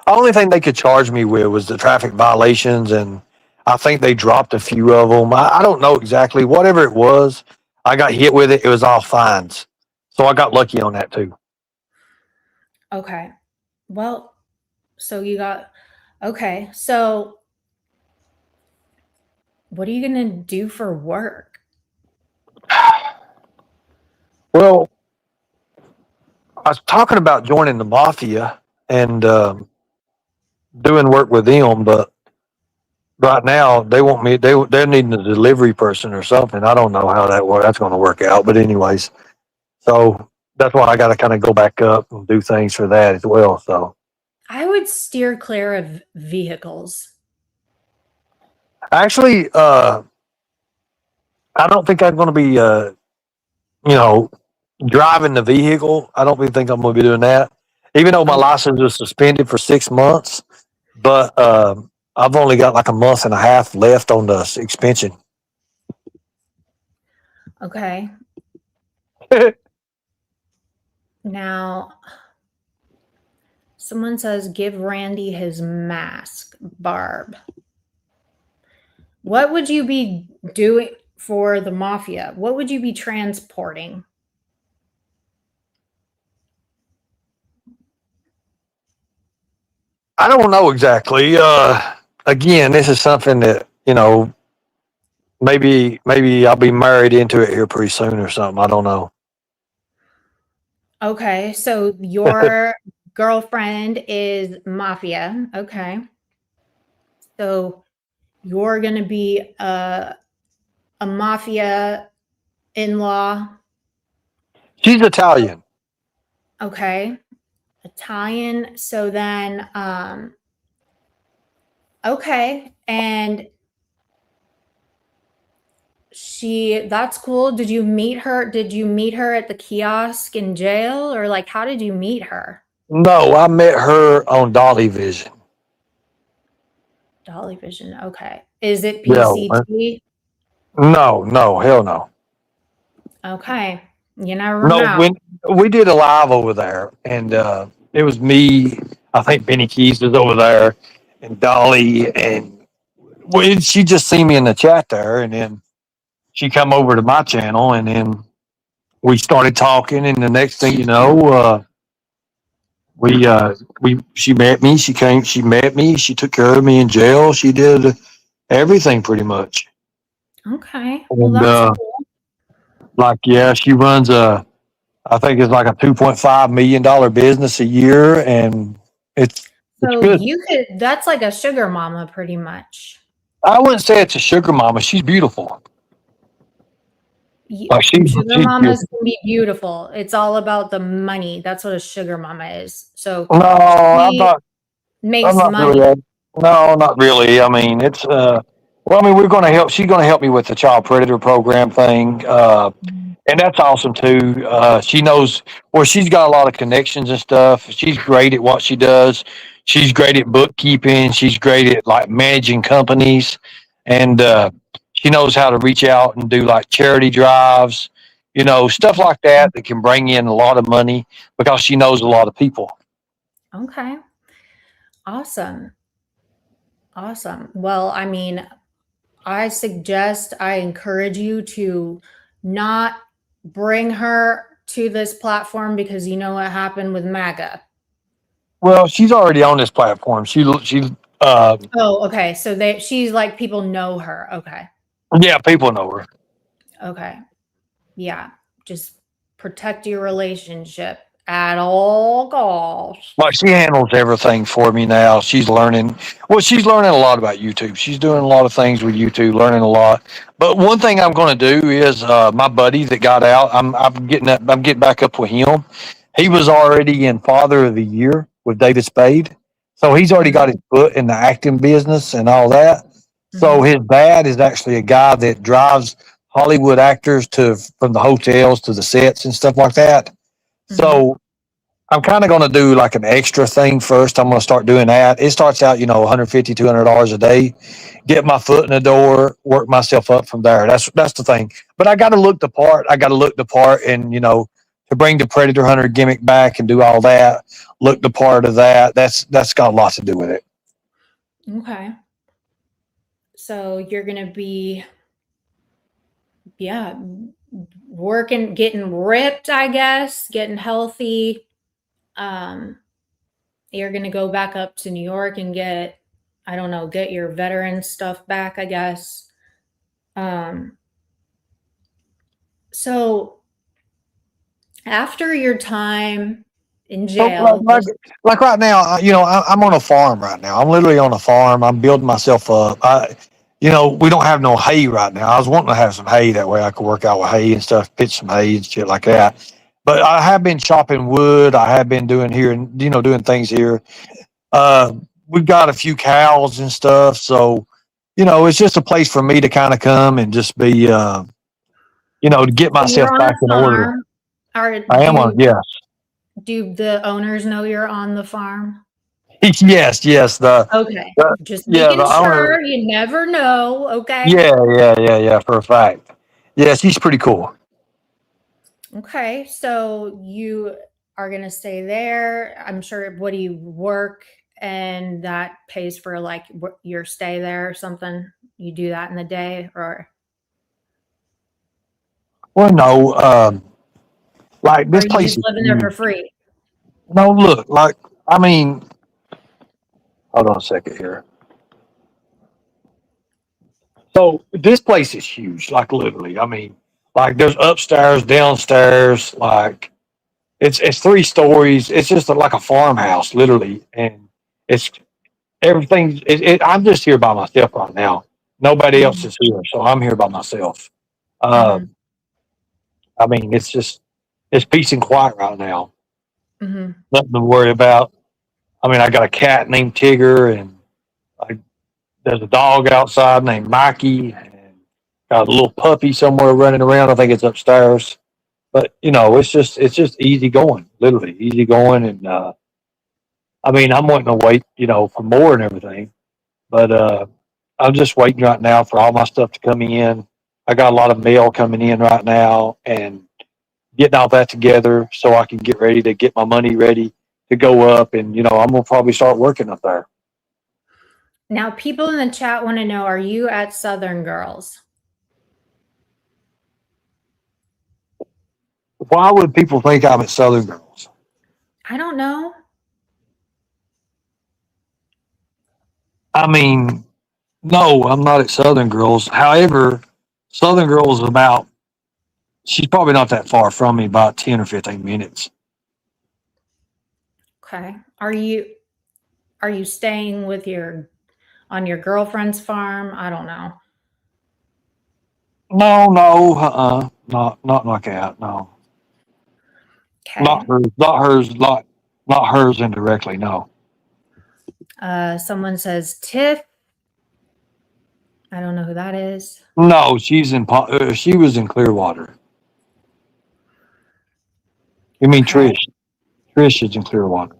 only thing they could charge me with was the traffic violations, and I think they dropped a few of them. I don't know exactly. Whatever it was, I got hit with it. It was all fines, so I got lucky on that too. Okay. Well, so you got, okay. So what are you going to do for work? Well, I was talking about joining the mafia and doing work with them, but right now they want me. They're needing a delivery person or something. I don't know how that's going to work out. But anyways, so that's why I got to kind of go back up and do things for that as well. So I would steer clear of vehicles. actually, I don't think I'm going to be, driving the vehicle. I don't really think I'm going to be doing that, even though my license was suspended for 6 months. But I've only got like a month and a half left on the extension. Okay. Now, someone says, give Randy his mask, Barb. What would you be doing for the mafia? What would you be transporting? I don't know exactly. Again, this is something that maybe I'll be married into it here pretty soon or something. I don't know. Okay, so your girlfriend is mafia. Okay. So you're going to be a mafia in-law. She's Italian. Okay. Italian. So then, okay. And that's cool. Did you meet her? Did you meet her at the kiosk in jail, or like, how did you meet her? No, I met her on Dolly Vision. Dolly Vision. Okay. Is it Yeah. PCT? No, hell no. Okay. You never No, know. when we did a live over there, and it was me. I think Benny Keys was over there, and Dolly, and she just seen me in the chat there, and then she come over to my channel, and then we started talking, and the next thing you know, she met me. She met me. She took care of me in jail. She did everything pretty much. Okay. Well, And that's cool. she runs I think it's like a $2.5 million business a year, and it's good. That's like a sugar mama pretty much. I wouldn't say it's a sugar mama. She's beautiful. Sugar mamas can be beautiful. It's all about the money. That's what a sugar mama is. So no, I'm not. Makes I'm not money. really. No, not really. I mean, it's we're going to help. She's going to help me with the child predator program thing. And that's awesome too. She knows, well, she's got a lot of connections and stuff. She's great at what she does. She's great at bookkeeping. She's great at like managing companies, and she knows how to reach out and do like charity drives, stuff like that can bring in a lot of money because she knows a lot of people. Okay. Awesome. Awesome. Well, I mean, I encourage you to not bring her to this platform because you know what happened with MAGA. Well, she's already on this platform. Oh, okay. So she's like people know her. Okay. Yeah, people know her. Okay. Yeah. Just protect your relationship at all costs. Like she handles everything for me now. She's learning. Well, she's learning a lot about YouTube. She's doing a lot of things with YouTube, learning a lot. But one thing I'm going to do is my buddy that got out. I'm getting up. I'm getting back up with him. He was already in Father of the Year with David Spade, so he's already got his foot in the acting business and all that. So Mhm. his dad is actually a guy that drives Hollywood actors from the hotels to the sets and stuff like that. Mhm. So I'm kind of going to do like an extra thing first. I'm going to start doing that. It starts out, $150, $200 a day. Get my foot in the door, work myself up from there. That's the thing. But I got to look the part. I got to look the part, and to bring the Predator Hunter gimmick back and do all that. Look the part of that. That's got a lot to do with it. Okay. So you're going to be, yeah, working, getting ripped, I guess, getting healthy. You're going to go back up to New York and I don't know, get your veteran stuff back, I guess. So after your time in So jail, like right now, I'm on a farm right now. I'm literally on a farm. I'm building myself up. We don't have no hay right now. I was wanting to have some hay that way I could work out with hay and stuff, pitch some hay and shit like that. But I have been chopping wood. I have been doing here and doing things here. We've got a few cows and stuff, so it's just a place for me to kind of come and just be, to get so myself you're on back a in order. farm. Or I am on, yeah. do the owners know you're on the farm? Yes, yes. Okay. The Just yeah, making the owner. sure. You never know. Okay. Yeah, for a fact. Yeah, she's pretty cool. Okay. So you are going to stay there. I'm sure. What do you work? And that pays for like your stay there or something? You do that in the day Well, no, like or this are you place just is living there for huge. free? No, look, like I mean, hold on a second here. So this place is huge, like literally. I mean, like there's upstairs, downstairs, like it's 3 stories. It's just like a farmhouse, literally, and it's everything. I'm just here by myself right now. Nobody else Mm-hmm. is here, so I'm here by myself. Mm-hmm. Um, I mean, it's peace and quiet right now. Mm-hmm. Nothing to worry about. I mean, I got a cat named Tigger, and I, there's a dog outside named Mikey, and got a little puppy somewhere running around. I think it's upstairs. But it's just easy going, literally easy going, and I mean, I'm wanting to wait, for more and everything, but I'm just waiting right now for all my stuff to come in. I got a lot of mail coming in right now, and getting all that together so I can get ready to get my money ready to go up, and I'm gonna probably start working up there. Now, people in the chat want to know, are you at Southern Girls? Why would people think I'm at Southern Girls? I don't know. I mean, no, I'm not at Southern Girls. However, Southern Girls is about, she's probably not that far from me, about 10 or 15 minutes. Okay. Are you staying with on your girlfriend's farm? I don't know. No, not like that. No, Okay. not hers indirectly. No, Someone says Tiff. I don't know who that is. no, she was in Clearwater. You mean Okay. Trish? Trish is in Clearwater.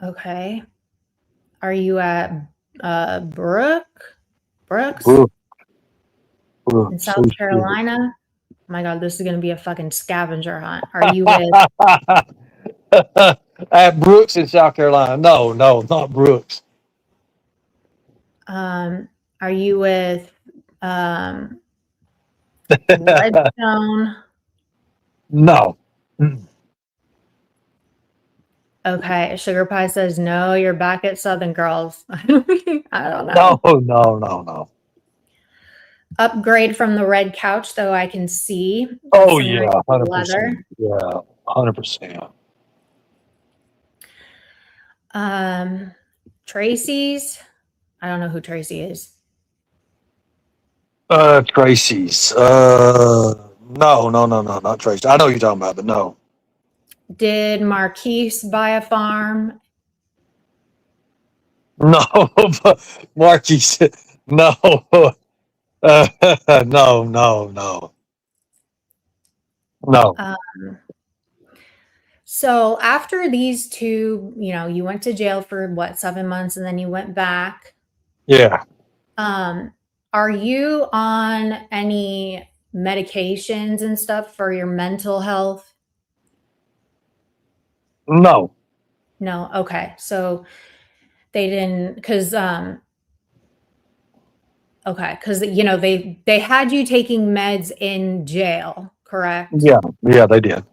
Okay. Are you at Brooks Brooke, in Brooke, South so shit. Carolina? Oh my God, this is gonna be a fucking scavenger hunt. Are you with At Brooks in South Carolina. No, not Brooks. are you with Redstone? No. Mm. Okay, Sugar Pie says no, you're back at Southern Girls. I don't No, know. no. Upgrade from the red couch, though I can see. That's Oh some yeah, nice 100%. leather. Yeah, 100%. Tracy's. I don't know who Tracy is. Tracy's. No, not Tracy. I know who you're talking about, but no. Did Marquise buy a farm? No, Marky said, no. No. So after these two, you went to jail for what, 7 months, and then you went back. Yeah. Are you on any medications and stuff for your mental health? No. No. Okay. So they didn't, because okay, because they had you taking meds in jail, correct? Yeah, they did.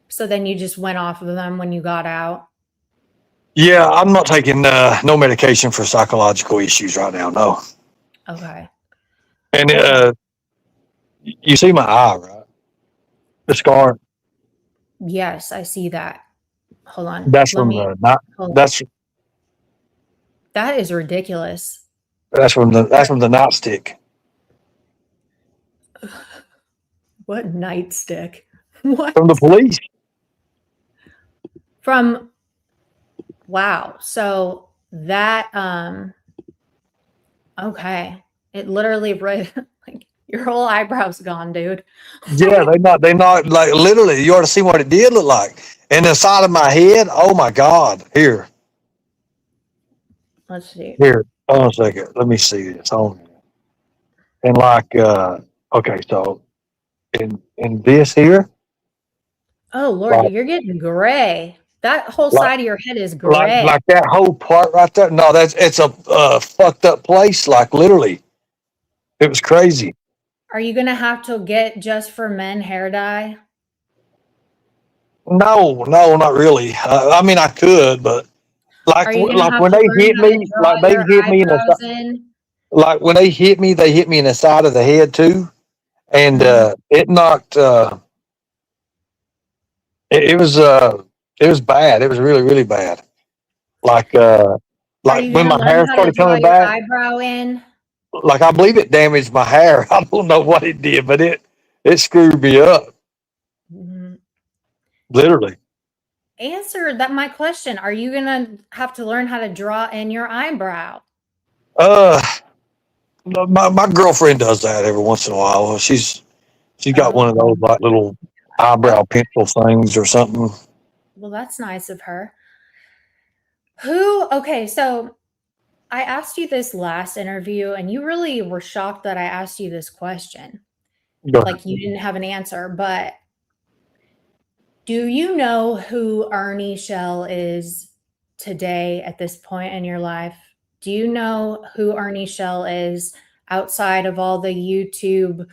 So then you just went off of them when you got out. Yeah, I'm not taking no medication for psychological issues right now. No. Okay. And Okay. you see my eye, right? The scar. Yes, I see that. Hold on. That's Let from me. the not. Hold on. That is ridiculous. That's from the nightstick. What nightstick? What? From the police. From wow. So that okay. It literally like your whole eyebrow's gone, dude. Yeah, they not like literally. You ought to see what it did look like. And the side of my head. Oh my God! Here. Let's see. Hold on a second. Let me see this. Hold on. And like, okay, so in this here, Oh Lord, like you're getting gray. That whole like side of your head is gray. like that whole part right there. No, it's a fucked up place. Like literally, it was crazy. Are you gonna have to get just for men hair dye? No, not really. I mean, I could, but Are you gonna like have when to they learn hit how to me, like draw they your hit me in the eyebrows in? like when they hit me in the side of the head too, and Mhm. it knocked. It was bad. It was really really bad. Like Are like you when gonna my learn hair how to started draw coming your back. eyebrow in? Like I believe it damaged my hair. I don't know what it did, but it screwed me up. Mhm. Literally. Answer that my question. Are you gonna have to learn how to draw in your eyebrow? Uh, my girlfriend does that every once in a while. She's got one of Oh, those like little eyebrow pencil things or something. well, that's nice of her. Okay, so I asked you this last interview, and you really were shocked that I asked you this question. Go ahead. Like you didn't have an answer, but do you know who Ernie Shell is today at this point in your life? Do you know who Ernie Shell is outside of all the YouTube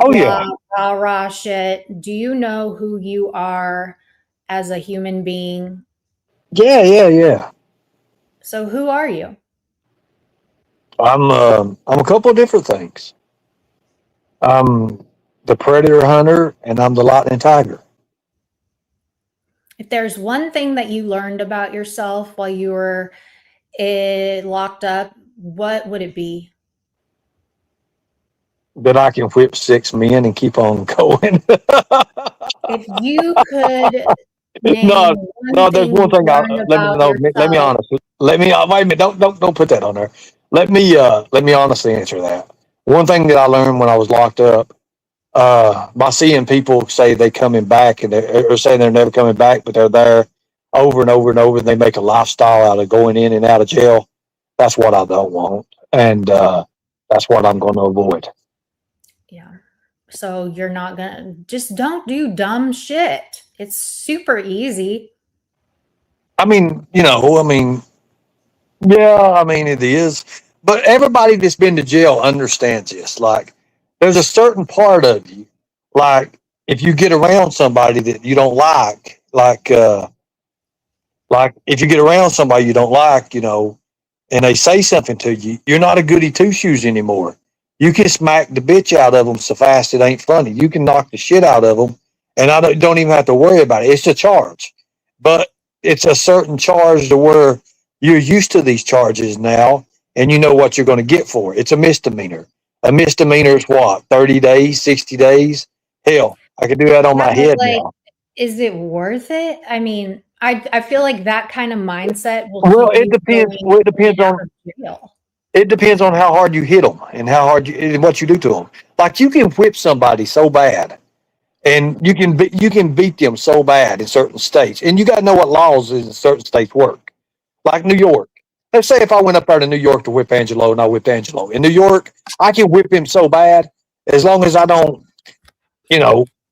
Oh yeah, hoopla, rah rah shit? Do you know who you are as a human being? yeah. So who are you? I'm a couple of different things. I'm the predator hunter, and I'm the lightning tiger. If there's one thing that you learned about yourself while you were locked up, what would it be? That I can whip 6 men and keep on going. If you could name No, one no. There's thing one you thing. learned Let me about know. Let me yourself. honest. Let me. Wait a minute. Don't put that on there. Let me honestly answer that. One thing that I learned when I was locked up. by seeing people say they coming back and they're saying they're never coming back, but they're there over and over and over, and they make a lifestyle out of going in and out of jail. That's what I don't want, and that's what I'm going to avoid. Yeah. So you're not gonna just don't do dumb shit. It's super easy. I mean, yeah, it is. But everybody that's been to jail understands this. Like, there's a certain part of you, like, if you get around somebody that you don't like if you get around somebody you don't like, and they say something to you, you're not a goody two shoes anymore. You can smack the bitch out of them so fast it ain't funny. You can knock the shit out of them, and I don't even have to worry about it. It's a charge, but it's a certain charge to where you're used to these charges now, and you know what you're going to get for it. It's a misdemeanor. A misdemeanor is what, 30 days, 60 days? Hell, I could do that on my head now. Is it worth it? I mean, I feel like that kind of mindset will. Well, it depends. Well, it depends on how hard you hit them and how hard and what you do to them. Like, you can whip somebody so bad, and you can beat them so bad in certain states, and you got to know what laws in certain states work. Like New York. Let's say if I went up there to New York to whip Angelo, and I whipped Angelo in New York, I can whip him so bad as long as I don't,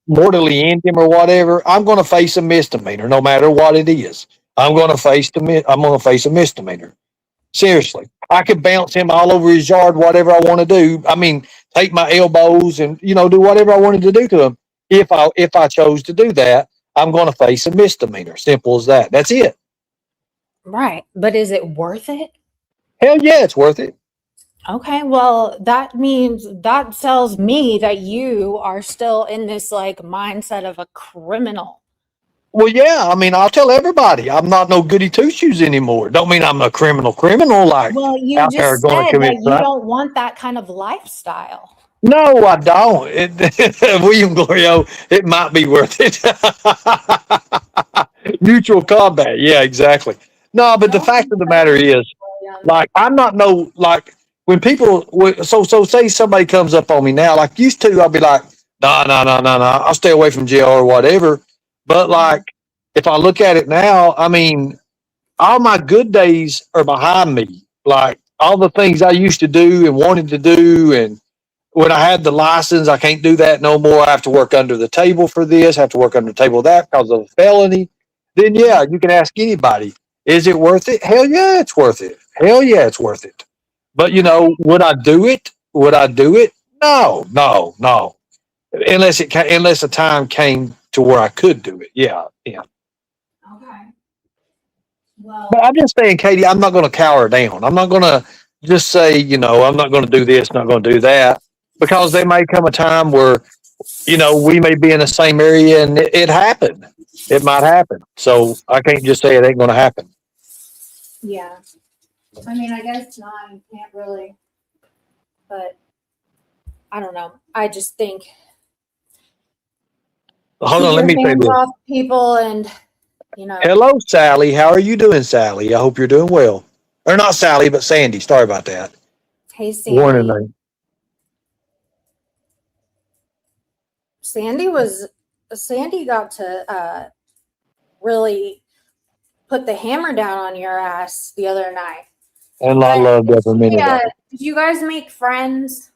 mortally end him or whatever. I'm going to face a misdemeanor, no matter what it is. I'm going to face a misdemeanor. Seriously, I could bounce him all over his yard, whatever I want to do. I mean, take my elbows and do whatever I wanted to do to him. If I chose to do that, I'm going to face a misdemeanor. Simple as that. That's it. Right, but is it worth it? Hell yeah, it's worth it. Okay, well, that tells me that you are still in this like mindset of a criminal. Well, yeah, I mean, I'll tell everybody I'm not no goody two shoes anymore. Don't mean I'm a criminal like well, you out there just going to said commit that you don't want that kind of lifestyle. No, I don't. William Glorio, it might be worth it. Mutual combat. Yeah, exactly. No, but the fact of the matter is, like, I'm not when people, so say somebody comes up on me now, like used to, I'll be like, no, I'll stay away from jail or whatever. But like, if I look at it now, I mean, all my good days are behind me. Like, all the things I used to do and wanted to do, and when I had the license, I can't do that no more. I have to work under the table for this, have to work under the table of that because of a felony. Then, yeah, you can ask anybody, is it worth it? Hell yeah, it's worth it. Hell yeah, it's worth it. But, would I do it? No. Unless a time came to where I could do it. Yeah. Okay. Well, but I'm just saying, Katie, I'm not going to cower down. I'm not going to just say, I'm not going to do this, not going to do that, because there may come a time where, we may be in the same area and it happened. It might happen. So I can't just say it ain't going to happen. Yeah. I mean, I guess not. You can't really. But I don't know. I just think. Hold on, let me say this. Off people and, Hello, Sally. How are you doing, Sally? I hope you're doing well. Or not Sally, but Sandy. Sorry about that. Hey, Sandy. Warning name. Sandy got to really put the hammer down on your ass the other night. And I loved every minute of it. Did you guys make friends?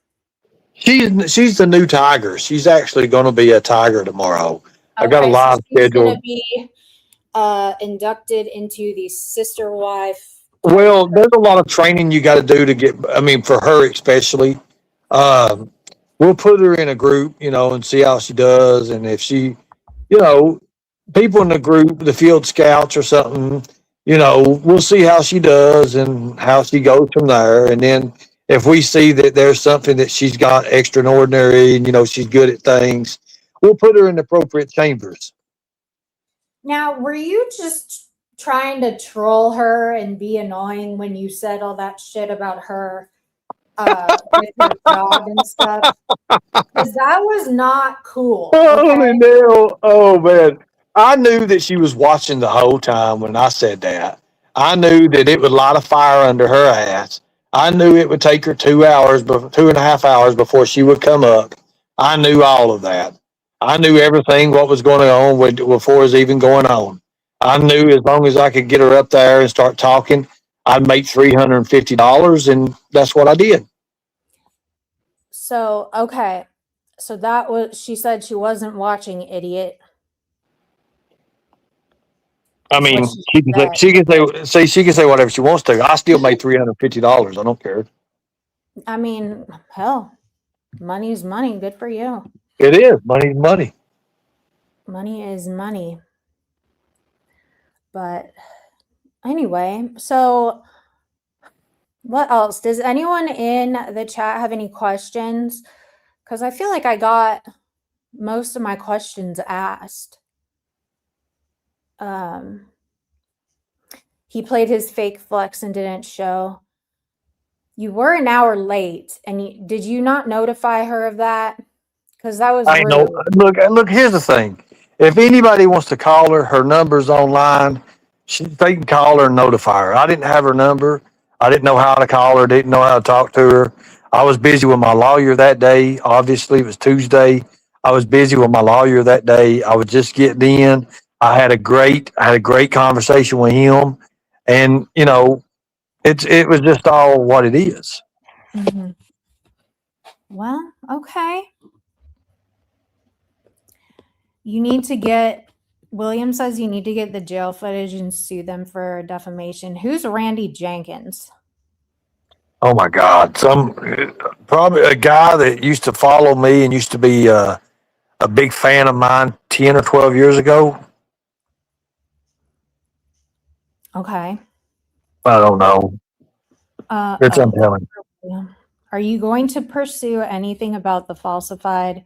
She's the new tiger. She's actually going to be a tiger tomorrow. Okay, I got a live schedule. She's going to be inducted into the sister wife. Well, there's a lot of training you got to do to get. I mean, for her especially. We'll put her in a group, and see how she does. And if she, people in the group, the field scouts or something, we'll see how she does and how she goes from there. And then if we see that there's something that she's got extraordinary and, she's good at things, we'll put her in the appropriate chambers. Now, were you just trying to troll her and be annoying when you said all that shit about her? With her job and stuff, because that was not cool. Okay? Oh man, I knew that she was watching the whole time when I said that. I knew that it would light a fire under her ass. I knew it would take her 2 hours, 2.5 hours before she would come up I knew all of that. I knew everything what was going on before it was even going on. I knew as long as I could get her up there and start talking, I'd make $350, and that's what I did. So, okay. So that was, she said she wasn't watching, idiot. I Is what mean, she she can say, said. she can say whatever she wants to. I still made $350. I don't care. I mean, hell, money's money. Good for you. It is money's money. Money is money. But anyway, so what else? Does anyone in the chat have any questions? Because I feel like I got most of my questions asked. He played his fake flex and didn't show. You were an hour late, and did you not notify her of that? Because that was I know. rude. Look. Here's the thing. If anybody wants to call her, her number's online. They can call her and notify her. I didn't have her number. I didn't know how to call her. Didn't know how to talk to her. I was busy with my lawyer that day. Obviously, it was Tuesday. I was busy with my lawyer that day. I was just getting in. I had a great conversation with him, and it was just all what it is. Mm-hmm. Well, okay. You need to get, William says you need to get the jail footage and sue them for defamation. Who's Randy Jenkins? Oh my God! Probably a guy that used to follow me and used to be a big fan of mine 10 or 12 years ago. Okay. I don't know. It's untelling. Are you going to pursue anything about the falsified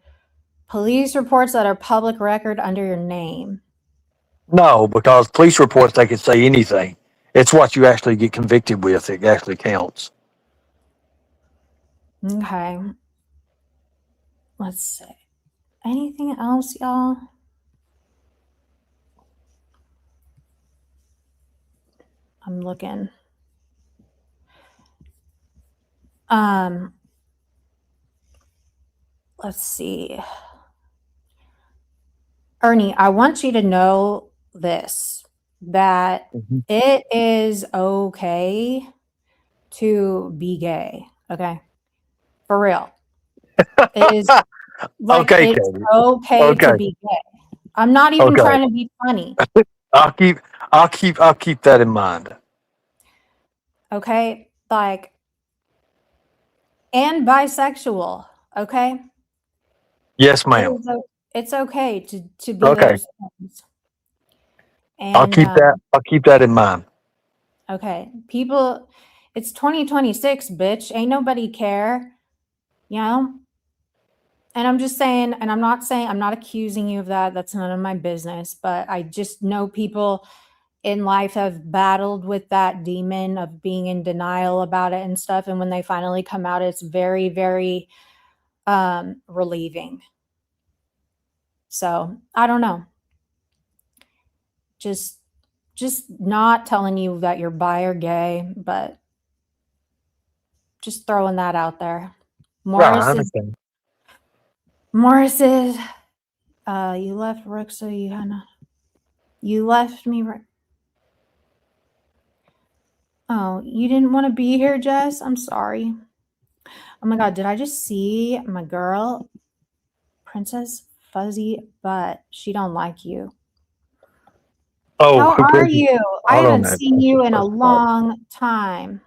police reports that are public record under your name? No, because police reports they can say anything. It's what you actually get convicted with that actually counts. Okay. Let's see. Anything else, y'all? I'm looking. Let's see. Ernie, I want you to know this, that it is okay to be gay. Okay. For real. It is like, Okay, it's Katie. okay Okay. to be gay. I'm not even Okay. trying to be funny. I'll keep that in mind. Okay. Like, and bisexual. Okay. Yes, ma'am. It's okay to be Okay. those things. And I'll keep that in mind. okay. People, it's 2026, bitch. Ain't nobody care. You know? And I'm just saying, and I'm not accusing you of that. That's none of my business. But I just know people in life have battled with that demon of being in denial about it and stuff. And when they finally come out, it's very, very relieving. So I don't know. Just not telling you that you're bi or gay, but just throwing that out there. Morris is you left Rook, so you left me. Oh, you didn't want to be here, Jess? I'm sorry. Oh my God, did I just see my girl, Princess Fuzzy Butt? She don't like you. Oh, how are you? I haven't seen you in a Butt. long time.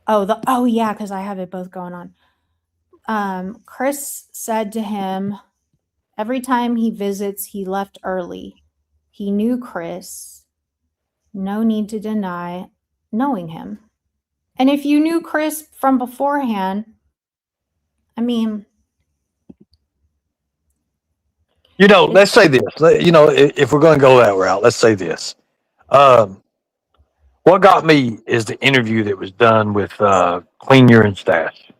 Oh yeah, because I have it both going on. Chris said to him, every time he visits, he left early. He knew Chris. No need to deny knowing him. And if you knew Chris from beforehand, I mean, let's say this. If we're going to go that route, let's say this. What got me is the interview that was done with Clean Urine Stash.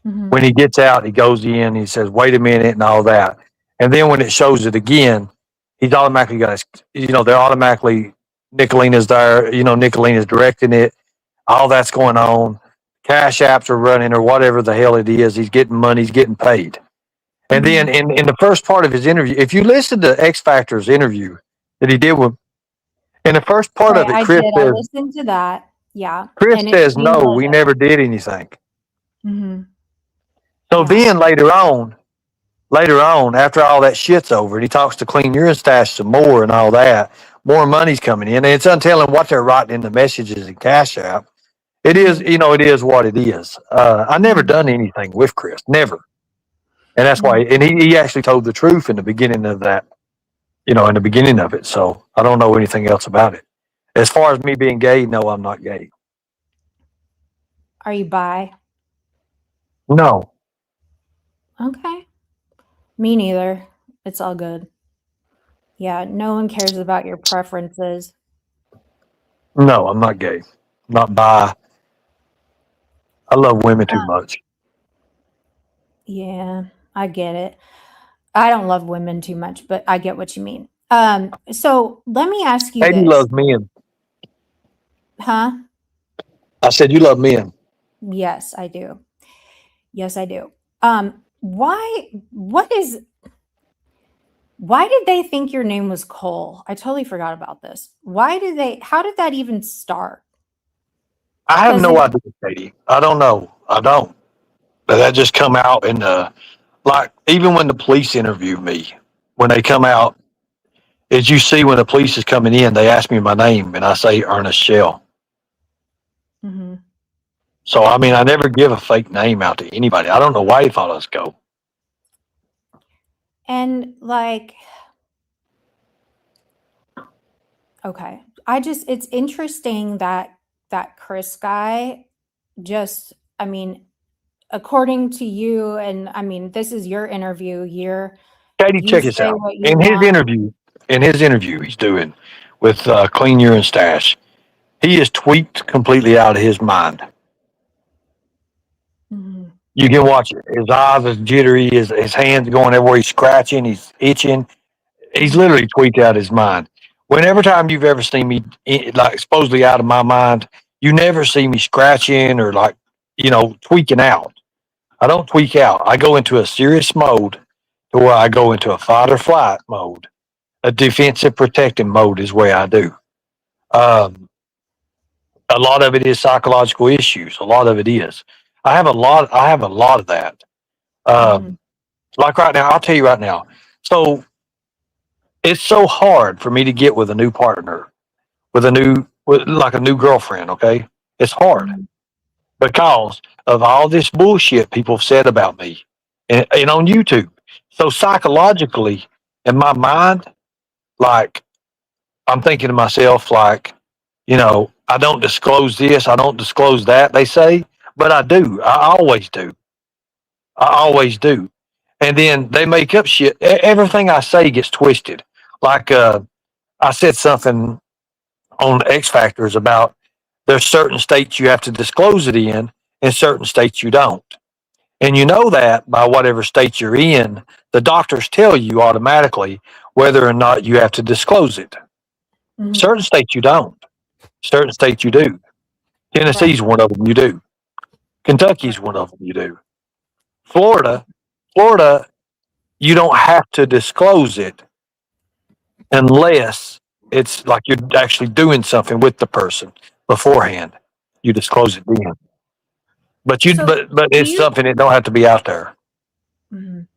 mm-hmm. When he gets out, he goes in, he says, wait a minute, and all that. And then when it shows it again, he's automatically got his, they're automatically, Nicolina's there, Nicolina's directing it. All that's going on. cash apps are running or whatever the hell it is. He's getting money. He's getting paid. And then in the first part of his interview, if you listen to X Factor's interview that he did with, in the first part of Okay, it, I did. I listened to that. Yeah. Chris And it says, seemed no, we legit. never did anything. Mm-hmm. So Yeah. then later on, after all that shit's over, and he talks to Clean Urine Stash some more and all that, more money's coming in. And it's untelling what they're writing in the messages in Cash App. It is, Mm-hmm. you know, it is what it is. I never done anything with Chris, never. And that's why, and he actually told the truth in the beginning of that, you know, in the beginning of it. So I don't know anything else about it. As far as me being gay, no, I'm not gay. Are you bi? No. Okay. Me neither. It's all good. Yeah, no one cares about your preferences. No, I'm not gay. Not bi. I love women too much. Yeah, I get it. I don't love women too much, but I get what you mean. So let me ask you Katie this. loves men. Huh? I said, you love men. Yes, I do. Yes, I do. Why did they think your name was Cole? I totally forgot about this. How did that even start? I have no idea, Katie. I don't know. I don't. But that just come out in like, even when the police interview me, when they come out, as you see when the police is coming in, they ask me my name and I say Ernest Shell. Mm-hmm. So, I mean, I never give a fake name out to anybody. I don't know why he thought us go. And like, okay, it's interesting that Chris guy I mean, according to you, and I mean, this is your interview. Katie, You check this say out. what you want. In his interview he's doing with Clean Urine Stash, he is tweaked completely out of his mind. Mhm. You can watch it. His eyes is jittery, his hands going everywhere, he's scratching, he's itching. He's literally tweaked out his mind. Whenever time you've ever seen me like supposedly out of my mind, you never see me scratching or like, you know, tweaking out. I don't tweak out. I go into a serious mode to where I go into a fight or flight mode. A defensive protecting mode is where I do. Um, a lot of it is psychological issues. A lot of it is. I have a lot of that. Mhm. Like right now, I'll tell you right now. So it's so hard for me to get with a new partner, like a new girlfriend. Okay, it's hard Mhm. because of all this bullshit people have said about me and on YouTube. So psychologically, in my mind, like I'm thinking to myself, like, you know, I don't disclose this, I don't disclose that, they say, but I do. I always do. I always do. And then they make up shit. Everything I say gets twisted. Like I said something on X Factors about there's certain states you have to disclose it in, and certain states you don't. And you know that by whatever state you're in, the doctors tell you automatically whether or not you have to disclose it. Mhm. Certain states you don't. Certain states you do. Tennessee's one of them you do. Kentucky's one of them you do. Florida, Florida, you don't have to disclose it unless it's like you're actually doing something with the person beforehand. You disclose it then. So But do it's you something that don't have to be out there. Mhm.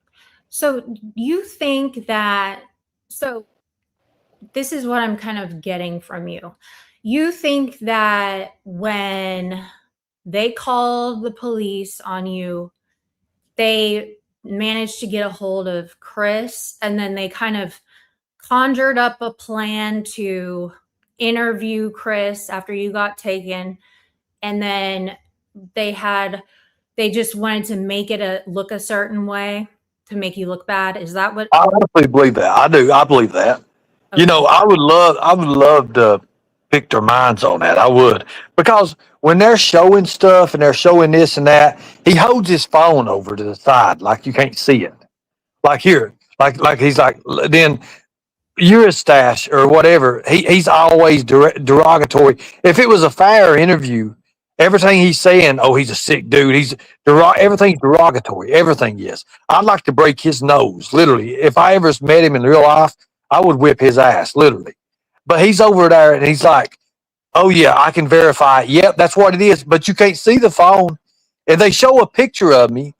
So you think that so this is what I'm kind of getting from you. You think that when they called the police on you, they managed to get a hold of Chris and then they kind of conjured up a plan to interview Chris after you got taken, and then they just wanted to make it look a certain way to make you look bad. Is that what? I honestly believe that. I do. I believe that. You Okay. know, I would love to pick their minds on that. I would, because when they're showing stuff and they're showing this and that, he holds his phone over to the side like you can't see it. Like here, like he's like then you're a stash or whatever. He's always derogatory. If it was a fair interview Everything he's saying, oh, he's a sick dude. Everything's derogatory. Everything is. I'd like to break his nose, literally. If I ever met him in real life, I would whip his ass, literally. But he's over there and he's like, oh, yeah, I can verify it. Yep, that's what it is. But you can't see the phone. And they show a picture of me.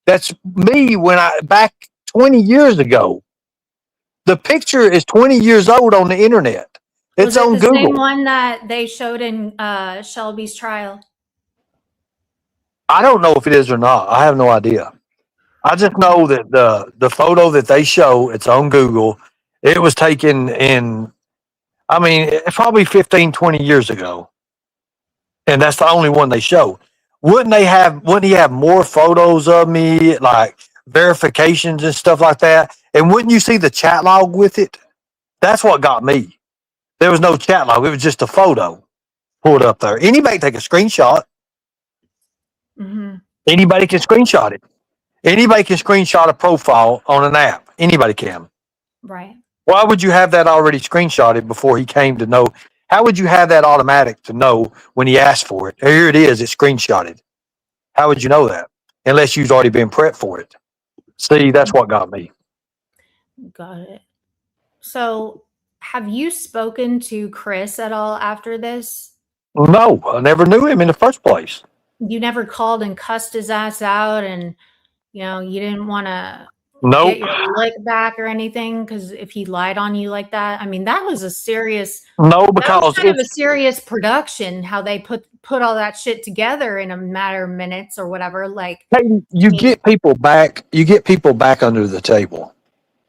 That's me back 20 years ago. The picture is 20 years old on the internet. It's on Google. The same one that they showed in Shelby's trial? I don't know if it is or not. I have no idea. I just know that the photo that they show, it's on Google. It was taken it's probably 15, 20 years ago. And that's the only one they show. Wouldn't he have more photos of me, like verifications and stuff like that? And wouldn't you see the chat log with it? That's what got me. There was no chat log. It was just a photo pulled up there. Anybody can take a screenshot. Mm-hmm. Anybody can screenshot it. Anybody can screenshot a profile on an app. Anybody can. Right. Why would you have that already screenshotted before he came to know? How would you have that automatic to know when he asked for it? Here it is. It's screenshotted. How would you know that? Unless you've already been prepped for it. See, that's what got me. Got it. So have you spoken to Chris at all after this? No, I never knew him in the first place. You never called and cussed his ass out, and you didn't want to Nope. get your lick back or anything, because if he lied on you like that, I mean, that was a serious. No, that because was kind of a serious production. How they put all that shit together in a matter of minutes or whatever. Like, hey, you get people back. You get people back under the table.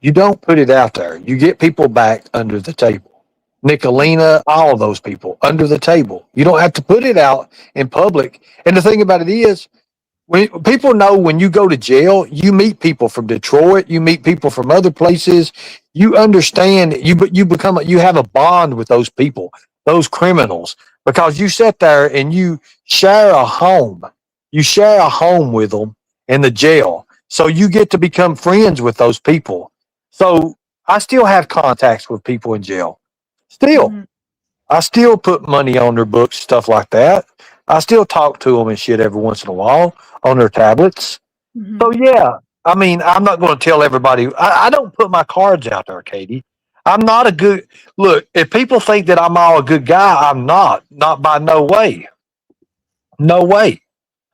You don't put it out there. You get people back under the table. Nicolina, all of those people under the table. You don't have to put it out in public. And the thing about it is, when people know when you go to jail, you meet people from Detroit, you meet people from other places. You understand. You have a bond with those people, those criminals, because you sit there and you share a home. You share a home with them in the jail, so you get to become friends with those people. So I still have contacts with people in jail. Still, I still put money on their books, stuff like that. I still talk to them and shit every once in a while on their tablets. So yeah, I mean, I'm not going to tell everybody. I don't put my cards out there, Katie. I'm not a good look. If people think that I'm all a good guy, I'm not. Not by no way. No way.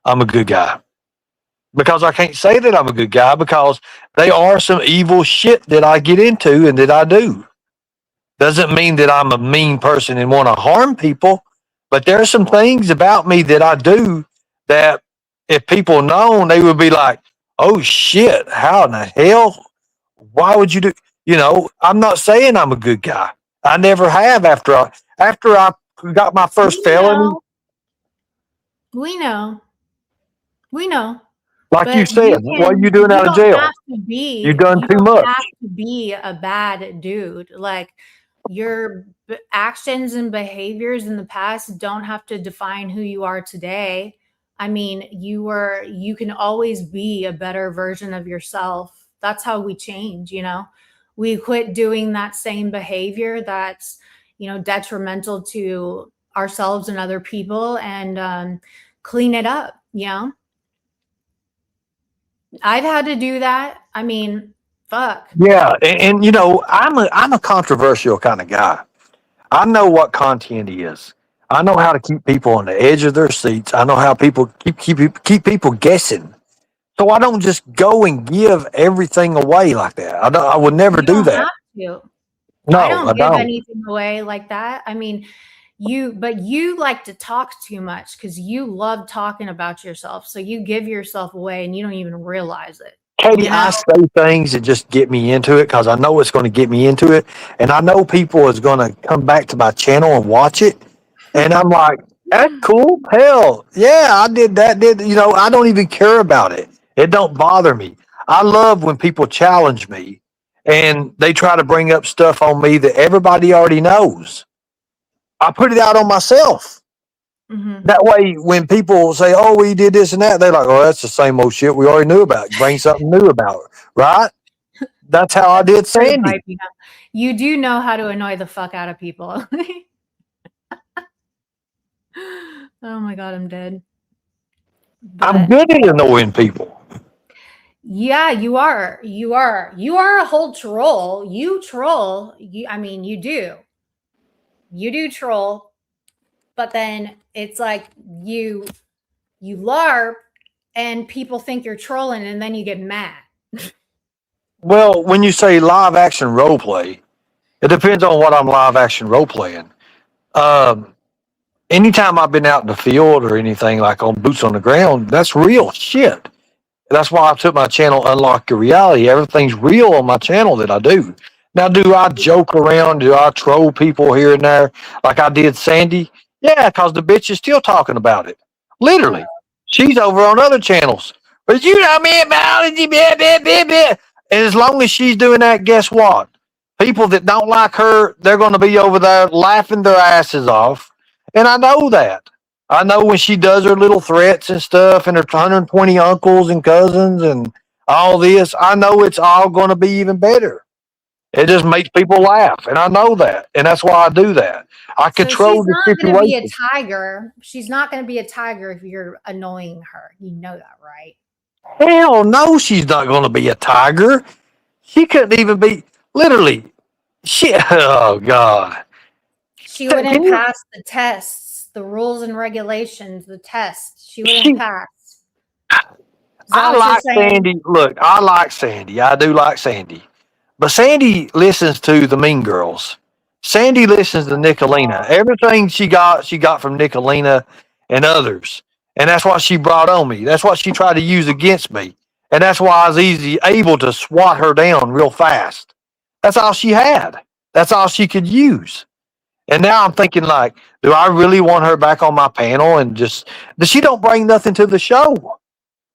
I'm a good guy. Because I can't say that I'm a good guy, because they are some evil shit that I get into and that I do. Doesn't mean that I'm a mean person and want to harm people, but there are some things about me that I do that if people know, they would be like, oh shit, how in the hell? Why would you do? I'm not saying I'm a good guy. I never have after I got my first felony. We know. Like But you said, what are you doing out of jail? You done too much. You don't have to be a bad dude. Like, your actions and behaviors in the past don't have to define who you are today. I mean, you can always be a better version of yourself. That's how we change, We quit doing that same behavior that's, detrimental to ourselves and other people, and clean it up, I've had to do that. I mean, fuck. Yeah, and I'm a controversial kind of guy. I know what content is. I know how to keep people on the edge of their seats. I know how people keep people guessing. So I don't just go and give everything away like that. I would never do that. Have to. No, I don't give anything away like that. I mean, you like to talk too much because you love talking about yourself. So you give yourself away and you don't even realize it. Katie, I say things that just get me into it because I know it's going to get me into it. And I know people is going to come back to my channel and watch it. And I'm like, that's cool. Hell, yeah, I did that. I don't even care about it. It don't bother me. I love when people challenge me and they try to bring up stuff on me that everybody already knows. I put it out on myself. That way, when people say, oh, we did this and that, they're like, oh, that's the same old shit we already knew about. Bring something new about it, right? That's how I did Sandy. You do know how to annoy the fuck out of people. Oh my God, I'm dead. I'm But good at annoying people. yeah, you are. You are. You are a whole troll. You troll. I mean, you do. You do troll, but then it's like you LARP and people think you're trolling and then you get mad. Well, when you say live action role play, it depends on what I'm live action role playing. Um, Anytime I've been out in the field or anything like on boots on the ground, that's real shit. That's why I took my channel Unlock Your Reality. Everything's real on my channel that I do. Now, do I joke around? Do I troll people here and there like I did Sandy? Yeah, because the bitch is still talking about it. Uh, Literally. She's over on other channels. But you know me about it. And as long as she's doing that, guess what? People that don't like her, they're going to be over there laughing their asses off. And I know that. I know when she does her little threats and stuff and her 120 uncles and cousins and all this, I know it's all going to be even better. It just makes people laugh. And I know that. And that's why I do that. I so control she's the not going to be a situation. tiger. She's not going to be a tiger if you're annoying her. You know that, right? Hell no, she's not going to be a tiger. She couldn't even be, literally, she, oh God. She Can wouldn't you, pass the tests, the rules and regulations, the tests. She wouldn't she, pass. Is that I what you're like saying? Sandy. Look, I like Sandy. I do like Sandy. But Sandy listens to the Mean Girls. Sandy listens to Nicolina. Everything she got from Nicolina and others. And that's what she brought on me. That's what she tried to use against me. And that's why I was able to swat her down real fast. That's all she had. That's all she could use. And now I'm thinking like, do I really want her back on my panel and just she don't bring nothing to the show.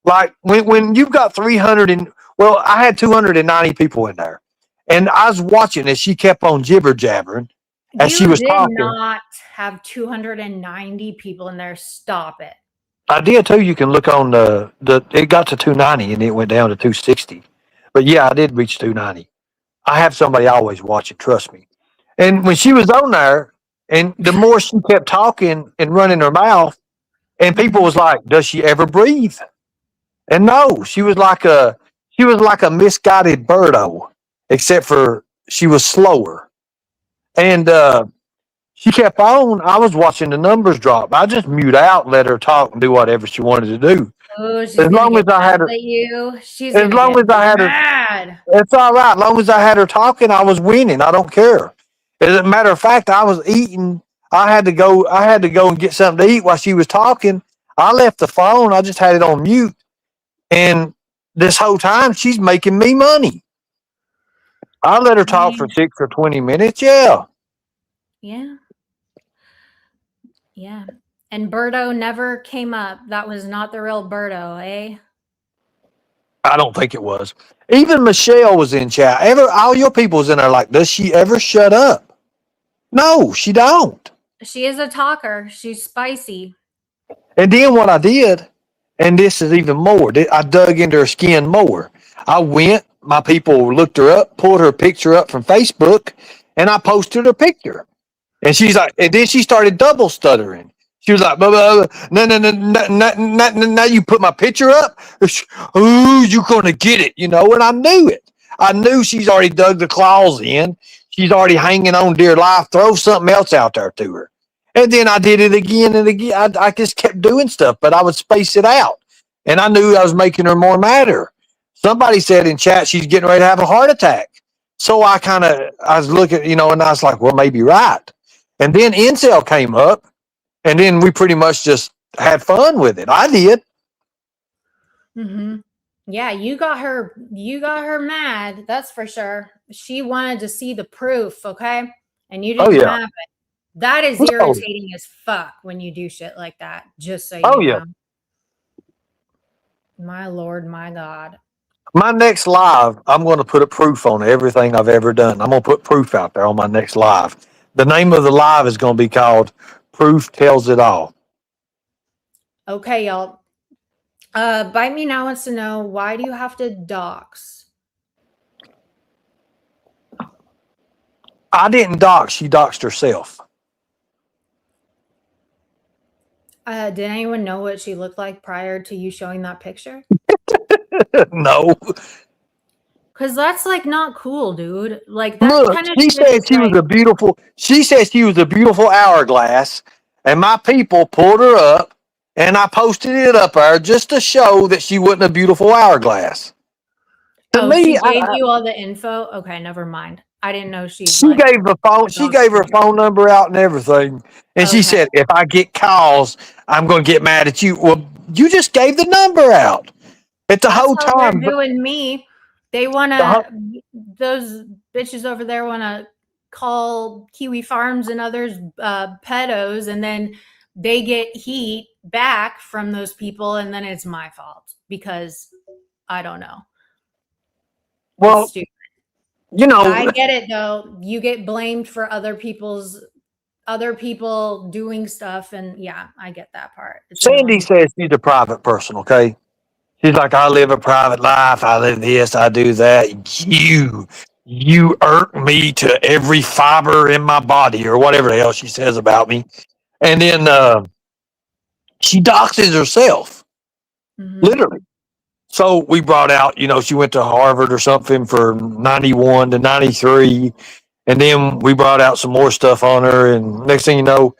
Like when you've got 300 and well, I had 290 people in there, and I was watching as she kept on jibber jabbering as she You was did talking. not have 290 people in there. Stop it. I did too. You can look on the it got to 290 and it went down to 260, but yeah, I did reach 290. I have somebody always watching. Trust me. And when she was on there, and the more she kept talking and running her mouth, and people Mhm. was like, "Does she ever breathe?" And no, she was like a misguided birdo, except for she was slower. And she kept on. I was watching the numbers drop. I just mute out, let her talk, and do whatever she wanted to do. Oh, she's As gonna long as get I mad had her, at you. She's as gonna long get as I had her, mad. it's all right. As long as I had her talking, I was winning. I don't care. As a matter of fact, I was eating. I had to go. I had to go and get something to eat while she was talking. I left the phone. I just had it on mute. And this whole time, she's making me money. I let her I talk for mean, 6 or 20 minutes. Yeah. yeah, yeah. And Birdo never came up. That was not the real Birdo, eh? I don't think it was. Even Michelle was in chat. All your people was in there like, does she ever shut up? No, she don't. She is a talker. She's spicy. And then what I did, and this is even more, I dug into her skin more. I went, my people looked her up, pulled her picture up from Facebook, and I posted her picture. And she's like, and then she started double stuttering. She was like, blah, blah, blah. No, no, no, no, no, no, no, no, you put my picture up. Ooh, you gonna get it, you know? And I knew it. I knew she's already dug the claws in. She's already hanging on dear life. Throw something else out there to her. And then I did it again and again. I just kept doing stuff, but I would space it out. And I knew I was making her more madder. Somebody said in chat she's getting ready to have a heart attack. So I was looking, and I was like, well, maybe right. And then Incel came up, and then we pretty much just had fun with it. I did. Mm-hmm. Yeah, you got her. You got her mad. That's for sure. She wanted to see the proof, okay? And you Oh didn't yeah. have it. That is No. irritating as fuck when you do shit like that. Just so Oh you yeah. know. My Lord, my God. My next live, I'm going to put a proof on everything I've ever done. I'm going to put proof out there on my next live. The name of the live is going to be called "Proof Tells It All." Okay, y'all. Bite Me Now wants to know, why do you have to dox? I didn't dox. She doxed herself. Did anyone know what she looked like prior to you showing that picture? No. Because that's like not cool, dude. Like that Look, kind of she shit said is she was like, a beautiful. She said she was a beautiful hourglass, and my people pulled her up, and I posted it up there just to show that she wasn't a beautiful hourglass. To oh, she me, gave you all the info. Okay, never mind. I didn't know she she like gave the phone. She gave her adopted you. phone number out and everything, and she Okay. said, "If I get calls, I'm going to get mad at you." Well, you just gave the number out at the That's whole how they're time. doing me. They want The whole, to, those bitches over there want to call Kiwi Farms and others pedos, and then they get heat back from those people, and then it's my fault because I don't know. It's well, stupid. you know, I get it though. You get blamed for other people doing stuff, and yeah, I get that part. It's Sandy annoying. says she's a private person. Okay. She's like, I live a private life. I live this. I do that. You irk me to every fiber in my body, or whatever the hell she says about me. And then she doxes herself, Mhm. literally. So we brought out, she went to Harvard or something for 91 to 93. And then we brought out some more stuff on her. And next thing you know,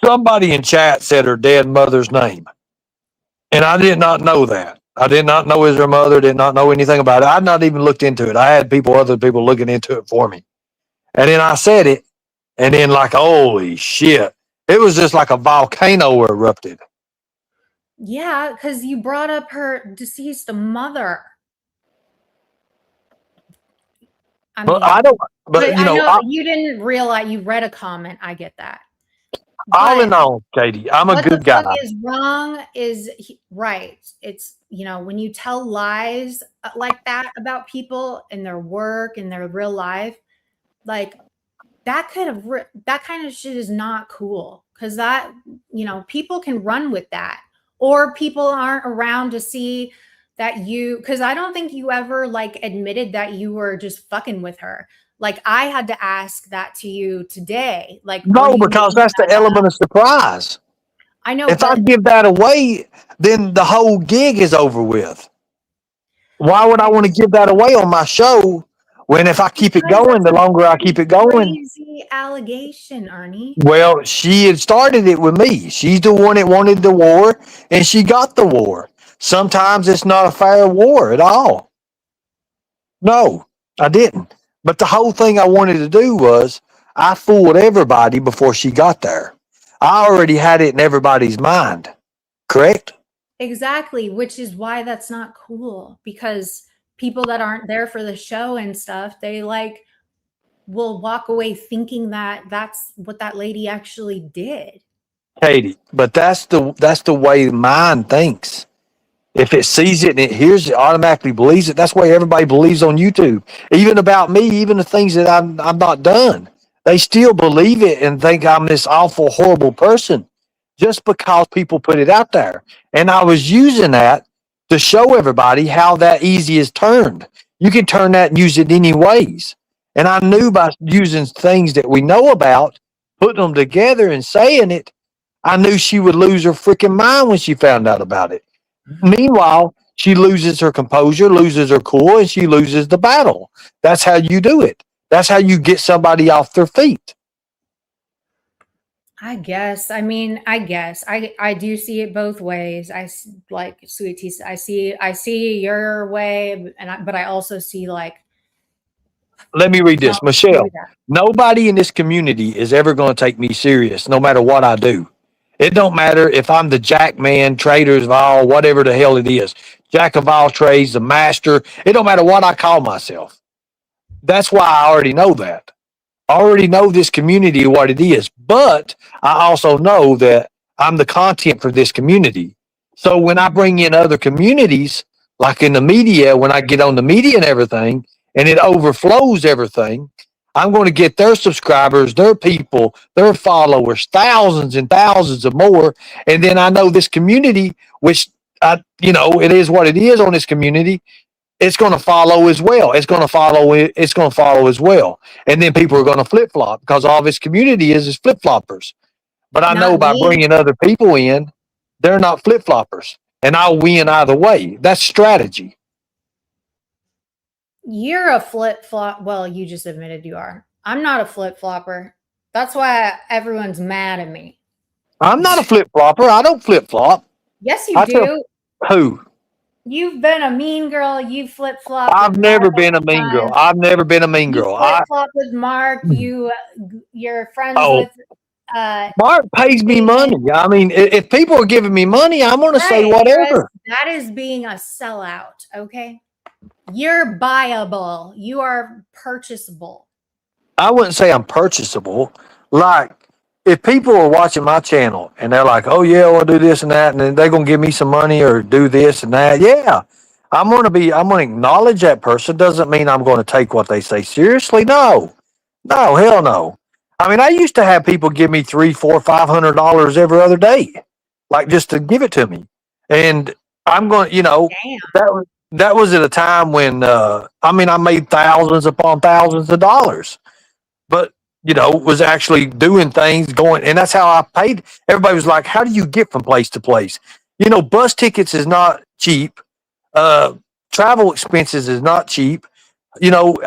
somebody in chat said her dead mother's name. And I did not know that. I did not know it was her mother, did not know anything about it. I'd not even looked into it. I had other people looking into it for me. And then I said it, and then like, holy shit. It was just like a volcano erupted. Yeah, because you brought up her deceased mother. I But mean, I don't, but but I know you didn't realize you read a comment. I get that. all But in all, Katie, I'm a what the good guy. fuck is wrong is right. It's, when you tell lies like that about people and their work and their real life, like that kind of shit is not cool because that, people can run with that, or people aren't around to see that because I don't think you ever like admitted that you were just fucking with her. Like I had to ask that to you today. Like, were No, you because making that's the that up? element of surprise. I know, If I but give that away, then the whole gig is over with. Why would I want to give that away on my show when if I keep it because going, that's the a longer I keep pretty it going? crazy allegation, Ernie. Well, she had started it with me. She's the one that wanted the war, and she got the war. Sometimes it's not a fair war at all. No, I didn't. But the whole thing I wanted to do was I fooled everybody before she got there. I already had it in everybody's mind, correct? Exactly, which is why that's not cool because people that aren't there for the show and stuff, they like will walk away thinking that that's what that lady actually did. Katie, but that's the way mind thinks. If it sees it and it hears it, automatically believes it. That's why everybody believes on YouTube. Even about me, even the things that I'm not done, they still believe it and think I'm this awful, horrible person, just because people put it out there. And I was using that to show everybody how that easy is turned. You can turn that and use it any ways. And I knew by using things that we know about, putting them together and saying it, I knew she would lose her freaking mind when she found out about it. Meanwhile, she loses her composure, loses her cool, and she loses the battle. That's how you do it. That's how you get somebody off their feet. I guess. I mean, I do see it both ways. Like Sweet Tea. I see your way, but I also see like Let me read don't this. do Michelle, that. nobody in this community is ever going to take me serious no matter what I do. It don't matter if I'm the jack man, traders of all, whatever the hell it is. Jack of all trades, the master. It don't matter what I call myself. That's why I already know that. I already know this community what it is, but I also know that I'm the content for this community. So when I bring in other communities, like in the media, when I get on the media and everything, and it overflows everything, I'm going to get their subscribers, their people, their followers, thousands and thousands of more. And then I know this community, which it is what it is on this community, it's going to follow as well. It's going to follow. It's going to follow as well. And then people are going to flip flop because all this community is flip floppers. But I know Not by me. bringing other people in, they're not flip floppers, and I'll win either way. That's strategy. You're a flip flop. Well, you just admitted you are. I'm not a flip flopper. That's why everyone's mad at me. I'm not a flip flopper. I don't flip flop. Yes, you I tell do. who? You've been a mean girl. You flip flop with I've Mark never all been a the mean girl. time. I've never been a mean You girl. flip flop with Mark. You're friends Oh, with uh Mark pays me David. money. I mean, if people are giving me money, I'm going to say Right, Chris. whatever. That is being a sellout. Okay, you're buyable. You are purchasable. I wouldn't say I'm purchasable. Like, if people are watching my channel and they're like, "Oh yeah, we'll do this and that," and then they're gonna give me some money or do this and that, yeah, I'm gonna acknowledge that person. Doesn't mean I'm going to take what they say seriously. No, no, hell no. I mean, I used to have people give me $300, $400, $500 every other day, like just to give it to me, and I'm going, Damn. that was at a time when I mean, I made thousands upon thousands of dollars, but was actually doing things going, and that's how I paid. Everybody was like, "How do you get from place to place?" Bus tickets is not cheap. Uh, Travel expenses is not cheap.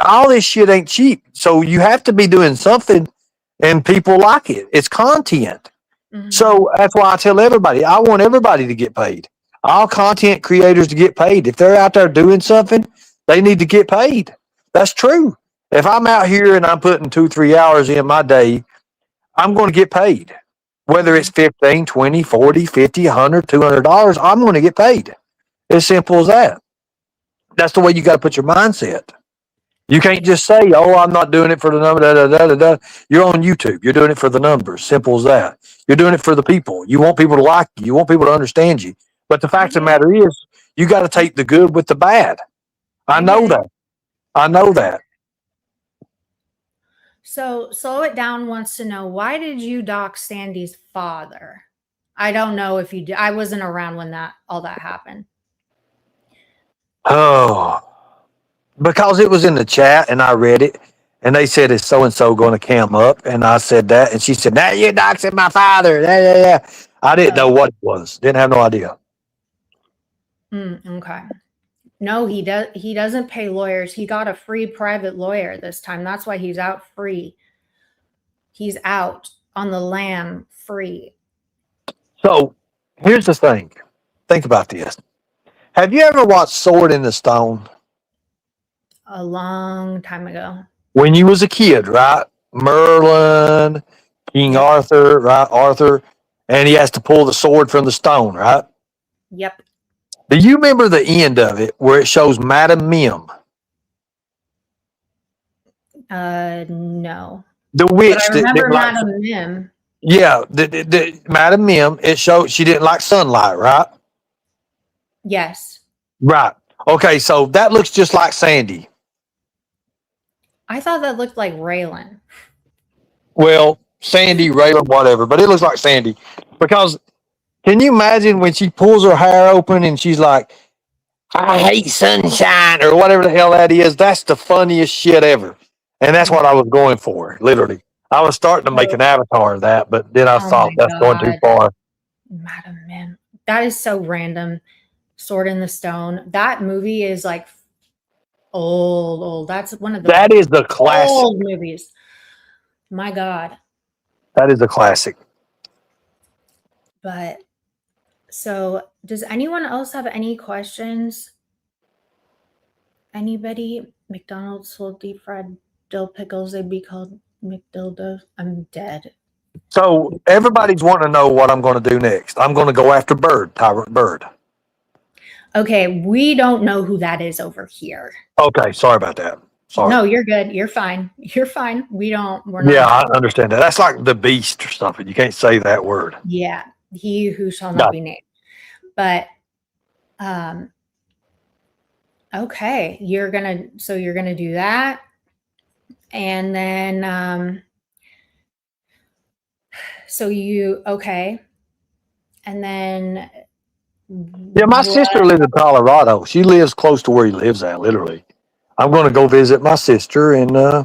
All this shit ain't cheap. So you have to be doing something, and people like it. It's content. Mhm. So that's why I tell everybody, I want everybody to get paid. All content creators to get paid. If they're out there doing something, they need to get paid. That's true. If I'm out here and I'm putting 2, 3 hours in my day, I'm going to get paid. Whether it's 15, 20, 40, 50, 100, $200, I'm going to get paid. As simple as that. That's the way you got to put your mindset. You can't just say, "Oh, I'm not doing it for the number." Da, da, da, da, da. You're on YouTube. You're doing it for the numbers. Simple as that. You're doing it for the people. You want people to like you. You want people to understand you. But the I fact of the get it. matter is, you got to take the good with the bad. I I know get it. that. I know that. So Slow It Down wants to know, why did you dox Sandy's father? I don't know if you did. I wasn't around when all that happened. Oh, because it was in the chat and I read it, and they said, "Is so and so going to cam up?" And I said that, and she said, "Now you're doxing my father." Yeah, yeah, yeah. I didn't know what it was. Didn't have no idea. Okay. No, he does. He doesn't pay lawyers. He got a free private lawyer this time. That's why he's out free. He's out on the lam free. So here's the thing. Think about this. Have you ever watched Sword in the Stone? A long time ago. When you was a kid, right? Merlin, King Yep. Arthur, right? Arthur, and he has to pull the sword from the stone, right? Yep. Do you remember the end of it where it shows Madam Mim, No. the But witch I that remember didn't like? Madam Mim. Yeah, the Madam Mim. It showed she didn't like sunlight, right? Yes. Right. Okay, so that looks just like Sandy. I thought that looked like Raylan. Well, Sandy, Raylan, whatever, but it looks like Sandy because can you imagine when she pulls her hair open and she's like, "I hate sunshine," or whatever the hell that is? That's the funniest shit ever. And that's what I was going for, literally. I was starting to make an avatar of that, but then I Oh thought my that's going too God. far. Madam Mim. That is so random. Sword in the Stone. That movie is like old. That's one of the That is the classic. old movies. My God. That is a classic. But so does anyone else have any questions? Anybody? McDonald's sold deep fried dill pickles. They'd be called McDildos. I'm dead. So everybody's wanting to know what I'm going to do next. I'm going to go after Bird, Tyrant Bird. Okay, we don't know who that is over here. Okay, sorry about that. Sorry. No, you're good. You're fine. You're fine. We're not. Yeah, I understand that. That's like the beast or something. You can't say that word. Yeah, he who shall not be named. But okay, you're gonna do that, and then okay, and then Yeah, my sister lives in Colorado. She lives close to where he lives at, literally. I'm going to go visit my sister, and we're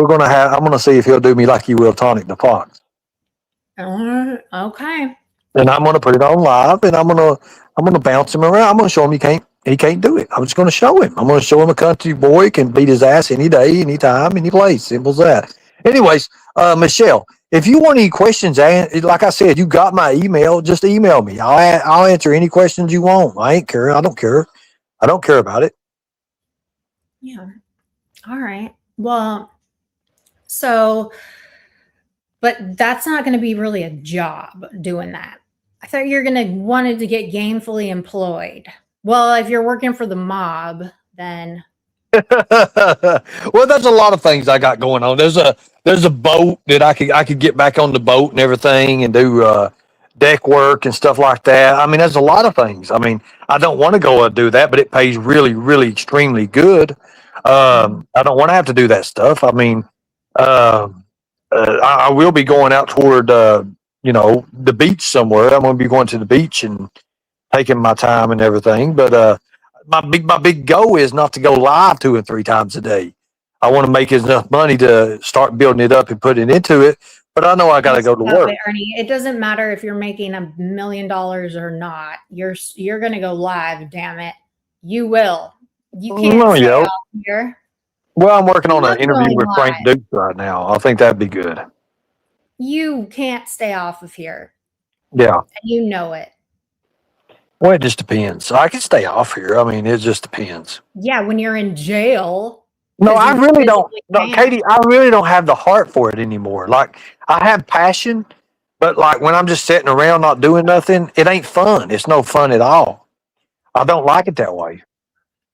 going to I'm going to see if he'll do me like he will Tonic the Fox. Okay. And I'm going to put it on live, and I'm going to bounce him around. I'm going to show him he can't do it. I'm just going to show him. I'm going to show him a country boy can beat his ass any day, anytime, any place. Simple as that. Anyways, Michelle, if you want any questions, like I said, you got my email. Just email me. I'll answer any questions you want. I ain't care. I don't care. I don't care about it. Yeah. All right. Well, so, but that's not going to be really a job doing that. I thought you were going to wanted to get gainfully employed. Well, if you're working for the mob, then Well, there's a lot of things I got going on. There's a boat that I could get back on the boat and everything and do deck work and stuff like that. I mean, there's a lot of things. I mean, I don't want to go and do that, but it pays really, really extremely good. I don't want to have to do that stuff. I mean, I will be going out toward the beach somewhere. I'm going to be going to the beach and taking my time and everything. But my big goal is not to go live 2 and 3 times a day. I want to make enough money to start building it up and put it into it. But I know I got to go to work. Ernie, it doesn't matter if you're making $1 million or not. You're going to go live. Damn it, you will. You can't stay off here. Well, I'm working on an interview with Frank Dukes right now. I think that'd be good. You can't stay off of here. Yeah. And you know it. Well, it just depends. I can stay off here. I mean, it just depends. Yeah, when you're in jail. No, I really don't. No, Katie, I really don't have the heart for it anymore. Like, I have passion, but like when I'm just sitting around not doing nothing, it ain't fun. It's no fun at all. I don't like it that way.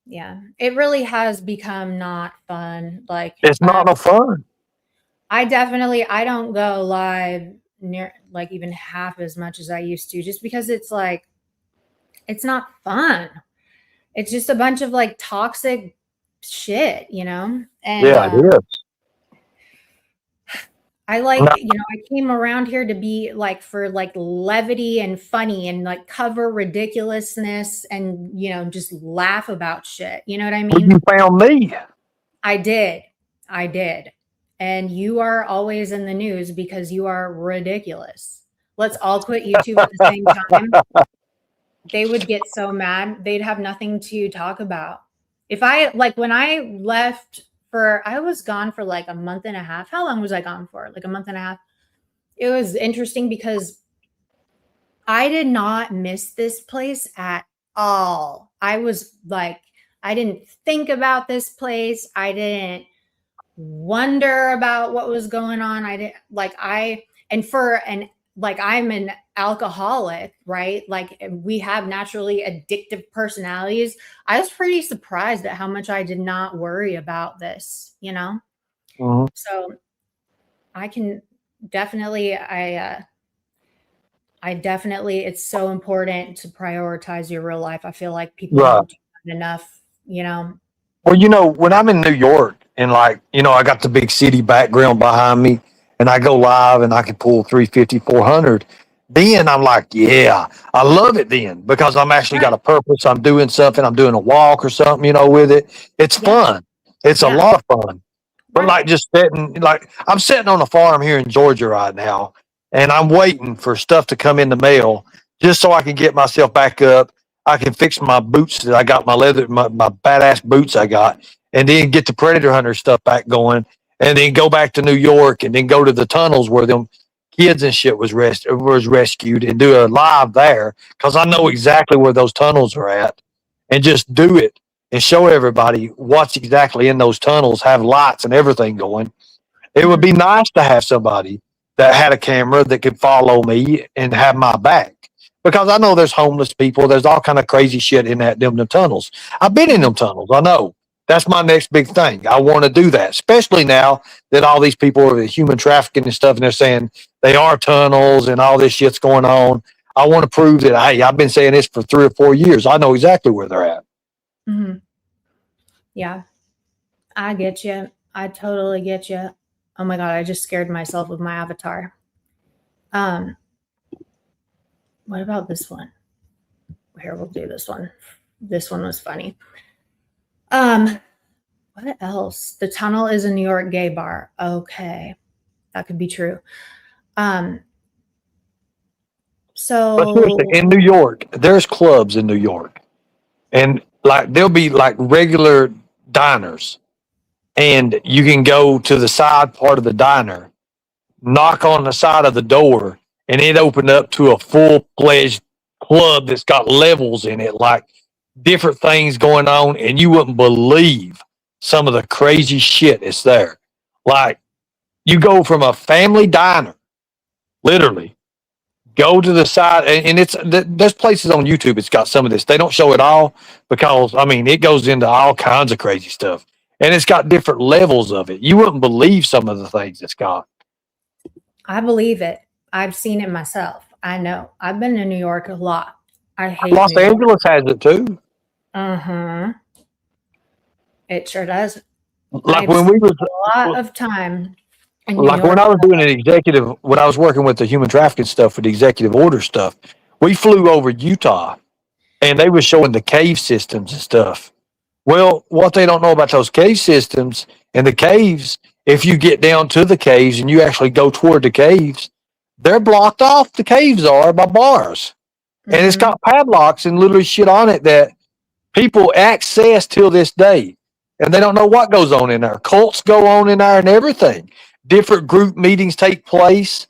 Yeah, it really has become not fun. Like, it's not no fun. I don't go live near like even half as much as I used to, just because it's like, it's not fun. It's just a bunch of like toxic shit, And yeah, it is. I I came around here to be like for like levity and funny and like cover ridiculousness and just laugh about shit. You know what I mean? You found me. I did. And you are always in the news because you are ridiculous. Let's all quit YouTube at the same time. They would get so mad. They'd have nothing to talk about. If when I left I was gone for like a month and a half. How long was I gone for? Like a month and a half. It was interesting because I did not miss this place at all. I was like, I didn't think about this place. I didn't wonder about what was going on. I didn't I'm an alcoholic, right? Like we have naturally addictive personalities. I was pretty surprised at how much I did not worry about this, Mm-hmm. So I can definitely, it's so important to prioritize your real life. I feel like people don't do that enough, Well, when I'm in New York and I got the big city background behind me and I go live and I can pull 350, 400, then I'm like, yeah, I love it then because I'm actually got a purpose. I'm doing something. I'm doing a walk or something, with it. It's fun. It's a lot of fun. But I'm sitting on a farm here in Georgia right now and I'm waiting for stuff to come in the mail just so I can get myself back up. I can fix my boots that I got, my badass boots I got, and then get the predator hunter stuff back going, and then go back to New York, and then go to the tunnels where them kids and shit was rescued, and do a live there because I know exactly where those tunnels are at, and just do it and show everybody what's exactly in those tunnels, have lights and everything going. It would be nice to have somebody that had a camera that could follow me and have my back. Because I know there's homeless people. There's all kind of crazy shit in them tunnels. I've been in them tunnels. I know. That's my next big thing. I want to do that, especially now that all these people are human trafficking and stuff, and they're saying they are tunnels and all this shit's going on. I want to prove that, hey, I've been saying this for 3 or 4 years. I know exactly where they're at. Mm-hmm. Yeah, I get you. I totally get you. Oh my God, I just scared myself with my avatar. What about this one? Here, we'll do this one. This one was funny. What else? The tunnel is a New York gay bar. Okay. That could be true. But seriously, So in New York, there's clubs in New York, and like there'll be like regular diners, and you can go to the side part of the diner, knock on the side of the door, and it opened up to a full fledged club that's got levels in it, like different things going on, and you wouldn't believe some of the crazy shit that's there. Like you go from a family diner, literally, go to the side, and there's places on YouTube. It's got some of this. They don't show it all because I mean it goes into all kinds of crazy stuff, and it's got different levels of it. You wouldn't believe some of the things it's got. I believe it. I've seen it myself. I know. I've been to New York a lot. I hate Los New York. Angeles has it too. Uh-huh. It sure does. Like I've when we was spent a lot of time in New like when York. I was doing an executive, when I was working with the human trafficking stuff with the executive order stuff, we flew over Utah, and they were showing the cave systems and stuff. Well, what they don't know about those cave systems and the caves, if you get down to the caves and you actually go toward the caves, they're blocked off. The caves are by bars, and it's Mhm. got padlocks and literally shit on it that people access till this day, and they don't know what goes on in there. Cults go on in there and everything. Different group meetings take place.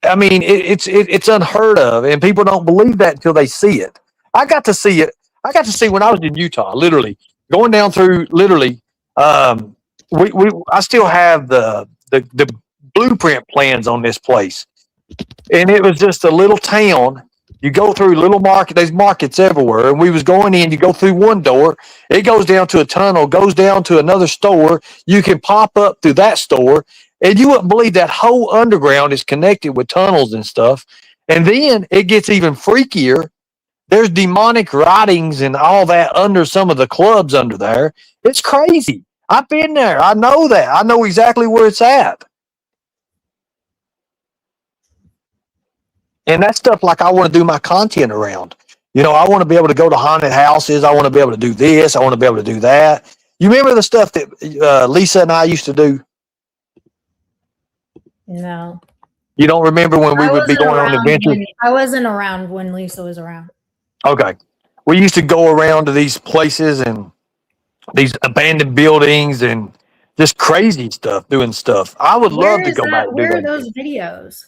I mean, it's unheard of, and people don't believe that until they see it. I got to see it. I got to see when I was in Utah, literally going down through. Literally, um, I still have the blueprint plans on this place, and it was just a little town. You go through little market. There's markets everywhere, and we was going in. You go through one door, it goes down to a tunnel, goes down to another store. You can pop up through that store, and you wouldn't believe that whole underground is connected with tunnels and stuff. And then it gets even freakier. There's demonic writings and all that under some of the clubs under there. It's crazy. I've been there. I know that. I know exactly where it's at. And that stuff like I want to do my content around. You know, I want to be able to go to haunted houses. I want to be able to do this. I want to be able to do that. You remember the stuff that Lisa and I used to do? No. You don't remember when we would be going on adventures? I wasn't around when Lisa was around. Okay. We used to go around to these places and these abandoned buildings and just crazy stuff, doing stuff. I would love to go back and do Where are that. those videos?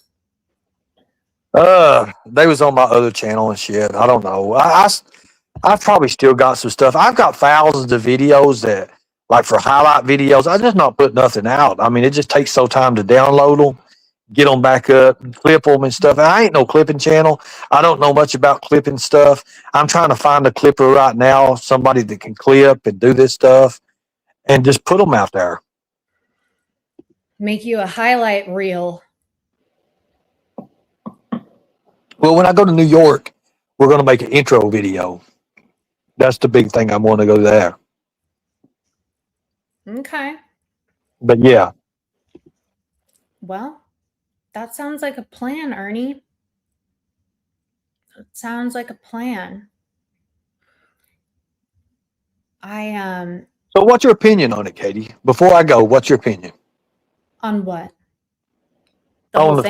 They was on my other channel and shit. I don't know. I've probably still got some stuff. I've got thousands of videos that, like for highlight videos, I just not put nothing out. I mean, it just takes so time to download them, get them back up, clip them and stuff. And I ain't no clipping channel. I don't know much about clipping stuff. I'm trying to find a clipper right now, somebody that can clip and do this stuff and just put them out there. Make you a highlight reel. Well, when I go to New York, we're going to make an intro video. That's the big thing. I want to go there. Okay. But yeah. Well, that sounds like a plan, Ernie. It sounds like a plan. So what's your opinion on it, Katie? Before I go, what's your opinion? On what? On the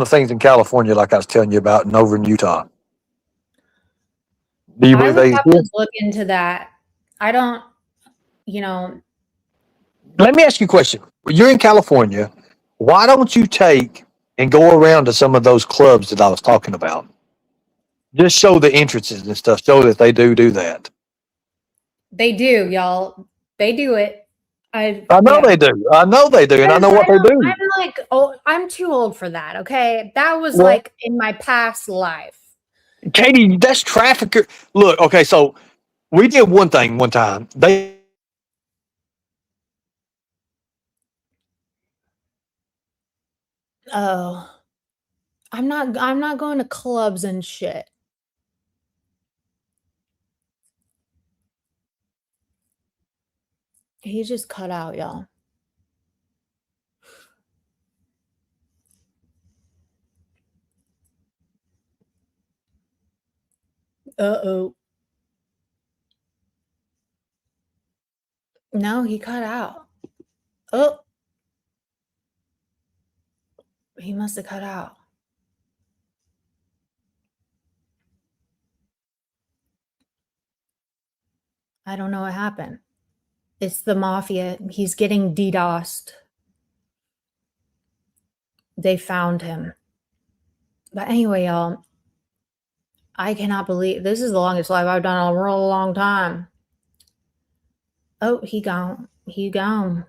things in California, like I was telling you about, and over in Utah. Do you I believe would they have exist? to look into that. I don't, you know, Let me ask you a question. You're in California. Why don't you take and go around to some of those clubs that I was talking about? Just show the entrances and stuff. Show that they do that. they do, y'all. They do it. I know they do. I know they do, and I know what they do. I'm like, oh, I'm too old for that. Okay, that was Well, like in my past life. Katie, that's trafficker. Look, okay, so we did one thing one time. Oh, I'm not going to clubs and shit. He just cut out, y'all. Uh-oh. No, he cut out. Oh. He must have cut out. I don't know what happened. It's the mafia. He's getting DDoSed. They found him. But anyway, y'all, I cannot believe this is the longest live I've done in a real long time. Oh, he gone. He gone.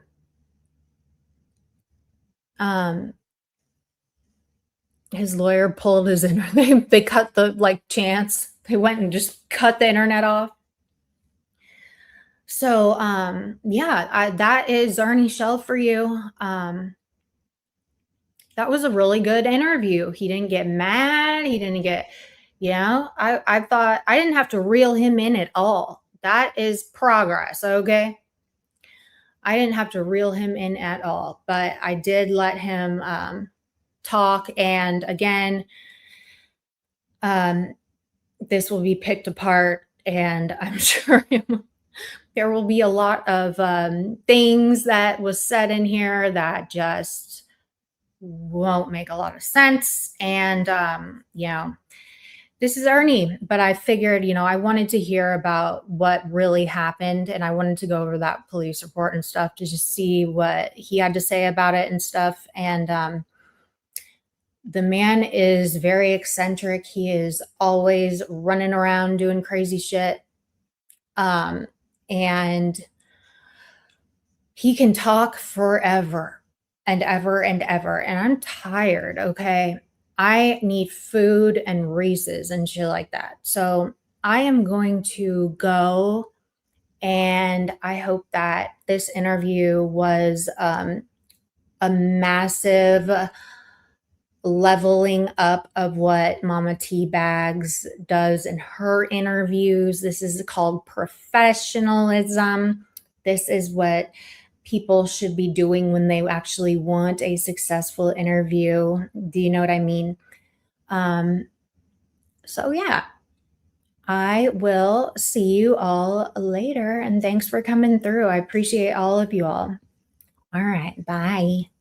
His lawyer pulled his internet. They cut the chance. They went and just cut the internet off. So, yeah, that is Ernie Shell for you. That was a really good interview. He didn't get mad. He didn't get, I thought I didn't have to reel him in at all. That is progress. Okay. I didn't have to reel him in at all, but I did let him talk. And again, this will be picked apart, and I'm sure there will be a lot of things that was said in here that just won't make a lot of sense. And, this is Ernie, but I figured, I wanted to hear about what really happened, and I wanted to go over that police report and stuff to just see what he had to say about it and stuff. And the man is very eccentric. He is always running around doing crazy shit. And he can talk forever and ever and ever. And I'm tired, okay? I need food and Reese's and shit like that. So I am going to go, and I hope that this interview was a massive leveling up of what Mama Teabags does in her interviews. This is called professionalism. This is what people should be doing when they actually want a successful interview. Do you know what I mean? So yeah, I will see you all later, and thanks for coming through. I appreciate all of you all. All right, bye.